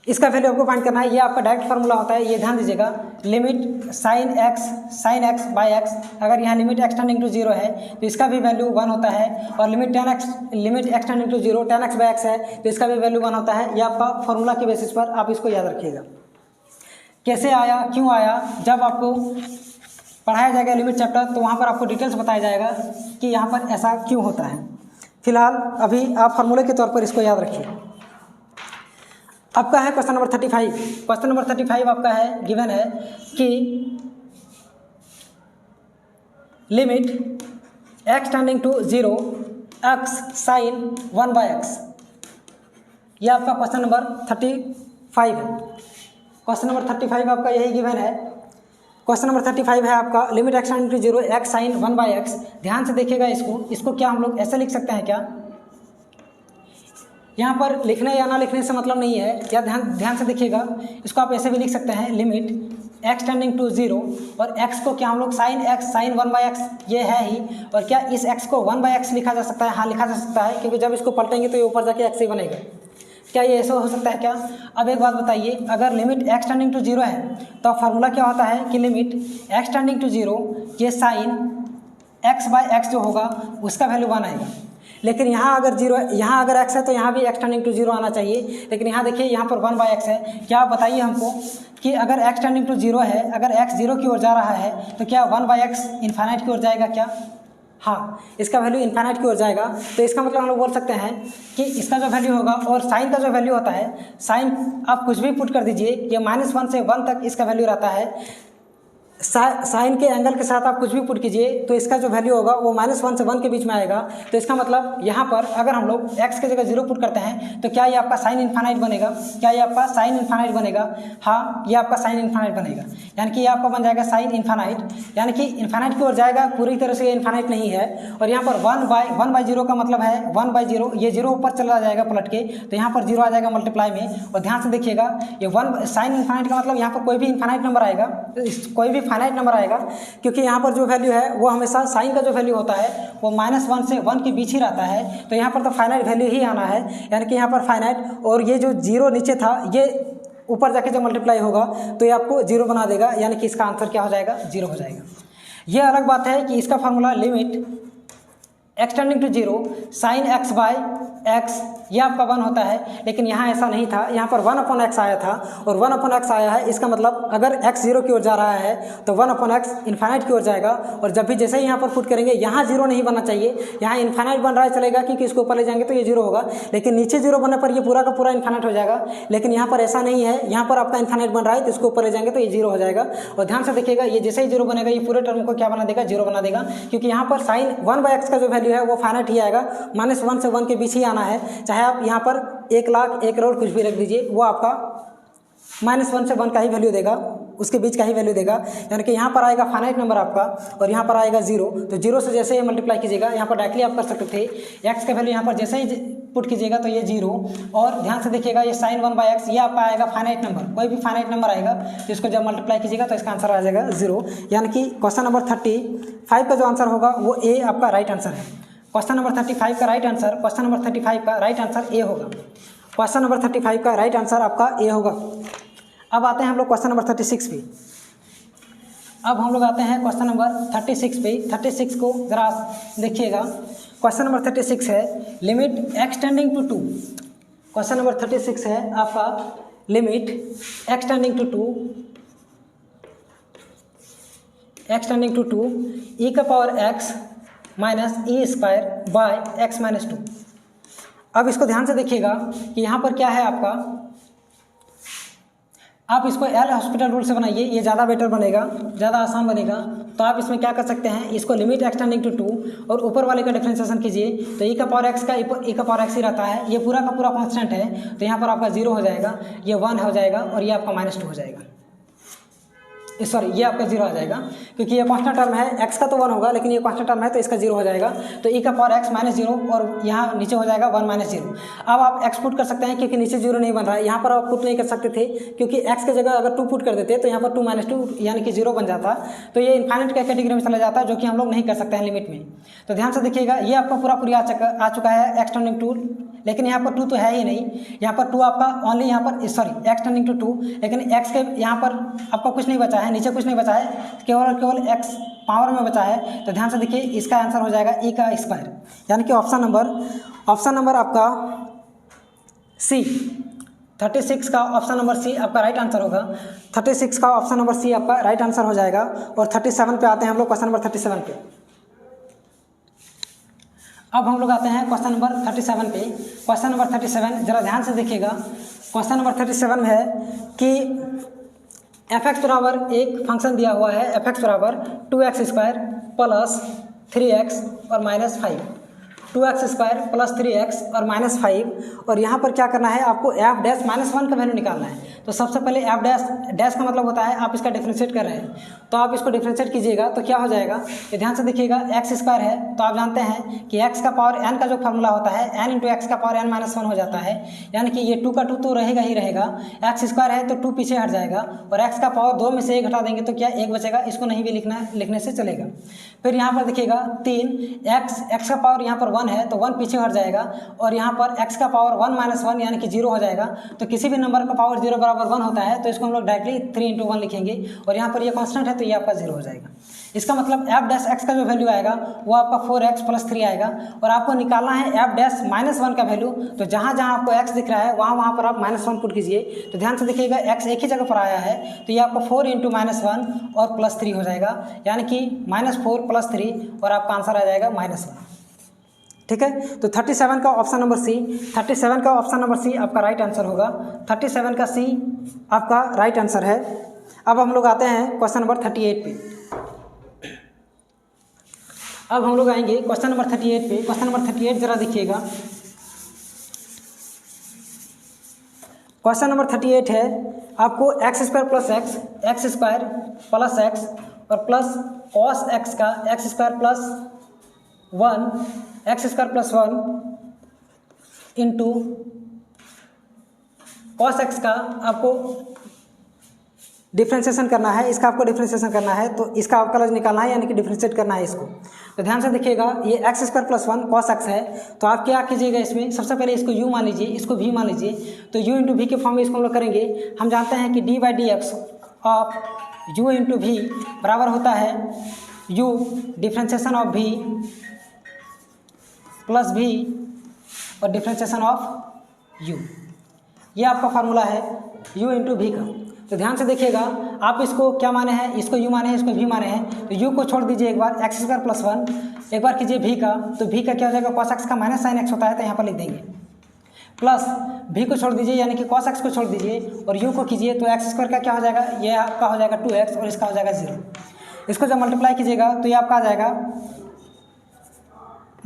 इसका वैल्यू आपको फाइंड करना है, ये आपका डायरेक्ट फार्मूला होता है। ये ध्यान दीजिएगा, limit sine x by x, अगर यहाँ लिमिट x टेंडिंग टू 0 है तो इसका भी वैल्यू 1 होता है, और limit x tending to 0 10x by x है तो इसका भी वैल्यू 1 होता है। ये आपका फार्मूला के बेसिस पर आप इसको याद रखिएगा। कैसे आया, क्यों आया, जब आपको पढ़ाया जाएगा लिमिट चैप्टर तो वहाँ पर आपको डिटेल्स बताया जाएगा कि यहाँ पर ऐसा क्यों होता है। फिलहाल अभी आप फार्मूले के तौर पर इसको याद रखिए। आपका है क्वेश्चन नंबर 35। क्वेश्चन नंबर 35 आपका है, गिवन है कि limit x tending to 0 x sine 1 by x, यह आपका क्वेश्चन नंबर 35 है। क्वेश्चन नंबर 35 आपका यही गिवन है। क्वेश्चन नंबर 35 है आपका limit x tending to 0 x sine 1 by x. ध्यान से देखिएगा इसको क्या हम लोग ऐसे लिख सकते हैं क्या, यहाँ पर लिखने या ना लिखने से मतलब नहीं है, या ध्यान से देखिएगा, इसको आप ऐसे भी लिख सकते हैं, लिमिट x टेंडिंग टू 0 और x को क्या हम लोग साइन 1 बाई एक्स ये है ही, और क्या इस x को 1 बाई एक्स लिखा जा सकता है? हाँ, लिखा जा सकता है, क्योंकि जब इसको पलटेंगे तो ये ऊपर जाके x ही बनेगा। क्या ये ऐसा हो सकता है क्या? अब एक बात बताइए, अगर लिमिट x टेंडिंग टू 0 है तो फार्मूला क्या होता है कि लिमिट x टेंडिंग टू 0 ये साइन x बाई एक्स जो होगा उसका वैल्यू 1 आएगा। लेकिन यहाँ अगर x है तो यहाँ भी x टेंडिंग टू 0 आना चाहिए, लेकिन यहाँ देखिए यहाँ पर 1 बाई एक्स है। क्या आप बताइए हमको कि अगर x टेंडिंग टू 0 है, अगर x 0 की ओर जा रहा है तो क्या 1 बाई एक्स इन्फाइनाइट की ओर जाएगा क्या? हाँ, इसका वैल्यू इन्फाइनाइट की ओर जाएगा। तो इसका मतलब हम लोग बोल सकते हैं कि इसका जो वैल्यू होगा, और साइन का जो वैल्यू होता है, साइन आप कुछ भी पुट कर दीजिए, ये -1 से 1 तक इसका वैल्यू रहता है। साइन के एंगल के साथ आप कुछ भी पुट कीजिए तो इसका जो वैल्यू होगा वो -1 से 1 के बीच में आएगा। तो इसका मतलब यहाँ पर अगर हम लोग x की जगह 0 पुट करते हैं तो क्या ये आपका साइन इन्फाइनाइट बनेगा? क्या ये आपका साइन इन्फाइनाइट बनेगा? हाँ, ये आपका साइन इन्फाइनाइट बनेगा, यानी कि ये आपका बन जाएगा साइन इन्फाइनाइट, यानी कि इन्फाइनाइट की ओर जाएगा, पूरी तरह से ये इन्फाइनाइट नहीं है। और यहाँ पर 1 बाई 0 का मतलब है 1 बाई 0, ये 0 ऊपर चला जाएगा पलट के, तो यहाँ पर 0 आ जाएगा मल्टीप्लाई में। और ध्यान से देखिएगा, ये 1 साइन इन्फाइनाइट का मतलब यहाँ पर कोई भी इन्फाइनाइट नंबर आएगा, कोई भी फाइनाइट नंबर आएगा, क्योंकि यहाँ पर जो वैल्यू है वो हमेशा साइन का जो वैल्यू होता है वो -1 से 1 के बीच ही रहता है। तो यहाँ पर तो फाइनाइट वैल्यू ही आना है, यानी कि यहाँ पर फाइनाइट, और ये जो 0 नीचे था ये ऊपर जाके जब मल्टीप्लाई होगा तो ये आपको 0 बना देगा, यानी कि इसका आंसर क्या हो जाएगा? 0 हो जाएगा। ये अलग बात है कि इसका formula limit x tending to 0 sine x by x ये आपका 1 होता है, लेकिन यहाँ ऐसा नहीं था, यहाँ पर 1/x आया था और 1/x आया है। इसका मतलब अगर x 0 की ओर जा रहा है तो 1/x इन्फाइनाइट की ओर जाएगा, और जब भी जैसे ही यहाँ पर पुट करेंगे यहाँ 0 नहीं बनना चाहिए, यहाँ इन्फाइनाइट बन रहा है चलेगा, क्योंकि इसको ऊपर ले जाएंगे तो ये 0 होगा, लेकिन नीचे 0 बनने पर ये पूरा का पूरा इन्फाइनाइट हो जाएगा। लेकिन यहाँ पर ऐसा नहीं है, यहाँ पर आपका इन्फाइनाइट बन रहा है तो इसको ऊपर ले जाएंगे तो ये 0 हो जाएगा। और ध्यान से देखिएगा, ये जैसे ही 0 बनेगा ये पूरे टर्म को क्या बना देगा, 0 बना देगा, क्योंकि यहाँ पर साइन 1/x का जो वैल्यू है वो फाइनाइट ही आएगा, -1 से 1 के बीच ही आना है। चाहे आप यहाँ पर 1 लाख 1 करोड़ कुछ भी रख दीजिए, वो आपका -1 से 1 का ही वैल्यू देगा, उसके बीच का ही वैल्यू देगा। यानी कि यहाँ पर आएगा फाइनाइट नंबर आपका और यहाँ पर आएगा 0, तो 0 से जैसे ही मल्टीप्लाई कीजिएगा, यहाँ पर डायरेक्टली आप कर सकते थे, x का वैल्यू यहाँ पर जैसे ही पुट कीजिएगा तो ये 0। और ध्यान से देखिएगा, ये sin 1/x ये आपका आएगा फाइनाइट नंबर, कोई भी फाइनाइट नंबर आएगा तो इसको जब मल्टीप्लाई कीजिएगा तो इसका आंसर आ जाएगा 0। यानी कि क्वेश्चन नंबर 35 का जो आंसर होगा वो ए आपका राइट आंसर है। क्वेश्चन नंबर 35 का राइट आंसर, क्वेश्चन नंबर 35 का राइट आंसर ए होगा। क्वेश्चन नंबर 35 का राइट आंसर आपका ए होगा। अब आते हैं हम लोग क्वेश्चन नंबर 36 पे। अब हम लोग आते हैं क्वेश्चन नंबर 36 पे। 36 को ज़रा देखिएगा। क्वेश्चन नंबर 36 है limit x tending to 2। Question number 36 है आपका limit x tending to 2 e का power x minus e square by x minus 2। अब इसको ध्यान से देखिएगा कि यहाँ पर क्या है आपका, आप इसको एल हॉस्पिटल रूल से बनाइए, ये ज़्यादा बेटर बनेगा, ज़्यादा आसान बनेगा। तो आप इसमें क्या कर सकते हैं, इसको लिमिट x टेंडिंग टू 2 और ऊपर वाले का डिफरेंशिएशन कीजिए तो e का पावर x का e का पावर x ही रहता है, ये पूरा का पूरा कांस्टेंट है, तो यहाँ पर आपका 0 हो जाएगा, ये 1 हो जाएगा और ये आपका -2 हो जाएगा, सॉरी ये आपका 0 आ जाएगा, क्योंकि ये कांस्टेंट टर्म है, x का तो 1 होगा लेकिन ये कांस्टेंट टर्म है तो इसका 0 हो जाएगा। तो e का पावर x -0 और यहाँ नीचे हो जाएगा 1 - 0। अब आप x पुट कर सकते हैं क्योंकि नीचे 0 नहीं बन रहा है, यहाँ पर आप पुट नहीं कर सकते थे क्योंकि x की जगह अगर 2 पुट कर देते तो यहाँ पर 2 - 2 यानी कि 0 बन जाता, तो ये इन्फाइनाइट का कैटेगरी में चला जाता, जो कि हम लोग नहीं कर सकते हैं लिमिट में। तो ध्यान से देखिएगा, ये आपका पूरा आ चुका है x टेंडिंग टू, लेकिन यहाँ पर 2 तो है ही नहीं, यहाँ पर 2 आपका ओनली यहाँ पर सॉरी x टेंडिंग टू 2, लेकिन x के यहाँ पर आपका कुछ नहीं बचा है, नीचे कुछ नहीं बचा है, केवल x पावर में बचा है। तो ध्यान से देखिए, इसका आंसर हो जाएगा e का स्क्वायर, यानी कि ऑप्शन नंबर आपका सी 36 का ऑप्शन नंबर सी आपका राइट आंसर होगा। 36 का ऑप्शन नंबर सी आपका राइट आंसर हो जाएगा। और 37 पे आते हैं हम लोग, क्वेश्चन नंबर 37 पे। अब हम लोग आते हैं क्वेश्चन नंबर 37 पे। क्वेश्चन नंबर 37 जरा ध्यान से देखिएगा। क्वेश्चन नंबर 37 में है कि f(x) बराबर एक फंक्शन दिया हुआ है, f(x) बराबर 2x² प्लस 3x और -5, 2x² प्लस 3x और -5। और यहाँ पर क्या करना है, आपको f' -1 का वैल्यू निकालना है। तो सबसे पहले f' का मतलब होता है आप इसका डिफरेंशिएट कर रहे हैं, तो आप इसको डिफरेंशिएट कीजिएगा तो क्या हो जाएगा, ये ध्यान से देखिएगा, x² है तो आप जानते हैं कि x का पावर n का जो फार्मूला होता है n × x का पावर n - 1 हो जाता है, यानी कि ये 2 का 2 तो रहेगा ही रहेगा, x² है तो 2 पीछे हट जाएगा और x का पावर 2 में से 1 हटा देंगे तो क्या 1 बचेगा, इसको नहीं भी लिखने से चलेगा। फिर यहाँ पर देखिएगा 3 x का पावर यहाँ पर 1 है तो 1 पीछे हट जाएगा और यहाँ पर x का पावर 1 - 1 यानी कि 0 हो जाएगा। तो किसी भी नंबर का पावर 0 बराबर 1 होता है तो इसको हम लोग डायरेक्टली 3 × 1 लिखेंगे और यहाँ पर ये कांस्टेंट है तो ये आपका 0 हो जाएगा। इसका मतलब f' का जो वैल्यू आएगा वो आपका 4x + 3 आएगा और आपको निकालना है f' -1 का वैल्यू। तो जहाँ जहाँ आपको x दिख रहा है वहाँ पर आप -1 पुट कीजिए। तो ध्यान से देखिएगा, x एक ही जगह पर आया है तो ये आपका 4 × -1 और +3 हो जाएगा, यानी कि -4 + 3 और आपका आंसर आ जाएगा -1। ठीक है, तो 37 का ऑप्शन नंबर सी, 37 का ऑप्शन नंबर सी आपका राइट आंसर होगा। 37 का सी आपका राइट आंसर है। अब हम लोग आते हैं क्वेश्चन नंबर 38 पे। अब हम लोग आएंगे क्वेश्चन नंबर 38 पे। क्वेश्चन नंबर 38 जरा देखिएगा। क्वेश्चन नंबर 38 है आपको x² + x² प्लस x और प्लस cos x का x² + 1 x² + 1 into cos x का आपको डिफ्रेंशिएशन करना है, इसका आपको डिफ्रेंशिएशन करना है तो इसका अवकलज निकालना है, यानी कि डिफ्रेंशिएट करना है इसको। तो ध्यान से देखिएगा, ये x² + 1 cos x है तो आप क्या कीजिएगा, इसमें सबसे पहले इसको u मान लीजिए, इसको v मान लीजिए। तो u × v के फॉर्म में इसको हम लोग करेंगे। हम जानते हैं कि d/dx ऑफ u × v बराबर होता है u differentiation of v plus v और डिफ्रेंशिएशन ऑफ u। ये आपका फार्मूला है u इंटू वी का। तो ध्यान से देखिएगा, आप इसको क्या माने हैं, इसको u माने हैं, इसको v माने हैं। तो u को छोड़ दीजिए एक बार, एक्स स्क्वायर प्लस 1, एक बार कीजिए v का, तो v का क्या हो जाएगा, cos x का माइनस साइन x होता है, तो यहाँ पर लिख देंगे प्लस v को छोड़ दीजिए यानी कि cos x को छोड़ दीजिए और u को कीजिए, तो एक्स स्क्वायर का क्या हो जाएगा, ये आपका हो जाएगा 2x और इसका हो जाएगा 0। इसको जब मल्टीप्लाई कीजिएगा तो ये आपका आ जाएगा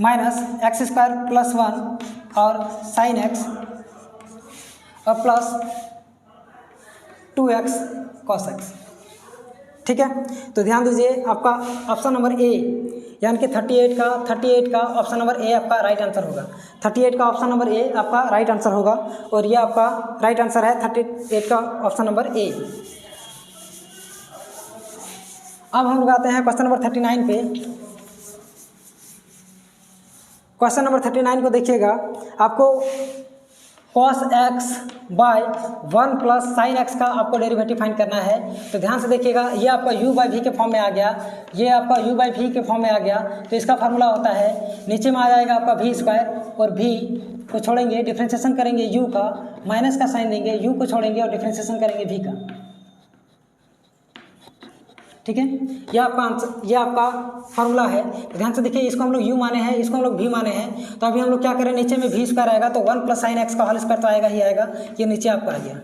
माइनस एक्स स्क्वायर प्लस 1 और साइन x और प्लस 2x cos x। ठीक है, तो ध्यान दीजिए आपका ऑप्शन नंबर ए यानी कि 38 का ऑप्शन नंबर ए आपका राइट आंसर होगा। 38 का ऑप्शन नंबर ए आपका राइट आंसर होगा और ये आपका राइट आंसर है 38 का ऑप्शन नंबर ए। अब हम लोग आते हैं क्वेश्चन नंबर 39 पे। क्वेश्चन नंबर 39 को देखिएगा, आपको cos x by 1 plus sine x का आपको डेरिवेटिव फाइंड करना है। तो ध्यान से देखिएगा, ये आपका u बाई वी के फॉर्म में आ गया, ये आपका u बाई वी के फॉर्म में आ गया। तो इसका फार्मूला होता है, नीचे में आ जाएगा आपका v स्क्वायर और v को छोड़ेंगे, डिफ्रेंशिएशन करेंगे u का, माइनस का साइन देंगे, u को छोड़ेंगे और डिफ्रेंशिएशन करेंगे v का। ठीक है, ये आपका आंसर, ये आपका फार्मूला है। ध्यान से देखिए, इसको हम लोग u माने हैं, इसको हम लोग v माने हैं। तो अभी हम लोग क्या करें, नीचे में v स्क्वायर आएगा तो 1 प्लस साइन x का होल स्क्वायर तो आएगा ही आएगा, ये नीचे आपका आ गया।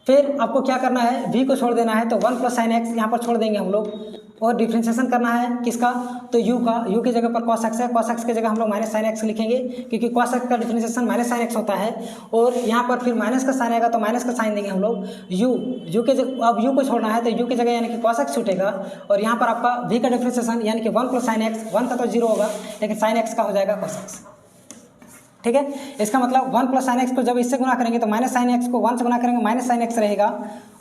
फिर आपको क्या करना है, v को छोड़ देना है, तो 1 प्लस साइन x यहाँ पर छोड़ देंगे हम लोग और डिफ्रेंशिएशन करना है किसका, तो u का, u की जगह पर cos x है, cos x की जगह हम लोग माइनस साइन x लिखेंगे क्योंकि cos x का डिफ्रेंशिएशन माइनस साइन x होता है। और यहाँ पर फिर माइनस का साइन आएगा तो माइनस का साइन देंगे हम लोग u के जगह, अब u को छोड़ना है तो u की जगह यानी कि cos x छूटेगा और यहाँ पर आपका v का डिफ्रेंशिएशन यानी कि 1 प्लस साइन x, 1 का तो 0 होगा लेकिन साइन x का हो जाएगा cos x। ठीक है, इसका मतलब 1 प्लस साइन एक्स को जब इससे गुना करेंगे तो माइनस साइन एक्स को 1 से गुना करेंगे माइनस साइन एक्स रहेगा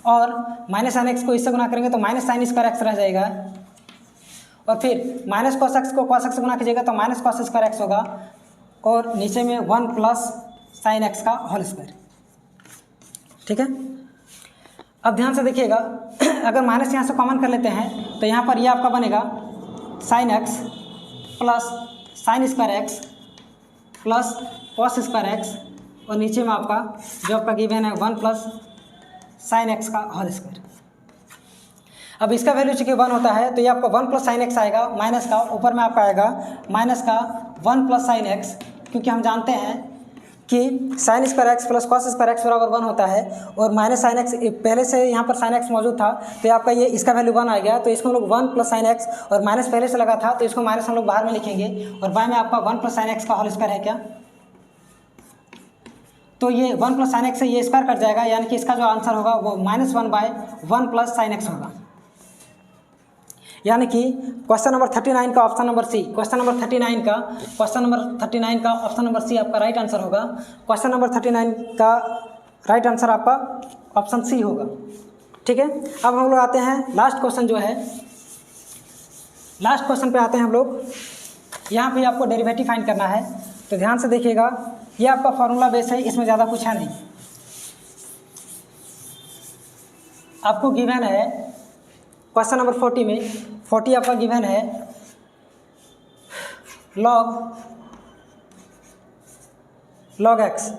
और माइनस साइन एक्स को इससे गुना करेंगे तो माइनस साइन स्क्वायर एक्स रह जाएगा और फिर माइनस कॉस एक्स को कॉस एक्स से गुना कीजिएगा तो माइनस कॉस स्क्वायर एक्स होगा और नीचे में 1 प्लस साइन एक्स का होल स्क्वायर। ठीक है, अब ध्यान से देखिएगा, अगर माइनस यहाँ से कॉमन कर लेते हैं तो यहाँ पर ये आपका बनेगा sine x plus sine square x plus cos square x और नीचे में आपका जो आपका गिवन है 1 प्लस साइन एक्स का होल स्क्वायर। अब इसका वैल्यू चूँकि 1 होता है तो ये आपका 1 प्लस साइन एक्स आएगा माइनस का, ऊपर में आपका आएगा माइनस का 1 प्लस साइन एक्स, क्योंकि हम जानते हैं कि sine square x plus cos square x बराबर 1 होता है और माइनस साइन एक्स पहले से यहाँ पर साइन एक्स मौजूद था तो आपका ये इसका वैल्यू 1 आ गया। तो इसको हम लोग 1 प्लस साइन एक्स और माइनस पहले से लगा था तो इसको माइनस हम लोग बाहर में लिखेंगे और बाय में आपका 1 प्लस साइन एक्स का होल स्क्वायर है क्या, तो ये 1 प्लस साइन एक्स से ये स्क्वायर कट जाएगा यानी कि इसका जो आंसर होगा वो -1 बाय 1 प्लस साइन एक्स होगा। यानी कि क्वेश्चन नंबर 39 का option number C, question number 39 का ऑप्शन नंबर सी आपका राइट आंसर होगा। क्वेश्चन नंबर 39 का राइट आंसर आपका ऑप्शन सी होगा। ठीक है, अब हम लोग आते हैं लास्ट क्वेश्चन जो है, लास्ट क्वेश्चन पे आते हैं हम लोग। यहाँ पे आपको डेरिवेटिव फाइंड करना है तो ध्यान से देखिएगा, ये आपका फार्मूला बेस है, इसमें ज़्यादा कुछ है नहीं। आपको गिवन है क्वेश्चन नंबर 40 में, 40 आपका गिवन है log x,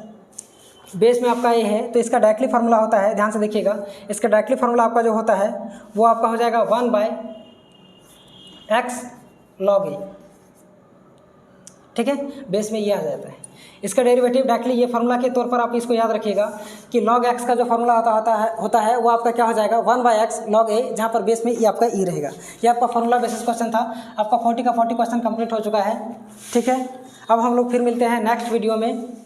बेस में आपका ये है तो इसका डायरेक्टली फार्मूला होता है, ध्यान से देखिएगा, इसका डायरेक्टली फार्मूला आपका जो होता है वो आपका हो जाएगा 1 बाय x log a। ठीक है, बेस में ये आ जाता है। इसका डेरिवेटिव डायरेक्टली ये फार्मूला के तौर पर आप इसको याद रखिएगा कि log x का जो फार्मूला होता है वो आपका क्या हो जाएगा 1 बाय x log a, जहाँ पर बेस में ये आपका e रहेगा। ये आपका फार्मूला बेसिस क्वेश्चन था, आपका 40 का 40 क्वेश्चन कंप्लीट हो चुका है। ठीक है, अब हम लोग फिर मिलते हैं नेक्स्ट वीडियो में।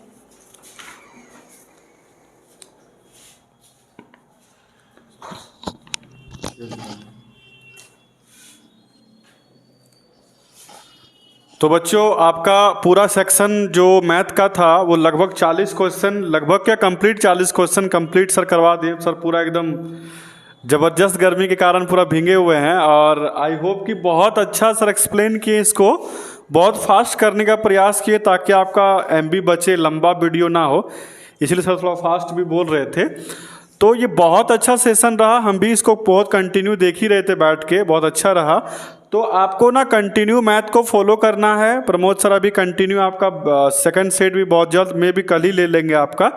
तो बच्चों, आपका पूरा सेक्शन जो मैथ का था वो लगभग 40 क्वेश्चन, लगभग क्या कंप्लीट 40 क्वेश्चन कंप्लीट सर करवा दिए। सर पूरा एकदम ज़बरदस्त गर्मी के कारण पूरा भीगे हुए हैं और आई होप कि बहुत अच्छा सर एक्सप्लेन किए, इसको बहुत फास्ट करने का प्रयास किए ताकि आपका MB बचे, लंबा वीडियो ना हो, इसलिए सर थोड़ा फास्ट भी बोल रहे थे। तो ये बहुत अच्छा सेशन रहा, हम भी इसको बहुत कंटिन्यू देख ही रहे थे बैठ के, बहुत अच्छा रहा। तो आपको ना कंटिन्यू मैथ को फॉलो करना है। प्रमोद सर अभी कंटिन्यू आपका सेकंड सेट भी बहुत जल्द में भी कल ही ले लेंगे आपका,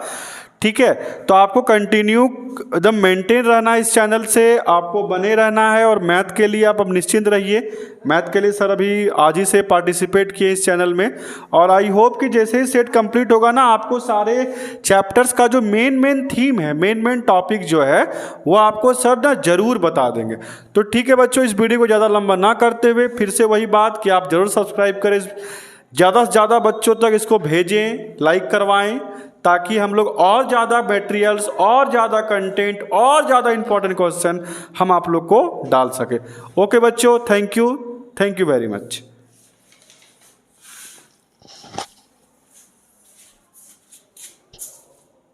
ठीक है। तो आपको कंटिन्यू एकदम मेंटेन रहना है, इस चैनल से आपको बने रहना है। और मैथ के लिए आप अब निश्चिंत रहिए, मैथ के लिए सर अभी आज ही से पार्टिसिपेट किए इस चैनल में। और आई होप कि जैसे ही सेट कंप्लीट होगा ना, आपको सारे चैप्टर्स का जो मेन थीम है, मेन टॉपिक जो है वो आपको सर ना जरूर बता देंगे। तो ठीक है बच्चों, इस वीडियो को ज़्यादा लंबा ना करते हुए फिर से वही बात कि आप ज़रूर सब्सक्राइब करें, ज़्यादा से ज़्यादा बच्चों तक इसको भेजें, लाइक करवाएं, ताकि हम लोग और ज़्यादा मटेरियल्स और ज़्यादा कंटेंट और ज़्यादा इंपॉर्टेंट क्वेश्चन हम आप लोग को डाल सके। ओके बच्चों, थैंक यू वेरी मच।